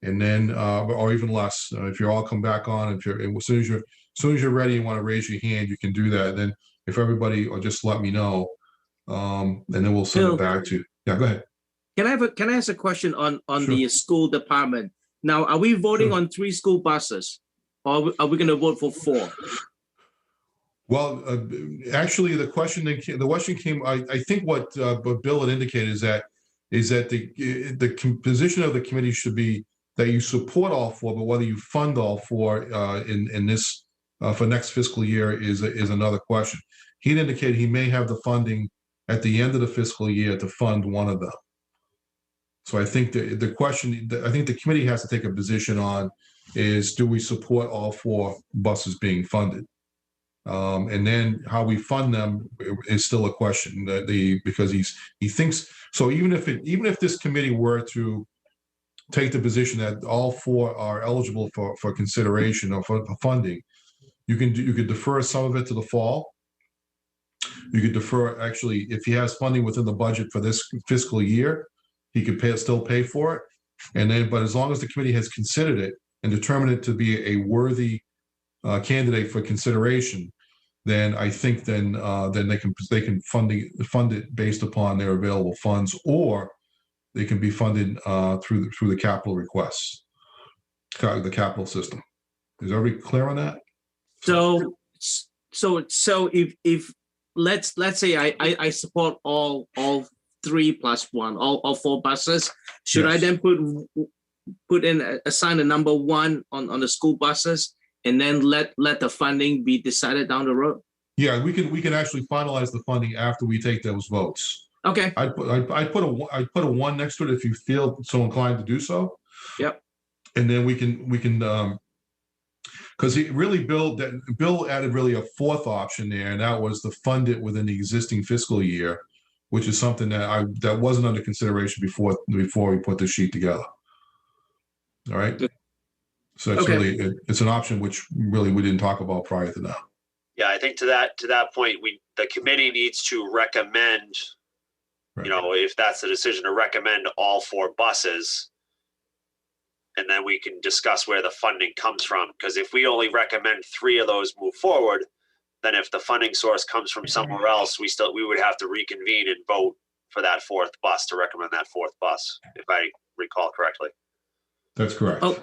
and then or even less if you all come back on. If you're as soon as you're ready and want to raise your hand, you can do that. And then if everybody, or just let me know, and then we'll send it back to you. Yeah, go ahead. Can I ask a question on Sure. the school department? Now, are we voting on 3 school buses, or are we going to vote for 4? Well, actually, the question came. I think what Bill had indicated is that the position of the committee should be that you support all 4, but whether you fund all 4 in this for next fiscal year is another question. He'd indicated he may have the funding at the end of the fiscal year to fund one of them. So I think the question, I think the committee has to take a position on is, do we support all 4 buses being funded? And then how we fund them is still a question because he thinks so. Even if this committee were to take the position that all 4 are eligible for consideration or for funding, you could defer some of it to the fall. You could defer, actually, if he has funding within the budget for this fiscal year, he could still pay for it. And then, but as long as the committee has considered it and determined it to be a worthy candidate for consideration, then I think then they can fund it based upon their available funds, or they can be funded through the capital requests, the capital system. Is everybody clear on that? So if let's say I support all 3 plus 1, all 4 buses, should I then assign a number 1 on the school buses, and then let the funding be decided down the road? Yeah, we can actually finalize the funding after we take those votes. Okay. I put a 1 next to it if you feel so inclined to do so. Yep. And then we can because Bill added really a 4th option there, and that was to fund it within the existing fiscal year, which is something that wasn't under consideration before we put the sheet together. All right. So it's really it's an option which really we didn't talk about prior to that. Yeah, I think to that point, the committee needs to recommend, Right. if that's the decision, to recommend all 4 buses. And then we can discuss where the funding comes from. Because if we only recommend 3 of those move forward, then if the funding source comes from somewhere else, we would have to reconvene and vote for that 4th bus, to recommend that 4th bus, if I recall correctly. That's correct. Oh,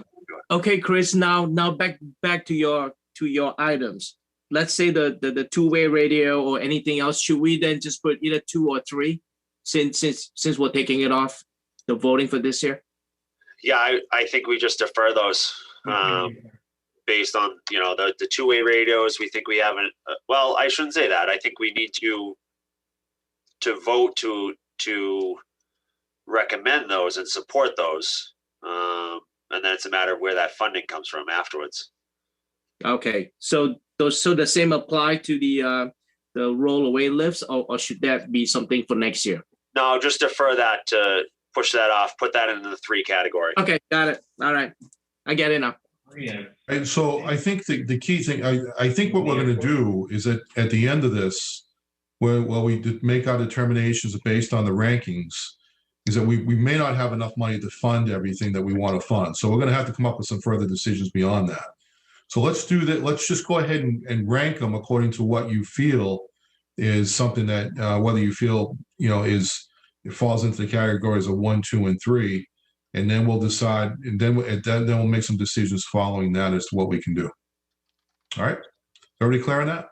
okay, Chris. Now back to your items. Let's say the 2-way radio or anything else. Should we then just put either 2 or 3, since we're taking it off the voting for this year? Yeah, I think we just defer those based on the 2-way radios. We think we haven't. Well, I shouldn't say that. I think we need to vote to recommend those and support those, and then it's a matter of where that funding comes from afterwards. Okay, so the same apply to the rollaway lifts, or should that be something for next year? No, just defer that, to push that off, put that into the 3 category. Okay, got it. All right, I get it now. And so I think the key thing, I think what we're going to do is that at the end of this, while we make our determinations based on the rankings, is that we may not have enough money to fund everything that we want to fund. So we're going to have to come up with some further decisions beyond that. So let's do that. Let's just go ahead and rank them according to what you feel is something that, whether you feel, it falls into the categories of 1, 2, and 3, and then we'll decide, and then we'll make some decisions following that as to what we can do. All right, everybody clear on that?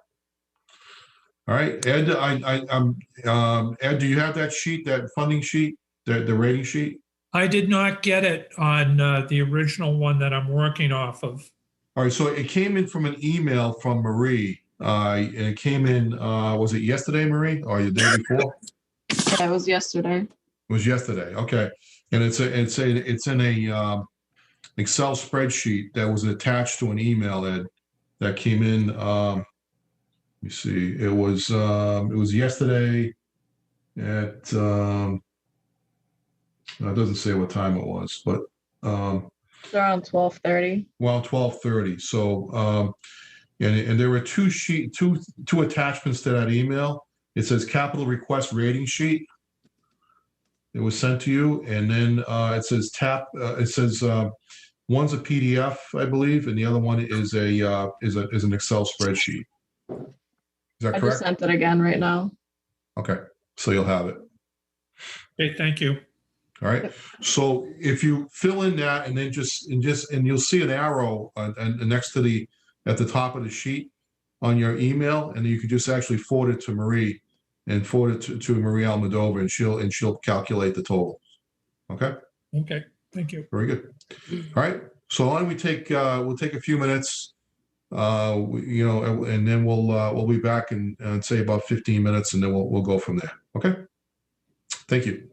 All right, Ed, Ed, do you have that sheet, that funding sheet, the rating sheet? I did not get it on the original one that I'm working off of. All right, so it came in from an email from Marie. And it came in, was it yesterday, Marie, or the day before? Yeah, it was yesterday. It was yesterday. Okay, and it's in a Excel spreadsheet that was attached to an email that came in. Let me see. It was yesterday at it doesn't say what time it was, but It's around 12:30. well, 12:30. So and there were two attachments to that email. It says capital request rating sheet. It was sent to you, and then it says one's a PDF, I believe, and the other one is an Excel spreadsheet. Is that I correct? just sent it again right now. Okay, so you'll have it. Okay, thank you. All right. So if you fill in that, and then and you'll see an arrow next to at the top of the sheet on your email, and you can just actually forward it to Marie and forward it to Marie Almodovar, and she'll calculate the total. Okay. Okay, thank you. Very good. All right. So why don't we we'll take a few minutes, and then we'll be back in say about 15 minutes, and then we'll go from there. Okay. Thank you.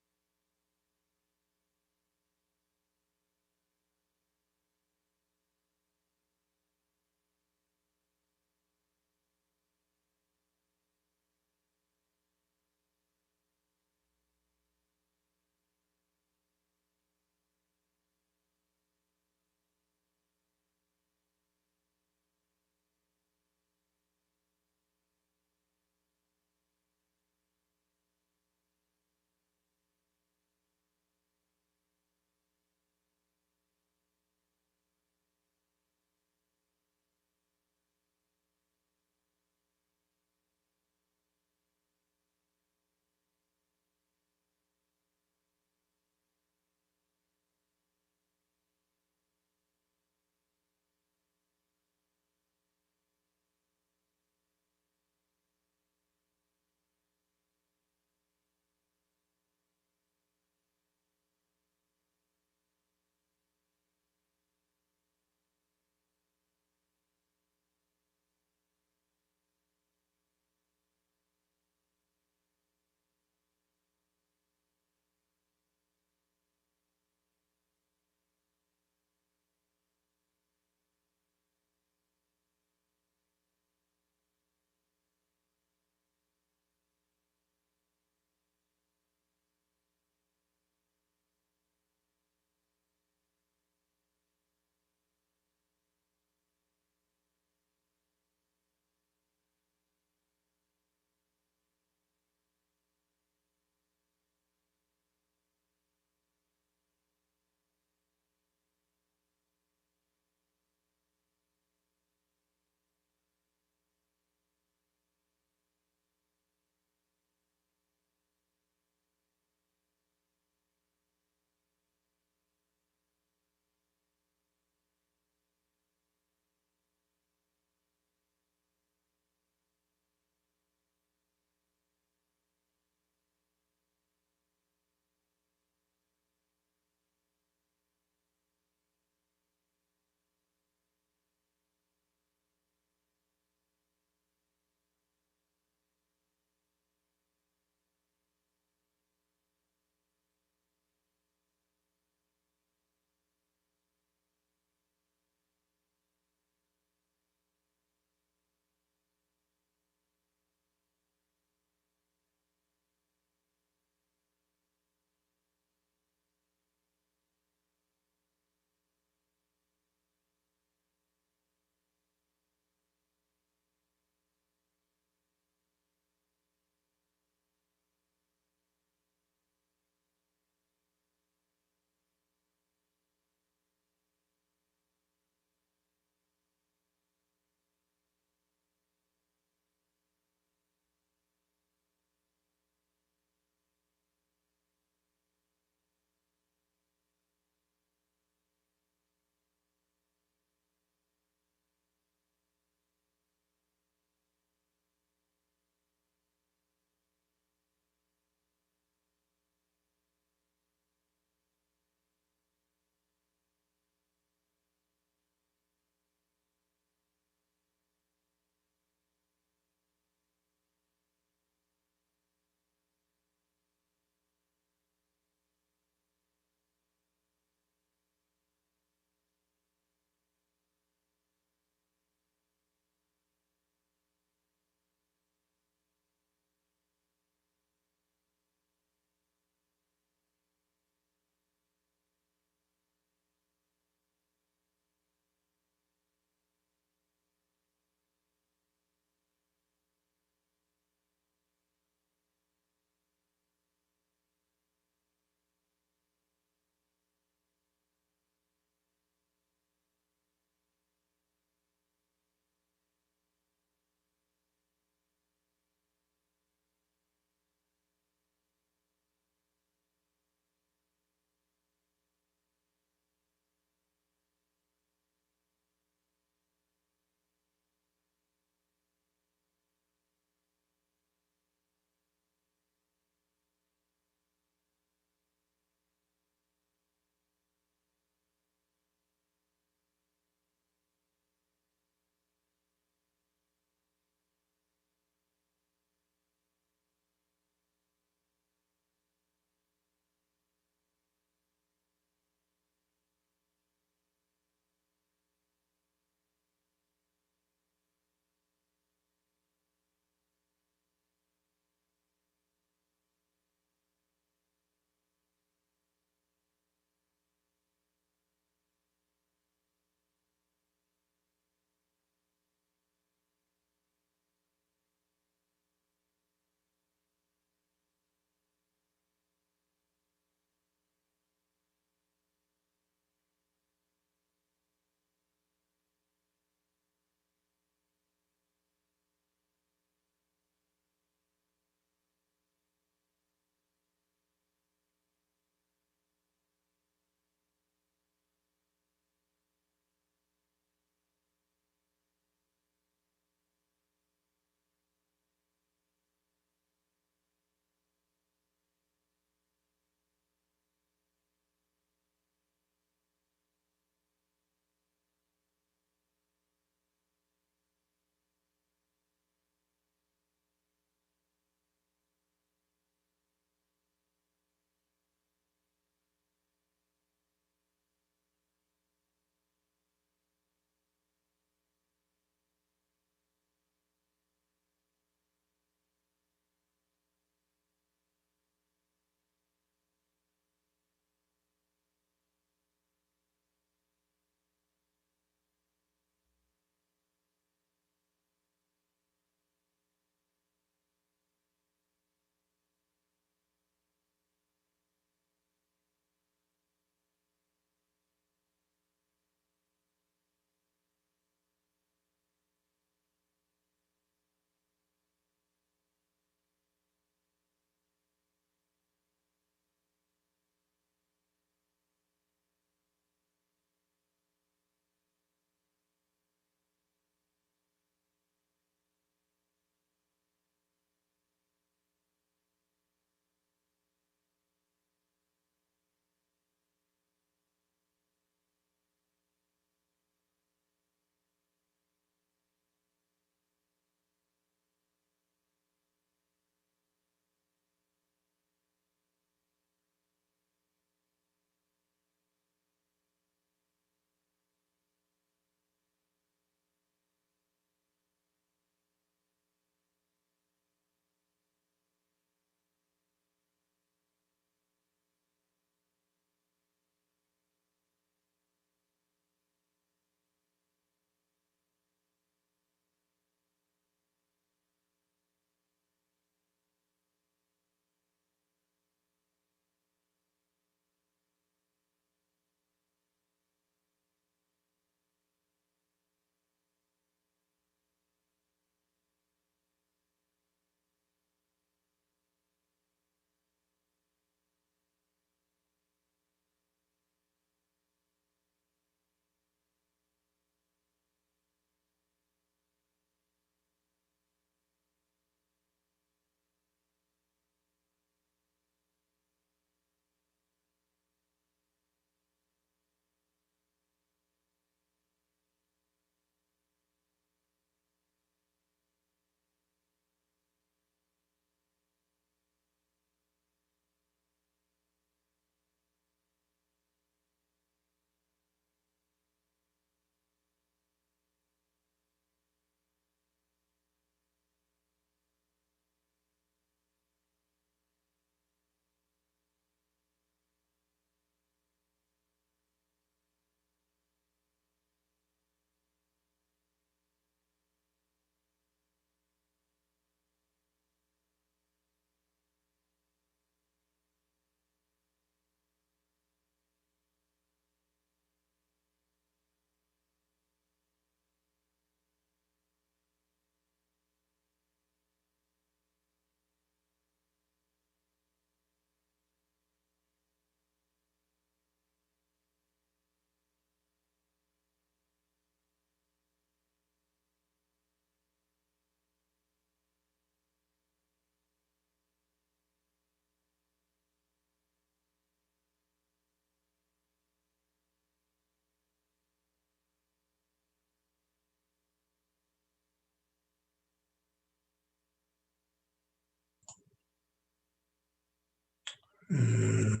Okay,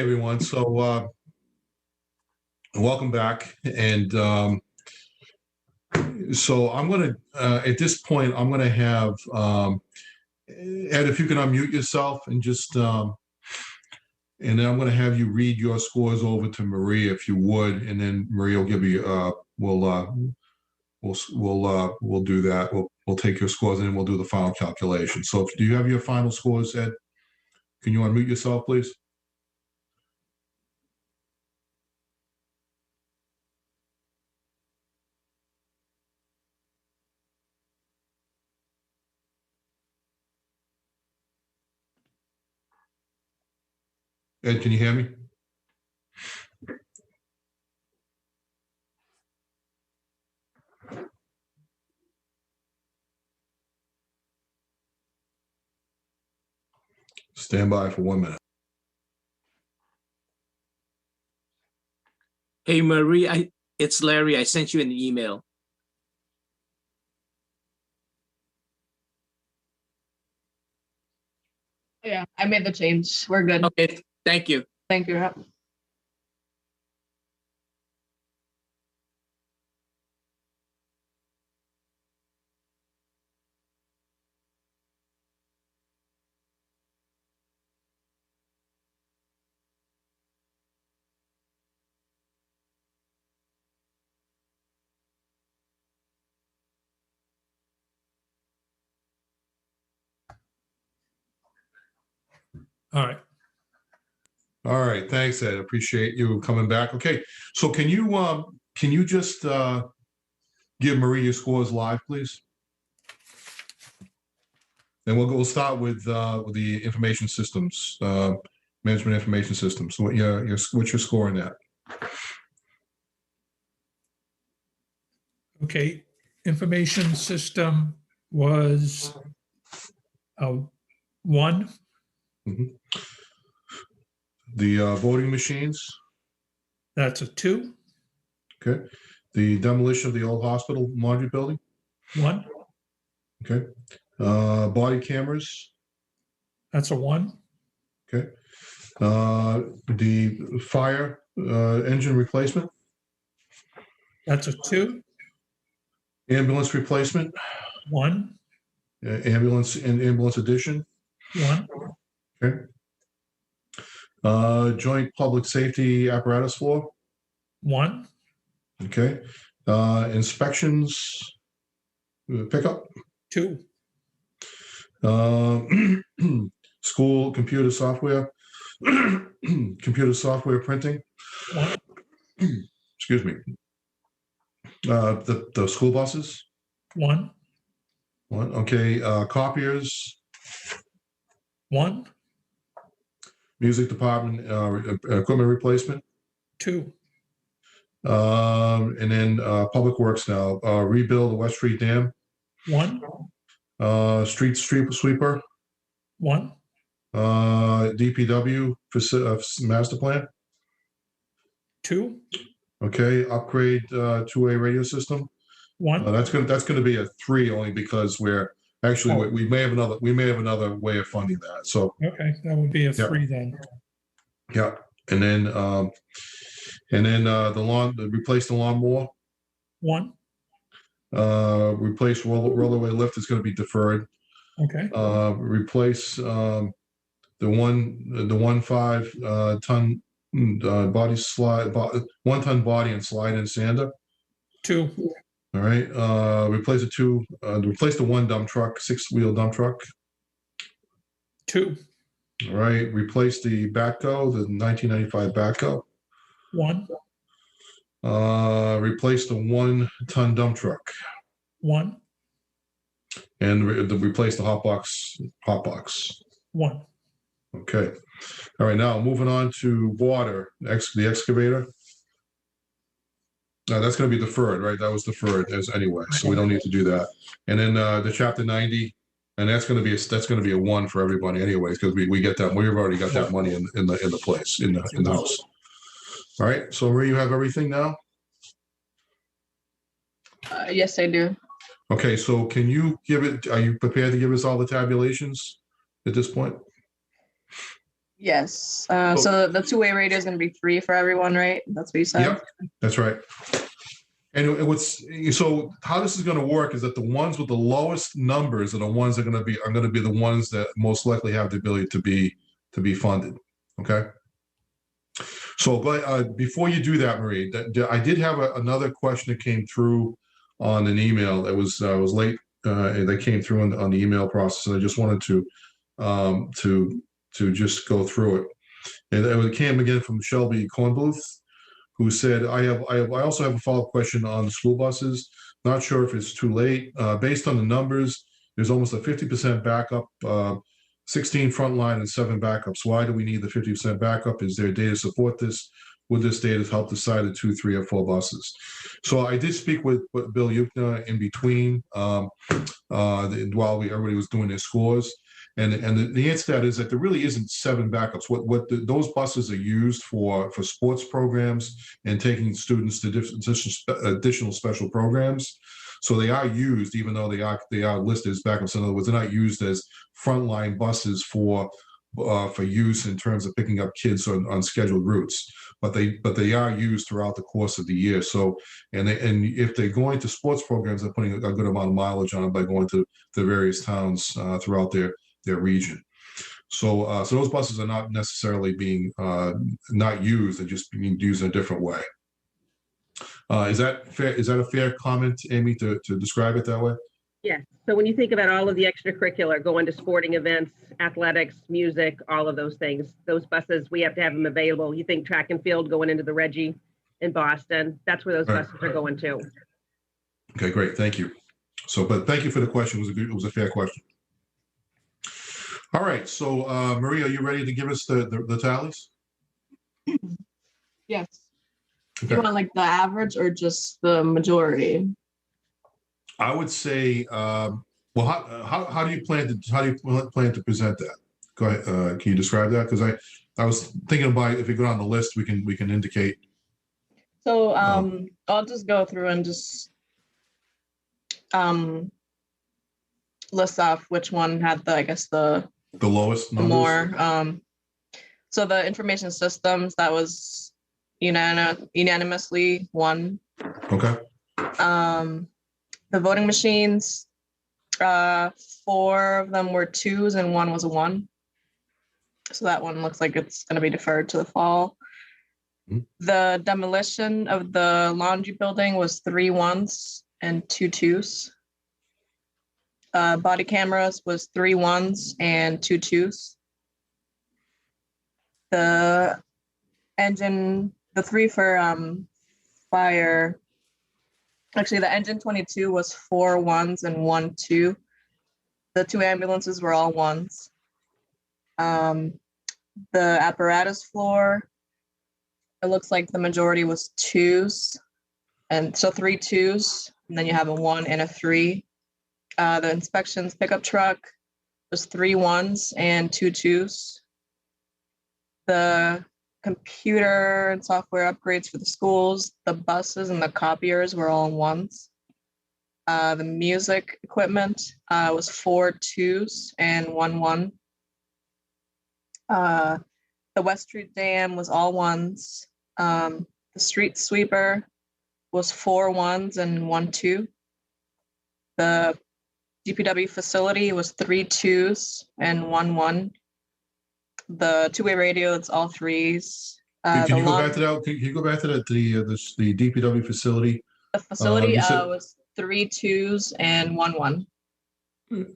everyone. So welcome back. And so I'm going to, at this point, I'm going to have, Ed, if you can unmute yourself and just, and then I'm going to have you read your scores over to Maria, if you would, and then Maria will give you, we'll do that. We'll take your scores and then we'll do the final calculation. So do you have your final scores, Ed? Can you unmute yourself, please? Ed, can you hear me? Stand by for 1 minute. Hey, Marie, it's Larry. I sent you an email. Yeah, I made the change. We're good. Okay, thank you. Thank you. All right. All right, thanks, Ed. Appreciate you coming back. Okay, so can you just give Marie your scores live, please? And we'll start with the information systems, management information systems. So what what's your score in that? Okay. Information system was a 1. Mhm. The voting machines, That's a 2. okay. The demolition of the old hospital laundry building, 1. okay. Body cameras, That's a 1. okay. The fire engine replacement, That's a 2. ambulance replacement, 1. ambulance and ambulance addition, 1. okay. Joint public safety apparatus floor, 1. okay. Inspections, pickup, 2. School computer software, computer software printing, 1. excuse me. The school buses, 1. one, okay. Copiers, 1. music department, equipment replacement, 2. and then public works now, rebuild the West Street Dam, 1. street sweeper, 1. DPW master plan, 2. okay. Upgrade two-way radio system. 1. That's gonna be a 3 only because we're actually Oh. we may have another way of funding that. So Okay, that would be a Yeah. 3 then. yeah, and then replace the lawnmower. 1. Replace rollerway lift is going to be deferred. Okay. Replace the 1.5 ton body slide, 1 ton body and slide in sander. 2. All right. Replace the 1 dump truck, 6-wheel dump truck. 2. All right. Replace the backhoe, the 1995 backhoe. 1. Replace the 1 ton dump truck. 1. And replace the hot box. 1. Okay. All right. Now moving on to water, the excavator. That's going to be deferred, right? That was deferred as anyway, so we don't need to do that. And then the chapter 90, and that's going to be a 1 for everybody, anyways, because we get that. We've already got that money in the place in the house. All right. So Marie, you have everything now. Yes, I do. Okay, so can you are you prepared to give us all the tabulations at this point? Yes. So the two-way radio is going to be free for everyone, right? That's what you said? Yep, that's right. And so how this is going to work is that the ones with the lowest numbers are the ones that are going to be the ones that most likely have the ability to be funded. Okay. So before you do that, Marie, I did have another question that came through on an email that was late. That came through on the email process, and I just wanted to just go through it. And it came again from Shelby Cornbluth, who said, I also have a follow-up question on the school buses. Not sure if it's too late. Based on the numbers, there's almost a 50% backup, 16 frontline and 7 backups. Why do we need the 50% backup? Is there data to support this? Would this data help decide the 2, 3, or 4 buses? So I did speak with Bill Yukna in between while everybody was doing their scores. And the answer to that is that there really isn't 7 backups. Those buses are used for sports programs and taking students to additional special programs. So they are used, even though they are listed as backups. In other words, they're not used as frontline buses for use in terms of picking up kids on scheduled routes. But they are used throughout the course of the year. So and if they're going to sports programs, they're putting a good amount of mileage on them by going to the various towns throughout their region. So those buses are not necessarily being not used; they're just being used in a different way. Is that fair? Is that a fair comment, Amy, to describe it that way? Yeah. So when you think about all of the extracurricular, going to sporting events, athletics, music, all of those things, those buses, we have to have them available. You think track and field going into the Reggie in Boston, that's where those buses are going to. Okay, great. Thank you. But thank you for the question. It was a fair question. All right. So, Maria, are you ready to give us the tallies? Yes. Okay. Do you want like the average or just the majority? I would say, well, how do you plan to present that? Go ahead. Can you describe that? Because I was thinking about if we go down the list, we can indicate. So I'll just go through and just list off which one had the lowest numbers. More. So the information systems, that was unanimously 1. Okay. The voting machines, 4 of them were 2s and 1 was a 1. So that one looks like it's going to be deferred to the fall. Mm-hmm. The demolition of the laundry building was 3 1s and 2 2s. Body cameras was 3 1s and 2 2s. The engine, the 3 for fire. Actually, the engine 22 was 4 1s and 1 2. The 2 ambulances were all 1s. The apparatus floor, it looks like the majority was 2s. And so 3 2s, and then you have a 1 and a 3. The inspections pickup truck was 3 1s and 2 2s. The computer and software upgrades for the schools, the buses and the copiers were all 1s. The music equipment was 4 2s and 1 1. The West Street Dam was all 1s. The street sweeper was 4 1s and 1 2. The DPW facility was 3 2s and 1 1. The 2-way radio, it's all 3s. Can you go back to that? Can you go back to the DPW facility? The facility was 3 2s and 1 1.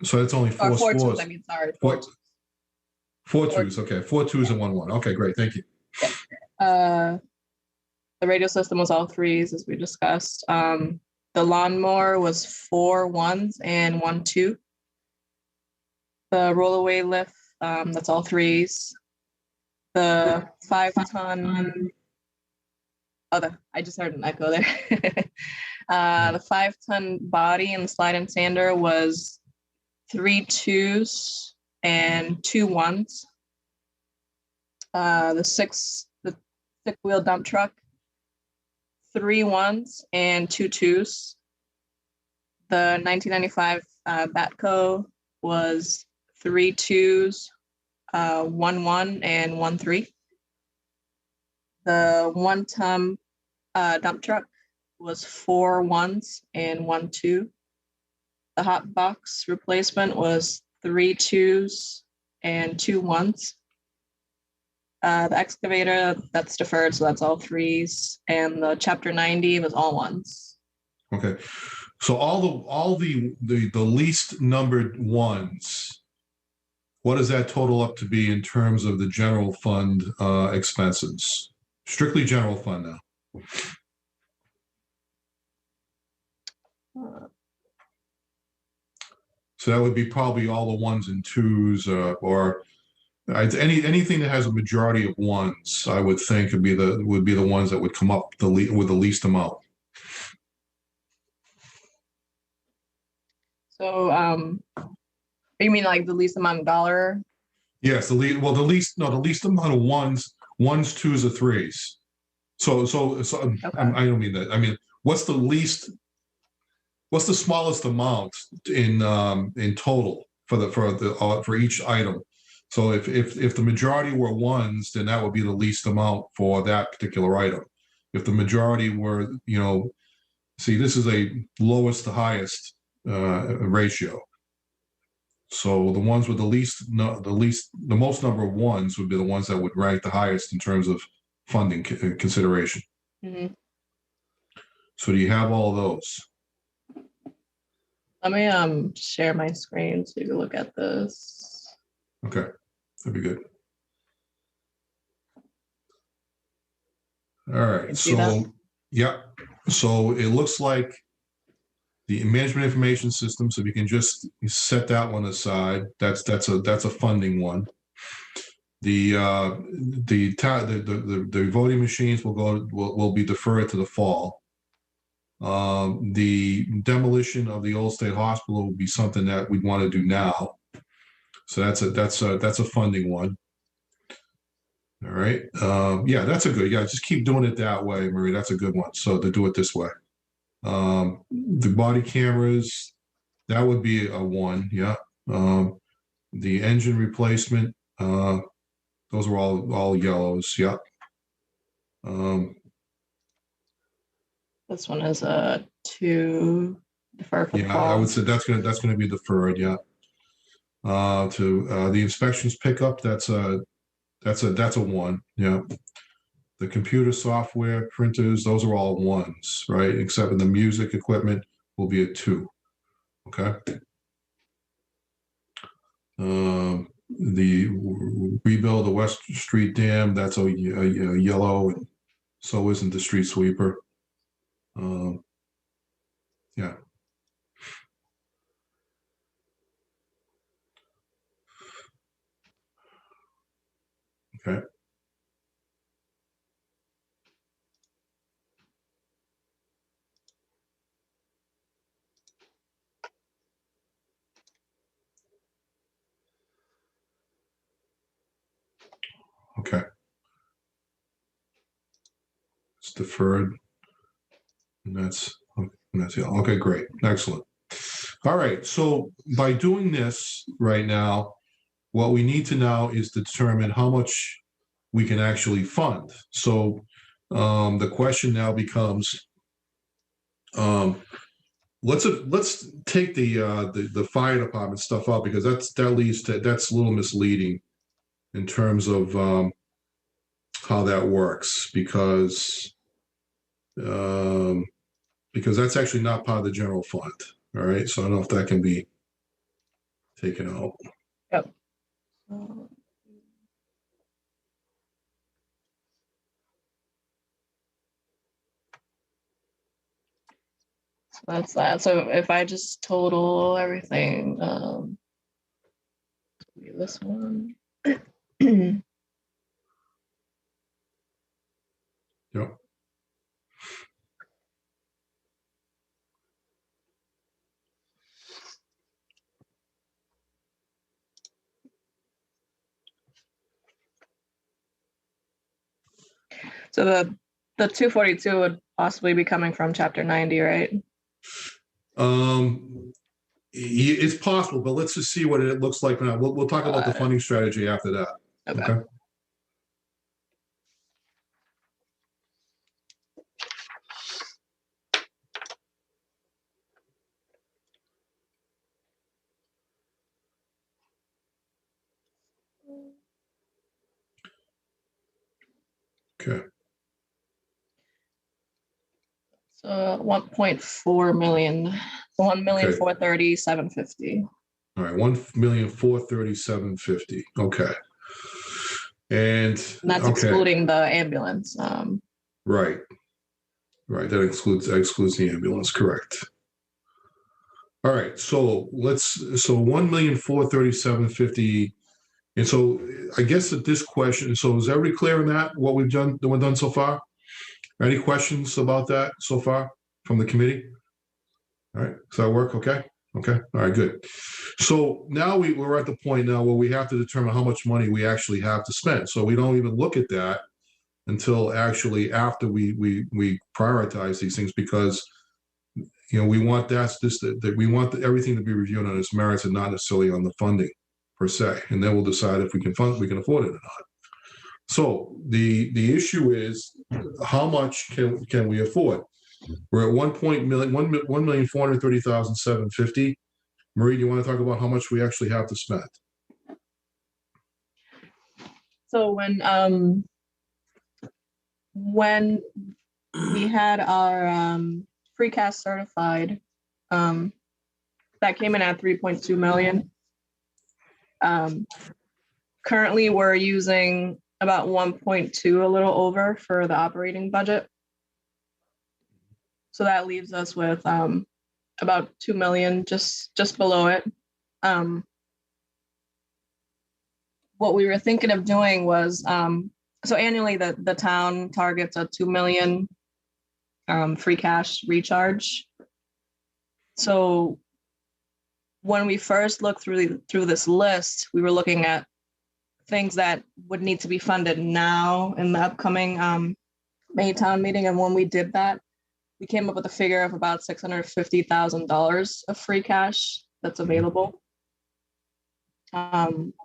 So that's only 4 4 scores. 2s, I mean, sorry. 4 2s, okay. 4 2s and 1 1. Okay, great. Thank you. The radio system was all 3s, as we discussed. The lawnmower was 4 1s and 1 2. The rollaway lift, that's all 3s. The 5-ton, I just heard an echo there. The 5-ton body and slide and sander was 3 2s and 2 1s. The 6-wheel dump truck, 3 1s and 2 2s. The 1995 Batco was 3 2s, 1 1, and 1 3. The 1-ton dump truck was 4 1s and 1 2. The hot box replacement was 3 2s and 2 1s. The excavator, that's deferred, so that's all 3s. And the Chapter 90 was all 1s. Okay. So all the least numbered ones, what does that total up to be in terms of the general fund expenses? Strictly general fund now. So that would be probably all the 1s and 2s, or anything that has a majority of 1s. I would think would be the ones that would come up with the least amount. So, you mean like the least amount of dollar? Yes, the least amount of 1s, 2s, or 3s. So okay. I don't mean that. I mean, what's the smallest amount in total for each item? So if the majority were 1s, then that would be the least amount for that particular item. If the majority were, see, this is a lowest to highest ratio. So the ones with the most number of 1s would be the ones that would rank the highest in terms of funding consideration. Mm-hmm. So do you have all of those? Let me share my screen so you can look at this. Okay, that'd be good. All right, so yeah, so it looks like the management information system. So if you can just set that one aside, that's a funding one. The voting machines will be deferred to the fall. The demolition of the Old State Hospital will be something that we'd want to do now. So that's a funding one. All right. Yeah, that's a good. Yeah, just keep doing it that way, Marie. That's a good one. So to do it this way. The body cameras, that would be a 1. Yeah. The engine replacement, those are all yellows. Yeah. This one is a 2 deferred for yeah, fall. I would say that's gonna be deferred. Yeah. To the inspections pickup, that's a 1. Yeah. The computer software, printers, those are all 1s, right? Except for the music equipment will be a 2. Okay. The rebuild the West Street Dam, that's a yellow, and so isn't the street sweeper. Yeah. Okay. Okay. It's deferred. And that's it. Okay, great. Excellent. All right. So by doing this right now, what we need to now is determine how much we can actually fund. So the question now becomes, let's take the fire department stuff out, because that's a little misleading in terms of how that works, because that's actually not part of the general fund. All right, so I don't know if that can be taken out. Yep. So that's that. So if I just total everything, this one. Yep. So the 242 would possibly be coming from Chapter 90, right? It's possible, but let's just see what it looks like now. We'll talk about the funding strategy after that. Okay. Okay. So 1.4 million, 1,430,750. All right, 1,437,50. Okay. And That's excluding the ambulance. Right. That excludes the ambulance. Correct. All right. So 1,437,50. And so I guess at this question, so is everybody clear on that? What we've done so far? Any questions about that so far from the committee? All right. Does that work? Okay. All right, good. So now we're at the point now where we have to determine how much money we actually have to spend. So we don't even look at that until actually after we prioritize these things, because we want we want everything to be reviewed on its merits and not necessarily on the funding per se, and then we'll decide if we can afford it or not. So the issue is, how much can we afford? We're at 1,430,750. Marie, do you want to talk about how much we actually have to spend? So when we had our free cash certified, that came in at 3.2 million. Currently, we're using about 1.2, a little over, for the operating budget. So that leaves us with about 2 million, just below it. What we were thinking of doing was, so annually the town targets a 2 million free cash recharge. So when we first looked through this list, we were looking at things that would need to be funded now in the upcoming May town meeting. And when we did that, we came up with a figure of about $650,000 of free cash that's available,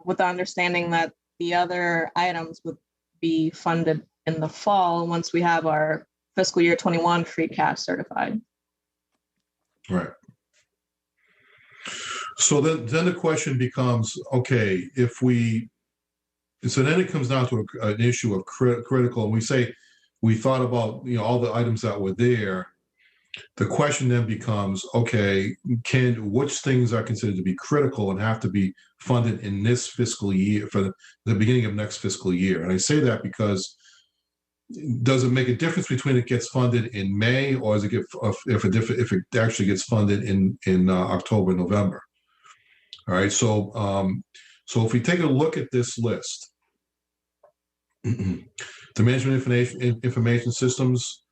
with the understanding that the other items would be funded in the fall once we have our fiscal year 21 free cash certified. Right. So then the question becomes, okay, so then it comes down to an issue of critical, and we thought about all the items that were there. The question then becomes, okay, which things are considered to be critical and have to be funded in this fiscal year, for the beginning of next fiscal year? And I say that because, does it make a difference between it gets funded in May, or if it actually gets funded in October, November? All right, so if we take a look at this list, the management information systems,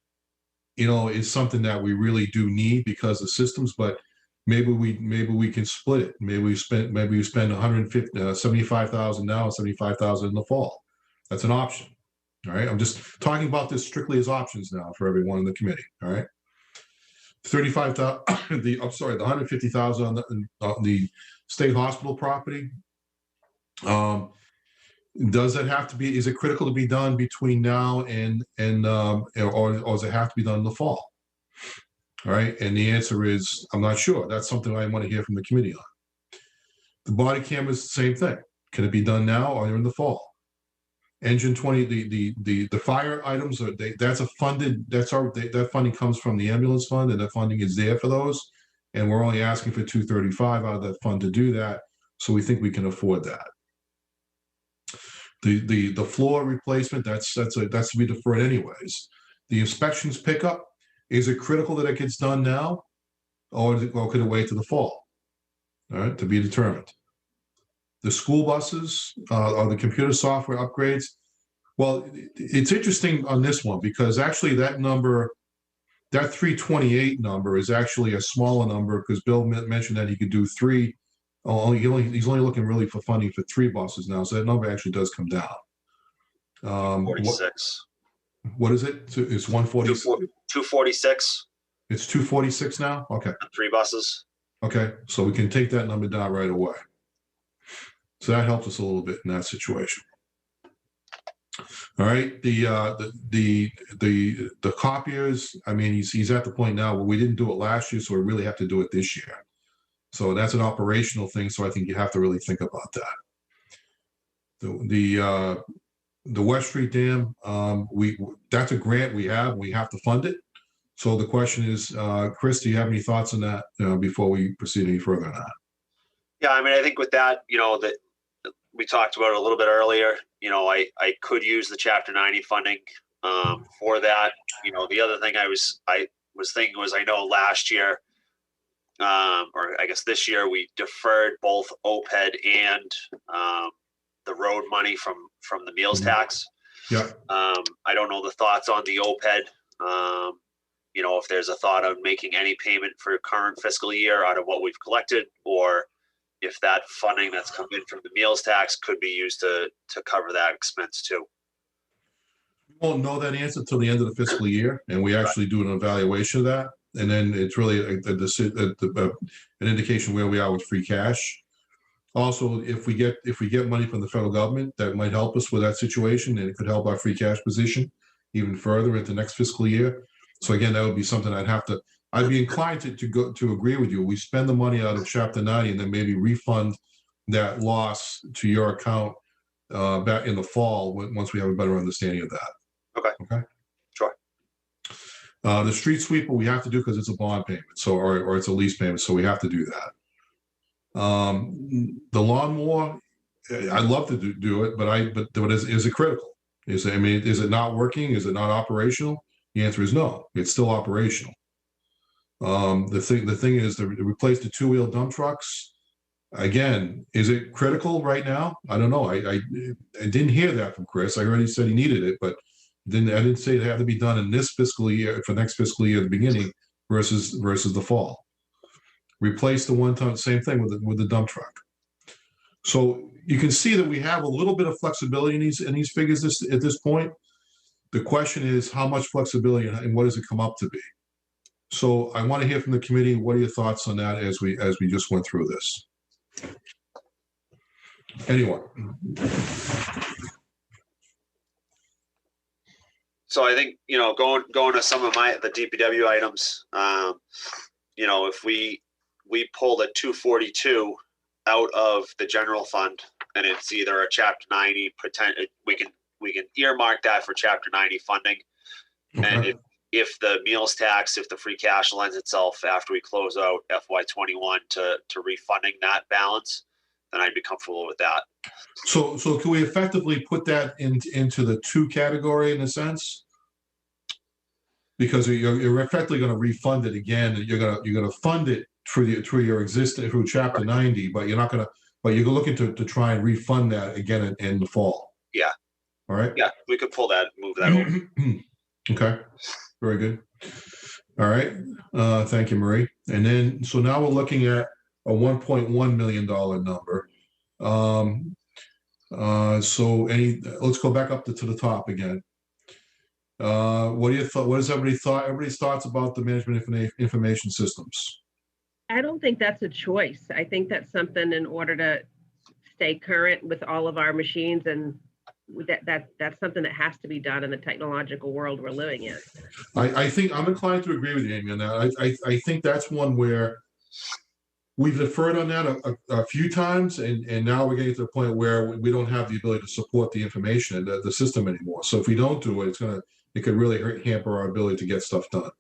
is something that we really do need because of systems, but maybe we can split it. Maybe we spend $75,000 now and $75,000 in the fall. That's an option. All right. I'm just talking about this strictly as options now for everyone in the committee. All right. $35,000. The $150,000 on the state hospital property. Does it have to be? Is it critical to be done between now and or does it have to be done in the fall? All right. And the answer is, I'm not sure. That's something I want to hear from the committee on. The body cameras, the same thing. Can it be done now or in the fall? Engine 20, the fire items that's a funded. That funding comes from the ambulance fund, and that funding is there for those. And we're only asking for 235 out of that fund to do that. So we think we can afford that. The floor replacement, that's to be deferred anyways. The inspections pickup, is it critical that it gets done now, or could it wait to the fall? All right, to be determined. The school buses, or the computer software upgrades. Well, it's interesting on this one because actually that number, that 328 number is actually a smaller number because Bill mentioned that he could do 3. He's only looking really for funding for 3 buses now, so that number actually does come down. 46. What is it? It's 146. 246. It's 246 now? Okay. 3 buses. Okay, so we can take that number down right away. So that helps us a little bit in that situation. All right, the copiers, I mean, he's at the point now where we didn't do it last year, so we really have to do it this year. So that's an operational thing, so I think you have to really think about that. The West Street Dam, that's a grant we have to fund it. So the question is, Chris, do you have any thoughts on that before we proceed any further on that? Yeah, I mean, I think with that, that we talked about it a little bit earlier. I could use the Chapter 90 funding for that. The other thing I was thinking was, I know last year, or I guess this year, we deferred both OPED and the road money from the meals tax. Yeah. I don't know the thoughts on the OPED. If there's a thought of making any payment for current fiscal year out of what we've collected, or if that funding that's come in from the meals tax could be used to cover that expense too. We won't know that answer till the end of the fiscal year, and we actually do an evaluation of that, and then it's really an indication where we are with free cash. Also, if we get money from the federal government, that might help us with that situation, and it could help our free cash position even further into next fiscal year. So again, that would be something I'd be inclined to agree with you. We spend the money out of Chapter 90 and then maybe refund that loss to your account back in the fall once we have a better understanding of that. Okay. Sure. The street sweeper we have to do because it's a bond payment, or it's a lease payment, so we have to do that. The lawnmower, I'd love to do it, but is it critical? Is it not working? Is it not operational? The answer is no. It's still operational. The thing is to replace the 2-wheel dump trucks. Again, is it critical right now? I don't know. I didn't hear that from Chris. I already said he needed it, but I didn't say it had to be done in this fiscal year for next fiscal year at the beginning versus the fall. Replace the one-ton, same thing with the dump truck. So you can see that we have a little bit of flexibility in these figures at this point. The question is how much flexibility and what does it come up to be? So I want to hear from the committee. What are your thoughts on that as we just went through this? Anyone? So I think, going to some of the DPW items, if we pull the 242 out of the general fund, and it's either a Chapter 90 we can earmark that for Chapter 90 funding. Okay. And if the meals tax, if the free cash lends itself after we close out FY21 to refunding that balance, then I'd be comfortable with that. So can we effectively put that into the 2 category in a sense? Because you're effectively going to refund it again, and you're going to fund it through Chapter 90, but you're looking to try and refund that again in the fall. Yeah. All right. Yeah, we could pull that, move that over. Okay. Very good. All right. Thank you, Marie. And then, so now we're looking at a $1.1 million number. Let's go back up to the top again. What is everybody's thoughts about the management information systems? I don't think that's a choice. I think that's something in order to stay current with all of our machines, and that's something that has to be done in the technological world we're living in. I think I'm inclined to agree with you, Amy, on that. I think that's one where we've deferred on that a few times, and now we're getting to the point where we don't have the ability to support the information and the system anymore. So if we don't do it, it could really hamper our ability to get stuff done.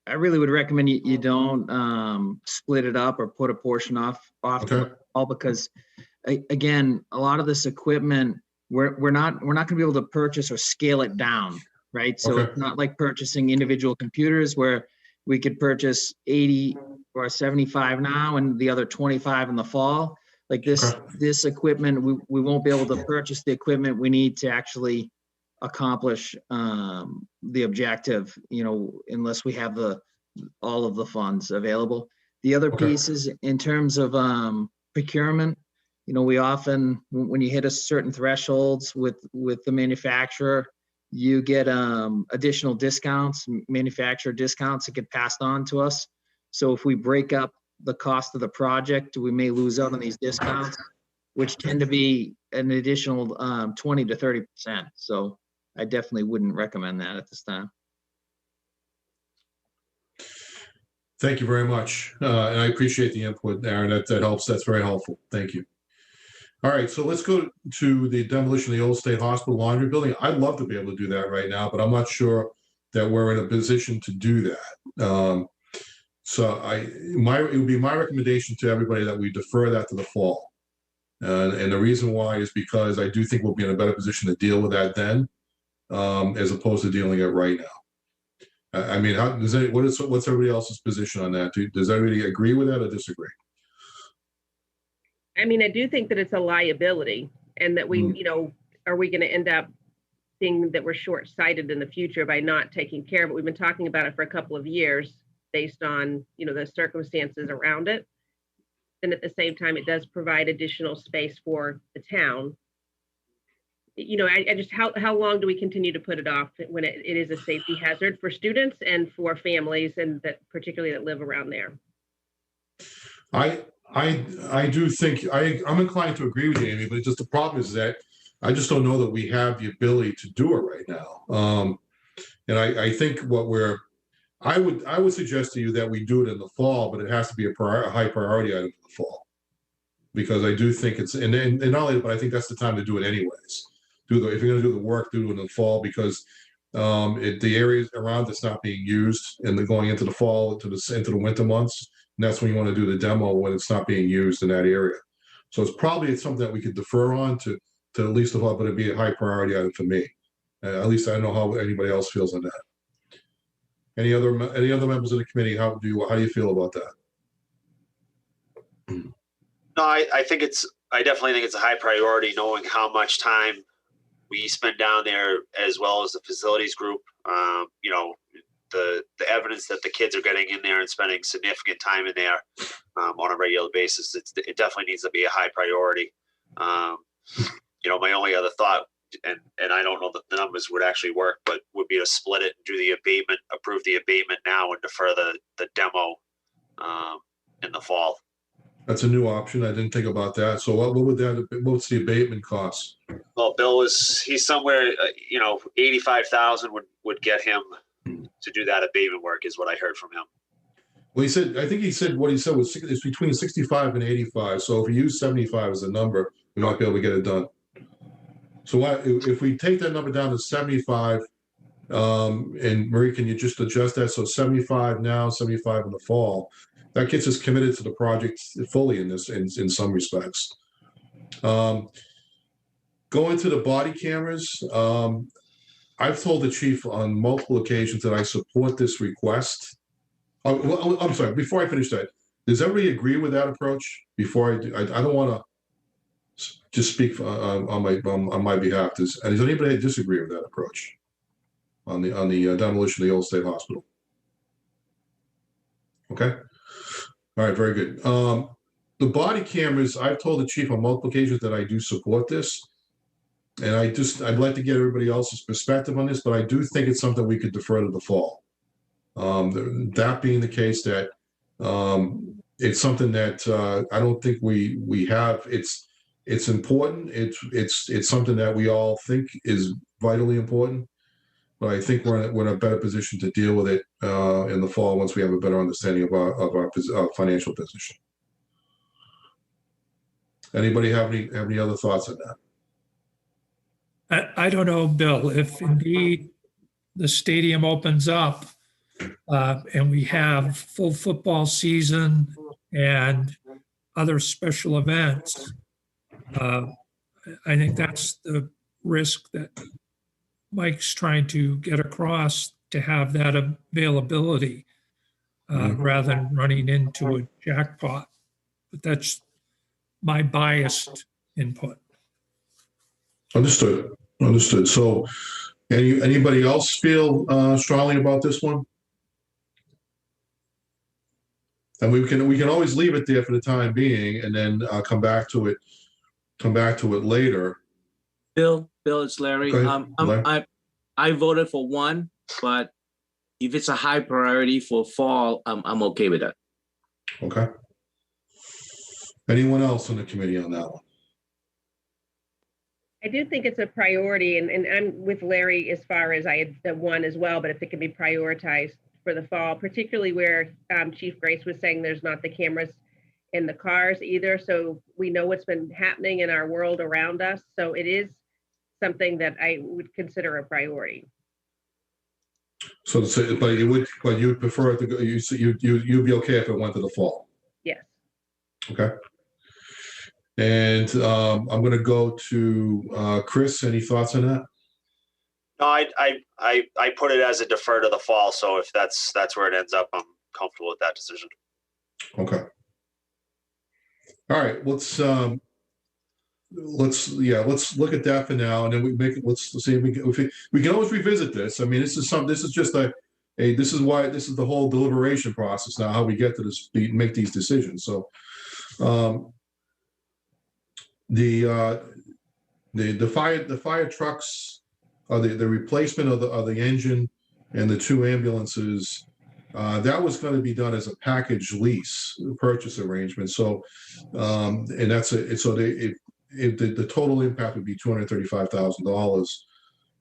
I really would recommend you don't split it up or put a portion off Okay. all, because again, a lot of this equipment we're not going to be able to purchase or scale it down, right? So Okay. It's not like purchasing individual computers where we could purchase 80 or 75 now and the other 25 in the fall. Like this equipment, we won't be able to purchase the equipment we need to actually accomplish the objective, unless we have all of the funds available. The other Okay. piece is in terms of procurement. We often, when you hit a certain thresholds with the manufacturer, you get additional discounts, manufacturer discounts that get passed on to us. So if we break up the cost of the project, we may lose out on these discounts, which tend to be an additional 20 to 30%. So I definitely wouldn't recommend that at this time. Thank you very much. And I appreciate the input, Aaron. That helps. That's very helpful. Thank you. All right, so let's go to the demolition of the Old State Hospital Laundry Building. I'd love to be able to do that right now, but I'm not sure that we're in a position to do that. So it would be my recommendation to everybody that we defer that to the fall. And the reason why is because I do think we'll be in a better position to deal with that then, as opposed to dealing it right now. I mean, what's everybody else's position on that? Does everybody agree with that or disagree? I mean, I do think that it's a liability, and that we, are we going to end up seeing that we're short-sighted in the future by not taking care of it? We've been talking about it for a couple of years based on, the circumstances around it. And at the same time, it does provide additional space for the town. I just, how long do we continue to put it off when it is a safety hazard for students and for families, and that particularly that live around there? I do think I'm inclined to agree with you, Amy, but just the problem is that I just don't know that we have the ability to do it right now. And I think I would suggest to you that we do it in the fall, but it has to be a high priority item in the fall, because I do think it's and not only, but I think that's the time to do it anyways. If you're going to do the work, do it in the fall, because the areas around it's not being used, and they're going into the fall, into the winter months. And that's when you want to do the demo, when it's not being used in that area. So it's something that we could defer on to at least the fall, but it'd be a high priority item for me. At least I don't know how anybody else feels on that. Any other members of the committee? How do you feel about that? No, I definitely think it's a high priority, knowing how much time we spend down there, as well as the facilities group. The evidence that the kids are getting in there and spending significant time in there on a regular basis, it definitely needs to be a high priority. My only other thought, and I don't know that the numbers would actually work, but would be to split it and do the abatement, approve the abatement now, and defer the demo in the fall. That's a new option. I didn't think about that. So what's the abatement cost? Well, Bill he's somewhere, 85,000 would get him to do that abatement work, is what I heard from him. Well, what he said was it's between 65 and 85. So if we use 75 as a number, we might be able to get it done. So if we take that number down to 75, and Marie, can you just adjust that? So 75 now, 75 in the fall. That gets us committed to the project fully in some respects. Going to the body cameras, I've told the chief on multiple occasions that I support this request. Oh, I'm sorry, before I finish that, does everybody agree with that approach? Before I do, I don't want to just speak on my behalf. Does anybody disagree with that approach on the demolition of the Old State Hospital? Okay. All right, very good. The body cameras, I've told the chief on multiple occasions that I do support this. And I'd like to get everybody else's perspective on this, but I do think it's something we could defer to the fall. That being the case, that it's something that I don't think we have. It's important. It's something that we all think is vitally important. But I think we're in a better position to deal with it in the fall once we have a better understanding of our financial position. Anybody have any other thoughts on that? I don't know, Bill, if indeed the stadium opens up and we have full football season and other special events, I think that's the risk that Mike's trying to get across, to have that availability rather than running into a jackpot. But that's my biased input. Understood. So, anybody else feel strongly about this one? And we can always leave it there for the time being, and then come back to it later. Bill, it's Larry. Larry. I voted for one, but if it's a high priority for fall, I'm okay with that. Okay. Anyone else on the committee on that one? I do think it's a priority, and I'm with Larry as far as I had the one as well, but if it can be prioritized for the fall, particularly where Chief Grace was saying there's not the cameras in the cars either. So we know what's been happening in our world around us. So it is something that I would consider a priority. So, but you would prefer it to go, you'd be okay if it went to the fall? Yes. Okay. And I'm going to go to Chris. Any thoughts on that? No, I put it as a defer to the fall. So if that's where it ends up, I'm comfortable with that decision. Okay. All right. Let's look at that for now, and then we make it. Let's see if we can always revisit this. I mean, this is just this is the whole deliberation process now, how we get to this, make these decisions. So. The fire trucks, the replacement of the engine and the two ambulances, that was going to be done as a package lease purchase arrangement. So, and that's the total impact would be $235,000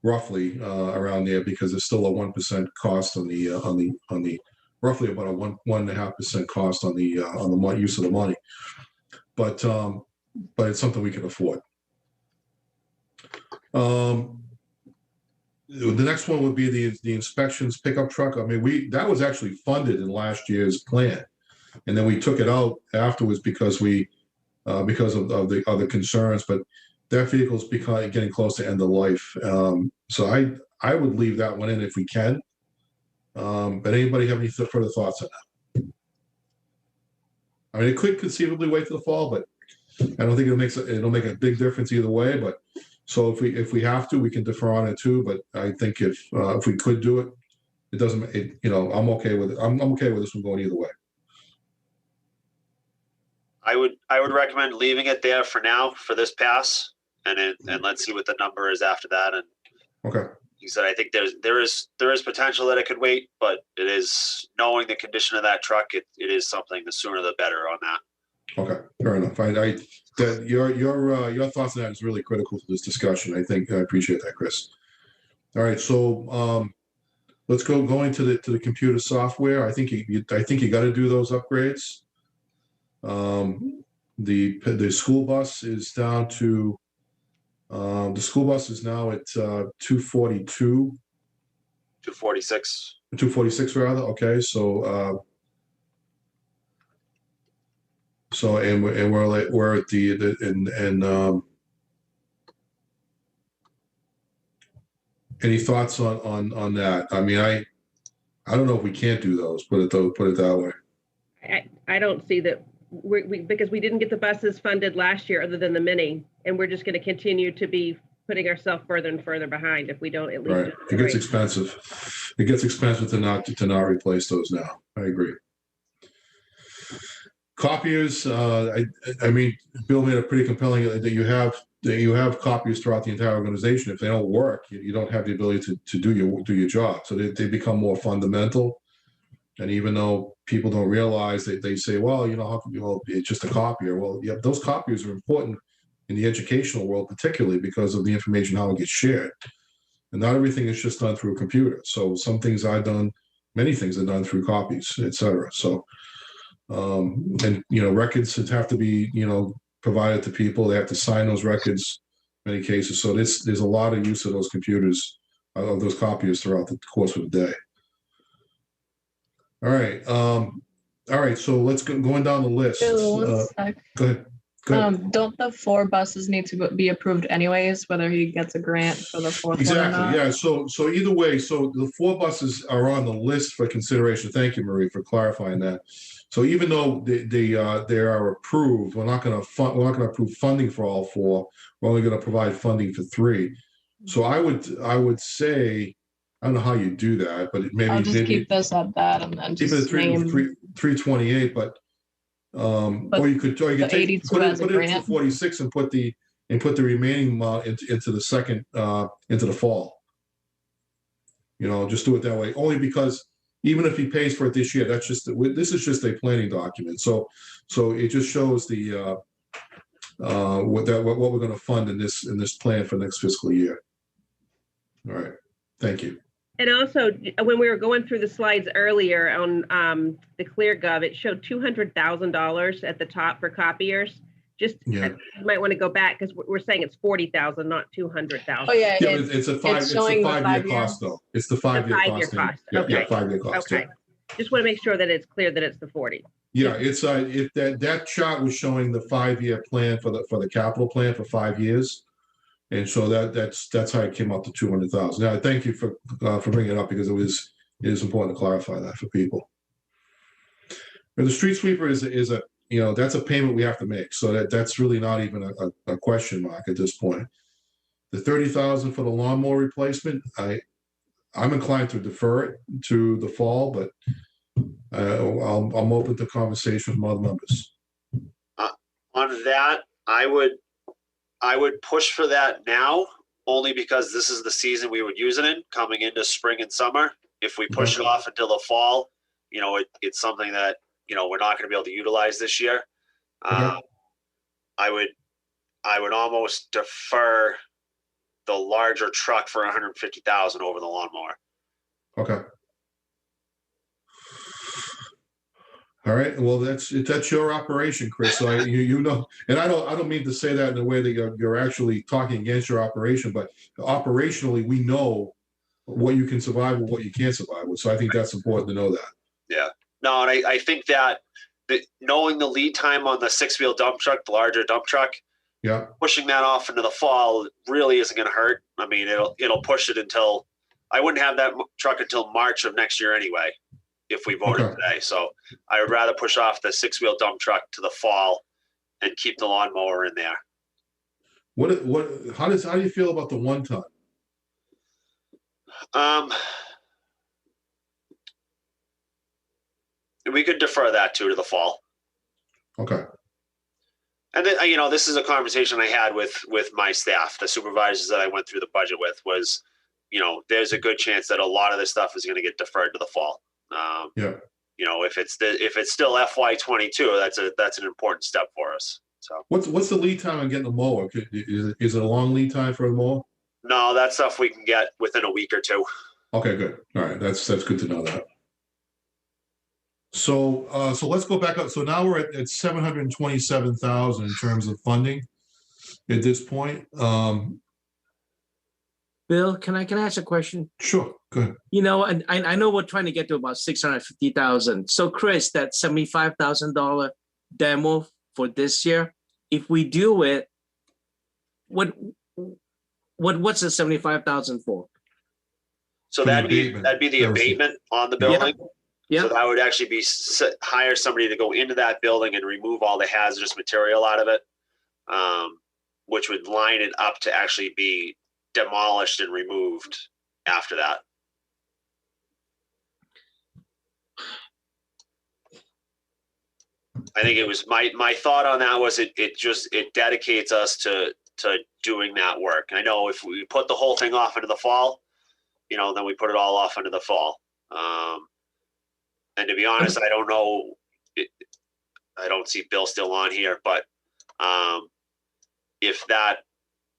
roughly around there, because there's still a 1% cost on the roughly about a 1.5% cost on the use of the money, but it's something we can afford. The next one would be the inspections pickup truck. I mean, that was actually funded in last year's plan, and then we took it out afterwards because of the other concerns. But that vehicle is getting close to end of life. So I would leave that one in if we can. But anybody have any further thoughts on that? I mean, it could conceivably wait till the fall, but I don't think it'll make a big difference either way. But so if we have to, we can defer on it too. But I think if we could do it, it doesn't. I'm okay with it. I'm okay with this one going either way. I would recommend leaving it there for now for this pass, and let's see what the number is after that. And okay. You said I think there is potential that it could wait, but it is, knowing the condition of that truck, it is something, the sooner the better on that. Okay, fair enough. Your thoughts on that is really critical to this discussion. I appreciate that, Chris. All right, so let's going to the computer software. I think you got to do those upgrades. The school bus is down to the school bus is now at 242. 246. 246 rather. Okay, so. So we're at any thoughts on that? I mean, I don't know if we can't do those. Put it that way. I don't see that because we didn't get the buses funded last year, other than the mini, and we're just going to continue to be putting ourselves further and further behind if we don't at least. Right, it gets expensive. It gets expensive to not replace those now. I agree. Copiers, I mean, Bill made a pretty compelling that you have copiers throughout the entire organization. If they don't work, you don't have the ability to do your job. So they become more fundamental. And even though people don't realize that, they say, well, it's just a copier. Well, yeah, those copiers are important in the educational world, particularly because of the information, how it gets shared. And not everything is just done through a computer. So some things many things are done through copies, et cetera. So. And records have to be provided to people. They have to sign those records in many cases. So there's a lot of use of those computers, of those copiers throughout the course of the day. All right. So let's going down the list. Go ahead. Don't the 4 buses need to be approved anyways, whether he gets a grant for the 4th exactly one or not? Yeah, so either way, so the 4 buses are on the list for consideration. Thank you, Marie, for clarifying that. So even though they are approved, we're not going to approve funding for all 4. We're only going to provide funding for 3. So I would say, I don't know how you do that, but maybe I'll just keep this at that and then keep just it at 328, but or you could put it into 46 and put the remaining amount into the second into the fall. Just do it that way, only because even if he pays for it this year, this is just a planning document. So it just shows the, what we're going to fund in this plan for next fiscal year. All right, thank you. And also, when we were going through the slides earlier on the ClearGov, it showed $200,000 at the top for copiers. Just you might want to go back because we're saying it's 40,000, not 200,000. Oh yeah, it's a 5-year cost though. It's the 5-year cost. Okay. Yeah, 5-year cost. Okay. Yeah. Just want to make sure that it's clear that it's the 40. Yeah, it's that chart was showing the 5-year plan for the capital plan for 5 years, and so that's how it came up to 200,000. Now, thank you for bringing it up because it is important to clarify that for people. And the street sweeper is a that's a payment we have to make, so that's really not even a question mark at this point. The 30,000 for the lawnmower replacement, I'm inclined to defer it to the fall, but I'm open to conversation from other members. On that, I would push for that now, only because this is the season we would use it in, coming into spring and summer. If we push it off until the fall, it's something that we're not going to be able to utilize this year. I would almost defer the larger truck for 150,000 over the lawnmower. Okay. All right. Well, that's your operation, Chris. So and I don't mean to say that in a way that you're actually talking against your operation, but operationally, we know what you can survive and what you can't survive with. So I think that's important to know that. Yeah. No, and I think that knowing the lead time on the 6-wheel dump truck, the larger dump truck, pushing that off into the fall really isn't going to hurt. I mean, it'll push it until I wouldn't have that truck until March of next year anyway, if we voted today. So I would rather push off the 6-wheel dump truck to the fall and keep the lawnmower in there. How do you feel about the 1-ton? We could defer that to the fall. Okay. And then, this is a conversation I had with my staff, the supervisors that I went through the budget with, was, there's a good chance that a lot of this stuff is going to get deferred to the fall. If it's still FY22, that's an important step for us. So what's the lead time on getting a mower? Is it a long lead time for a mower? No, that stuff we can get within a week or two. Okay, good. All right, that's good to know that. So let's go back up. So now we're at 727,000 in terms of funding at this point. Bill, can I ask a question? Sure, go ahead. And I know we're trying to get to about 650,000. So Chris, that $75,000 demo for this year, if we do it, what's the 75,000 for? So that'd be the abatement on the building. Yeah. So that would actually be hire somebody to go into that building and remove all the hazardous material out of it, which would line it up to actually be demolished and removed after that. I think it was my thought on that was it dedicates us to doing that work. I know if we put the whole thing off into the fall, then we put it all off into the fall. And to be honest, I don't know. I don't see Bill still on here, but if that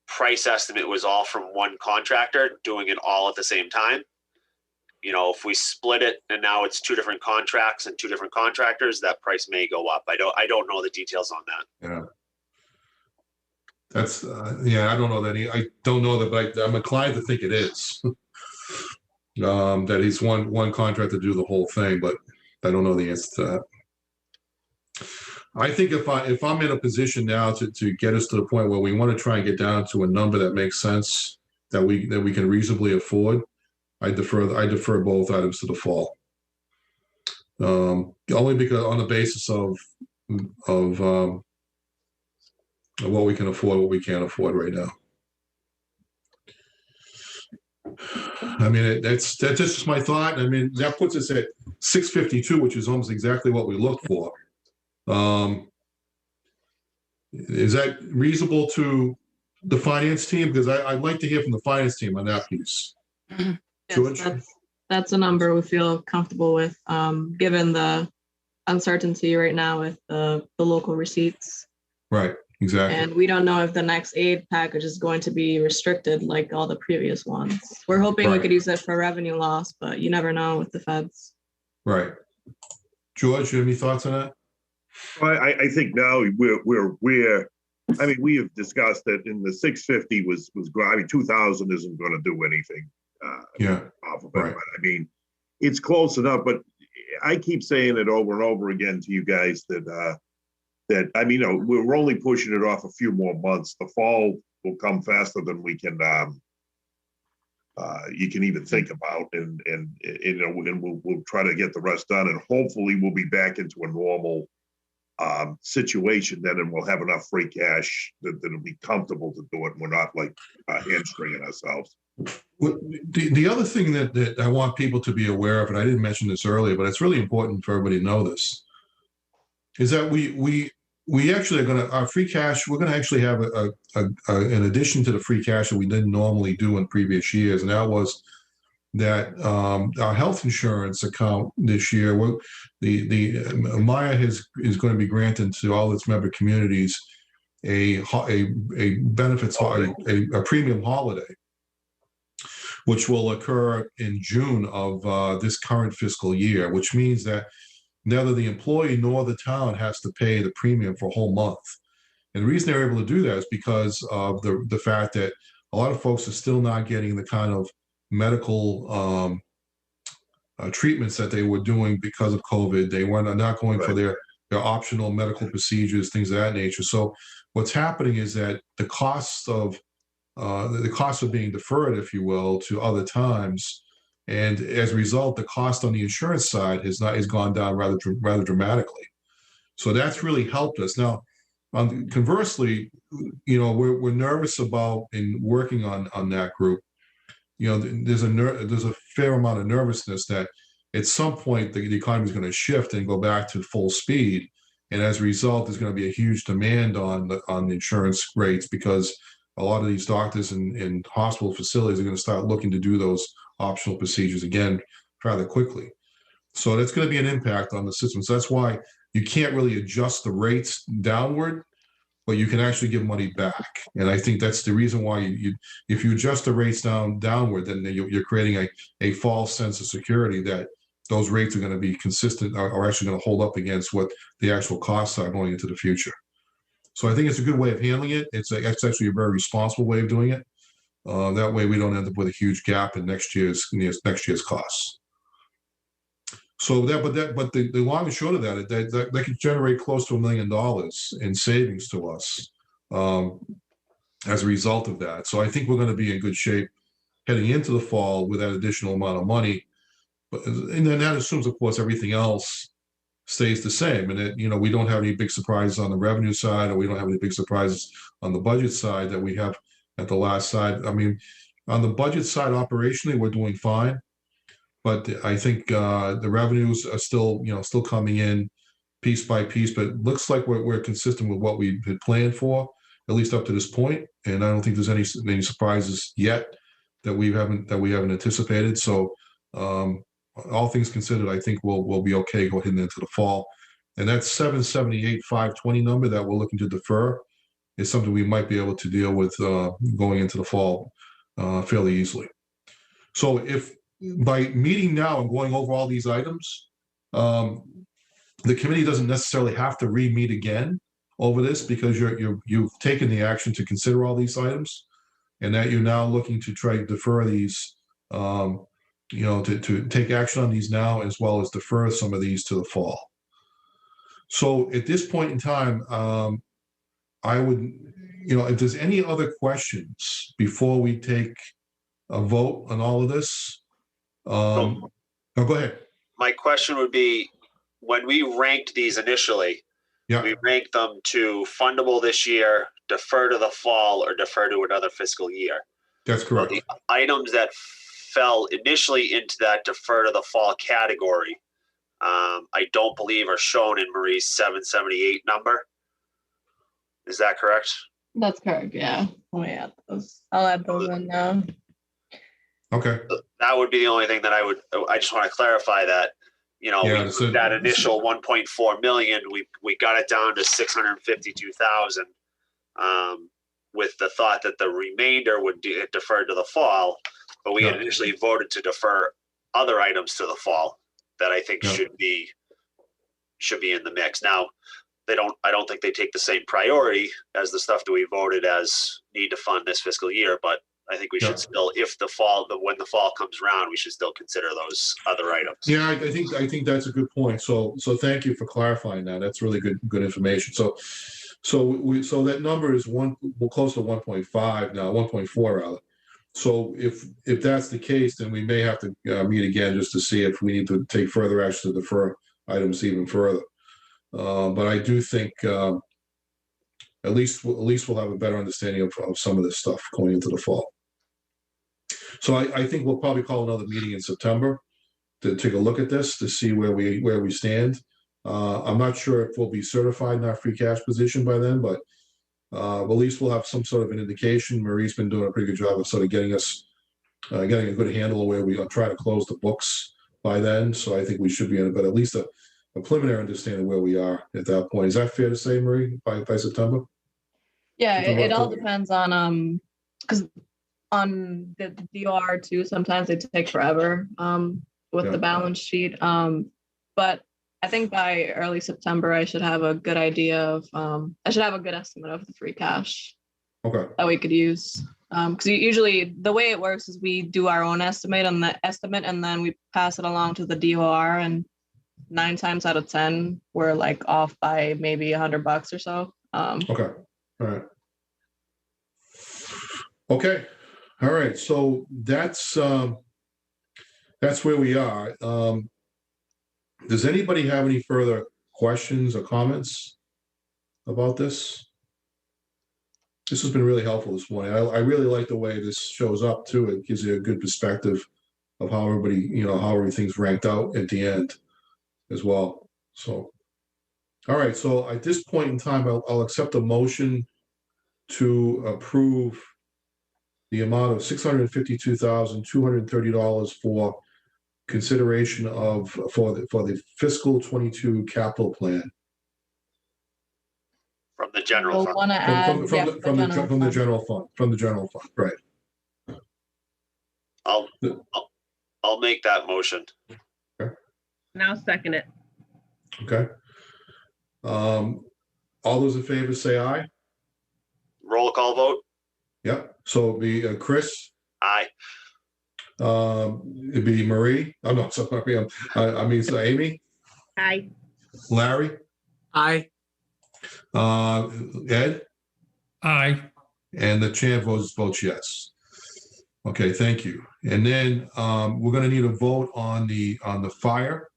price estimate was all from one contractor doing it all at the same time, if we split it and now it's 2 different contracts and 2 different contractors, that price may go up. I don't know the details on that. Yeah. That's I don't know that. I don't know that, but I'm inclined to think it is. That he's one contractor to do the whole thing, but I don't know the answer to that. I think if I'm in a position now to get us to the point where we want to try and get down to a number that makes sense, that we can reasonably afford, I defer both items to the fall. Only because on the basis of what we can afford, what we can't afford right now. I mean, that's just my thought. I mean, that puts us at 652, which is almost exactly what we looked for. Is that reasonable to the finance team? Because I'd like to hear from the finance team on that piece. George? That's a number we feel comfortable with, given the uncertainty right now with the local receipts. Right, exactly. And we don't know if the next aid package is going to be restricted like all the previous ones. We're hoping we Right. could use it for revenue loss, but you never know with the feds. Right. George, you have any thoughts on that? Well, I think now I mean, we have discussed that in the 650 was I mean, 2,000 isn't going to do anything. Off of it. Right. But I mean, it's close enough, but I keep saying it over and over again to you guys that I mean, you know, we're only pushing it off a few more months. The fall will come faster than we can you can even think about, and you know, and we'll try to get the rest done, and hopefully we'll be back into a normal situation then, and we'll have enough free cash that it'll be comfortable to do it, and we're not like hamstringing ourselves. The other thing that I want people to be aware of, and I didn't mention this earlier, but it's really important for everybody to know this, is that we actually are going to, our free cash, we're going to actually have an addition to the free cash that we didn't normally do in previous years. And that was that our health insurance account this year, Maya is going to be granted to all its member communities a benefits, a premium holiday, which will occur in June of this current fiscal year, which means that neither the employee nor the town has to pay the premium for a whole month. And the reason they're able to do that is because of the fact that a lot of folks are still not getting the kind of medical treatments that they were doing because of COVID. They were not going for their optional medical procedures, things of that nature. So what's happening is that the costs of being deferred, if you will, to other times, and as a result, the cost on the insurance side has gone down rather dramatically. So that's really helped us. Now, conversely, you know, we're nervous about in working on that group. You know, there's a fair amount of nervousness that at some point the economy is going to shift and go back to full speed, and as a result, there's going to be a huge demand on the insurance rates, because a lot of these doctors and hospital facilities are going to start looking to do those optional procedures again rather quickly. So that's going to be an impact on the system. So that's why you can't really adjust the rates downward, but you can actually give money back. And I think that's the reason why if you adjust the rates downward, then you're creating a false sense of security that those rates are going to be consistent, are actually going to hold up against what the actual costs are going into the future. So I think it's a good way of handling it. It's actually a very responsible way of doing it. That way we don't end up with a huge gap in next year's costs. So but the long and short of that could generate close to $1 million in savings to us as a result of that. So I think we're going to be in good shape heading into the fall with that additional amount of money. And then that assumes, of course, everything else stays the same, and that, you know, we don't have any big surprises on the revenue side, or we don't have any big surprises on the budget side that we have at the last side. I mean, on the budget side, operationally, we're doing fine, but I think the revenues are still coming in piece by piece. But it looks like we're consistent with what we had planned for, at least up to this point. And I don't think there's any surprises yet that we haven't anticipated. So all things considered, I think we'll be okay going into the fall. And that 778,520 number that we're looking to defer is something we might be able to deal with going into the fall fairly easily. So if by meeting now and going over all these items, the committee doesn't necessarily have to re-meet again over this, because you've taken the action to consider all these items, and that you're now looking to try to defer these, to take action on these now, as well as defer some of these to the fall. So at this point in time, I would, if there's any other questions before we take a vote on all of this, go ahead. My question would be, when we ranked these initially, we ranked them to fundable this year, defer to the fall, or defer to another fiscal year. That's correct. So the items that fell initially into that defer to the fall category, I don't believe are shown in Marie's 778 number. Is that correct? That's correct, yeah. Let me add those. I'll add those in now. Okay. That would be the only thing that I just want to clarify that, Yeah, so- that initial 1.4 million, we got it down to 652,000, with the thought that the remainder would get deferred to the fall, but we had Yeah. initially voted to defer other items to the fall that I think Yeah. should be in the mix. Now, I don't think they take the same priority as the stuff that we voted as need to fund this fiscal year, but I think we Yeah. should still, when the fall comes around, we should still consider those other items. Yeah, I think that's a good point. So thank you for clarifying that. That's really good information. So that number is we're close to 1.5 now, 1.4 rather. So if that's the case, then we may have to meet again just to see if we need to take further action to defer items even further. But I do think at least we'll have a better understanding of some of this stuff going into the fall. So I think we'll probably call another meeting in September to take a look at this to see where we stand. I'm not sure if we'll be certified in our free cash position by then, but at least we'll have some sort of an indication. Marie's been doing a pretty good job of sort of getting a good handle of where we are trying to close the books by then. So I think we should be in but at least a preliminary understanding where we are at that point. Is that fair to say, Marie, by September? Yeah, it all depends on because on the DOR too, sometimes they take forever with the balance sheet. But I think by early September, I should have a good idea of I should have a good estimate of the free cash that we could use. Because usually the way it works is we do our own estimate and then we pass it along to the DOR, and 9 times out of 10 we're like off by maybe $100 or so. Okay. All right. Okay. All right. So that's where we are. Does anybody have any further questions or comments about this? This has been really helpful this morning. I really like the way this shows up too. It gives you a good perspective of how everybody, how everything's ranked out at the end as well. So, all right. So at this point in time, I'll accept a motion to approve the amount of $652,230 for consideration for the fiscal 22 capital plan. From the general fund. Want to add From the general fund, right. I'll make that motion. Okay. Now second it. Okay. All those in favor say aye. Roll call vote. Yep. So it'd be Chris. Aye. It'd be Marie. Oh no, sorry. So Amy. Aye. Larry. Aye. Ed. Aye. And the chair votes yes. Okay, thank you. And then we're going to need a vote on the fire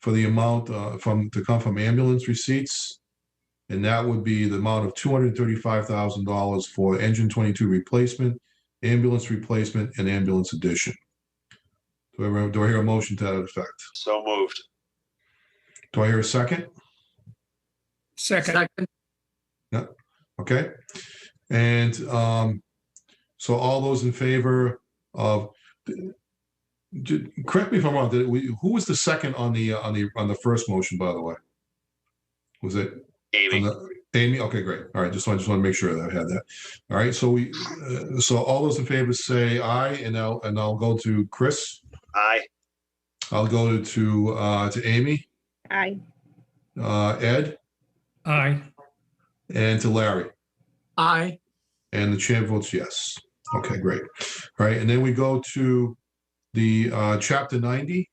for the amount to come from ambulance receipts. And that would be the amount of $235,000 for engine 22 replacement, ambulance replacement, and ambulance addition. Do I hear a motion to that effect? So moved. Do I hear a second? Second. Yeah. Okay. And so all those in favor of, correct me if I'm wrong, who was the second on the first motion, by the way? Was it Amy? Amy? Okay, great. All right. Just want to make sure that I had that. All right. So so all those in favor say aye, and I'll go to Chris. Aye. I'll go to Amy. Aye. Ed. Aye. And to Larry. Aye. And the chair votes yes. Okay, great. All right, and then we go to the Chapter 90,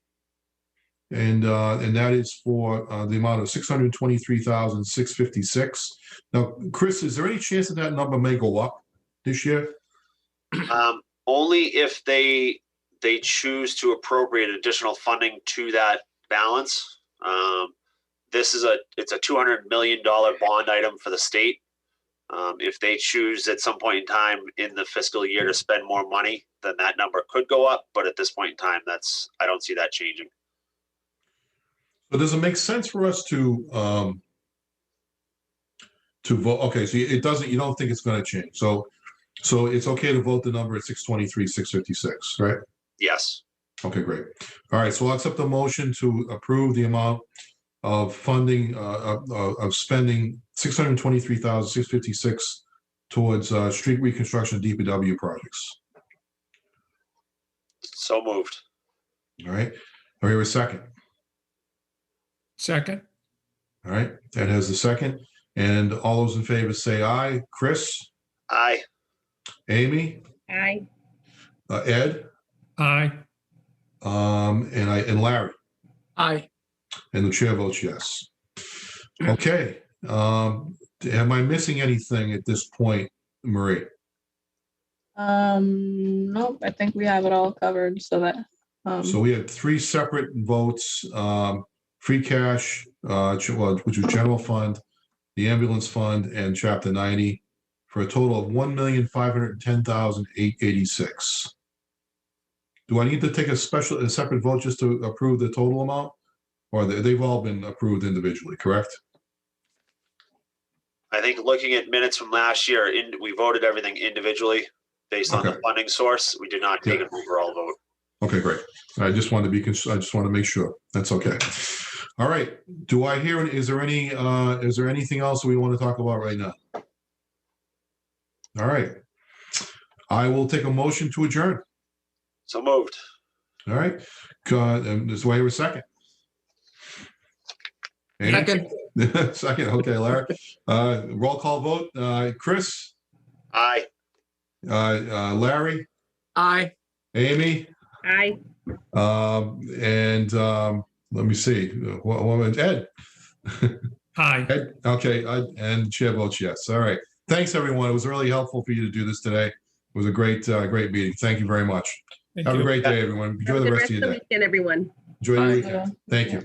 and that is for the amount of $623,656. Now, Chris, is there any chance that number may go up this year? Only if they choose to appropriate additional funding to that balance. It's a $200 million bond item for the state. If they choose at some point in time in the fiscal year to spend more money, then that number could go up. But at this point in time, I don't see that changing. But does it make sense for us to vote? Okay, so it doesn't. You don't think it's going to change? So So it's okay to vote the number at 623, 656, right? Yes. Okay, great. All right, so I'll accept the motion to approve the amount of funding, of spending $623,656 towards street reconstruction DPW projects. So moved. All right, are we a second? Second, All right, that has the second. And all those in favor say aye. Chris, Aye. Amy, Aye. Ed, aye. and Larry. Aye. And the chair votes yes. Okay. Am I missing anything at this point, Marie? Nope, I think we have it all covered so that, So we had three separate votes, free cash, which was general fund, the ambulance fund, and chapter 90, for a total of $1,510,886. Do I need to take a separate vote just to approve the total amount? Or they've all been approved individually, correct? I think looking at minutes from last year, we voted everything individually based on the Okay. funding source. We did not take an overall vote. Okay, great. I just want to be, I just want to make sure. That's okay. All right. Do I hear, is there anything else we want to talk about right now? All right. I will take a motion to adjourn. So moved. All right. This way, a second. Amy? Second. Second. Okay, Larry. Roll call vote. Chris? Aye. Larry? Aye. Amy? Aye. And let me see. Ed? Aye. Ed? Okay, and the chair votes yes. All right. Thanks, everyone. It was really helpful for you to do this today. It was a great meeting. Thank you very much. Thank Have you. a great day, everyone. Enjoy Have a the good rest of your day. weekend, everyone. Enjoy the Bye. weekend. Thank you.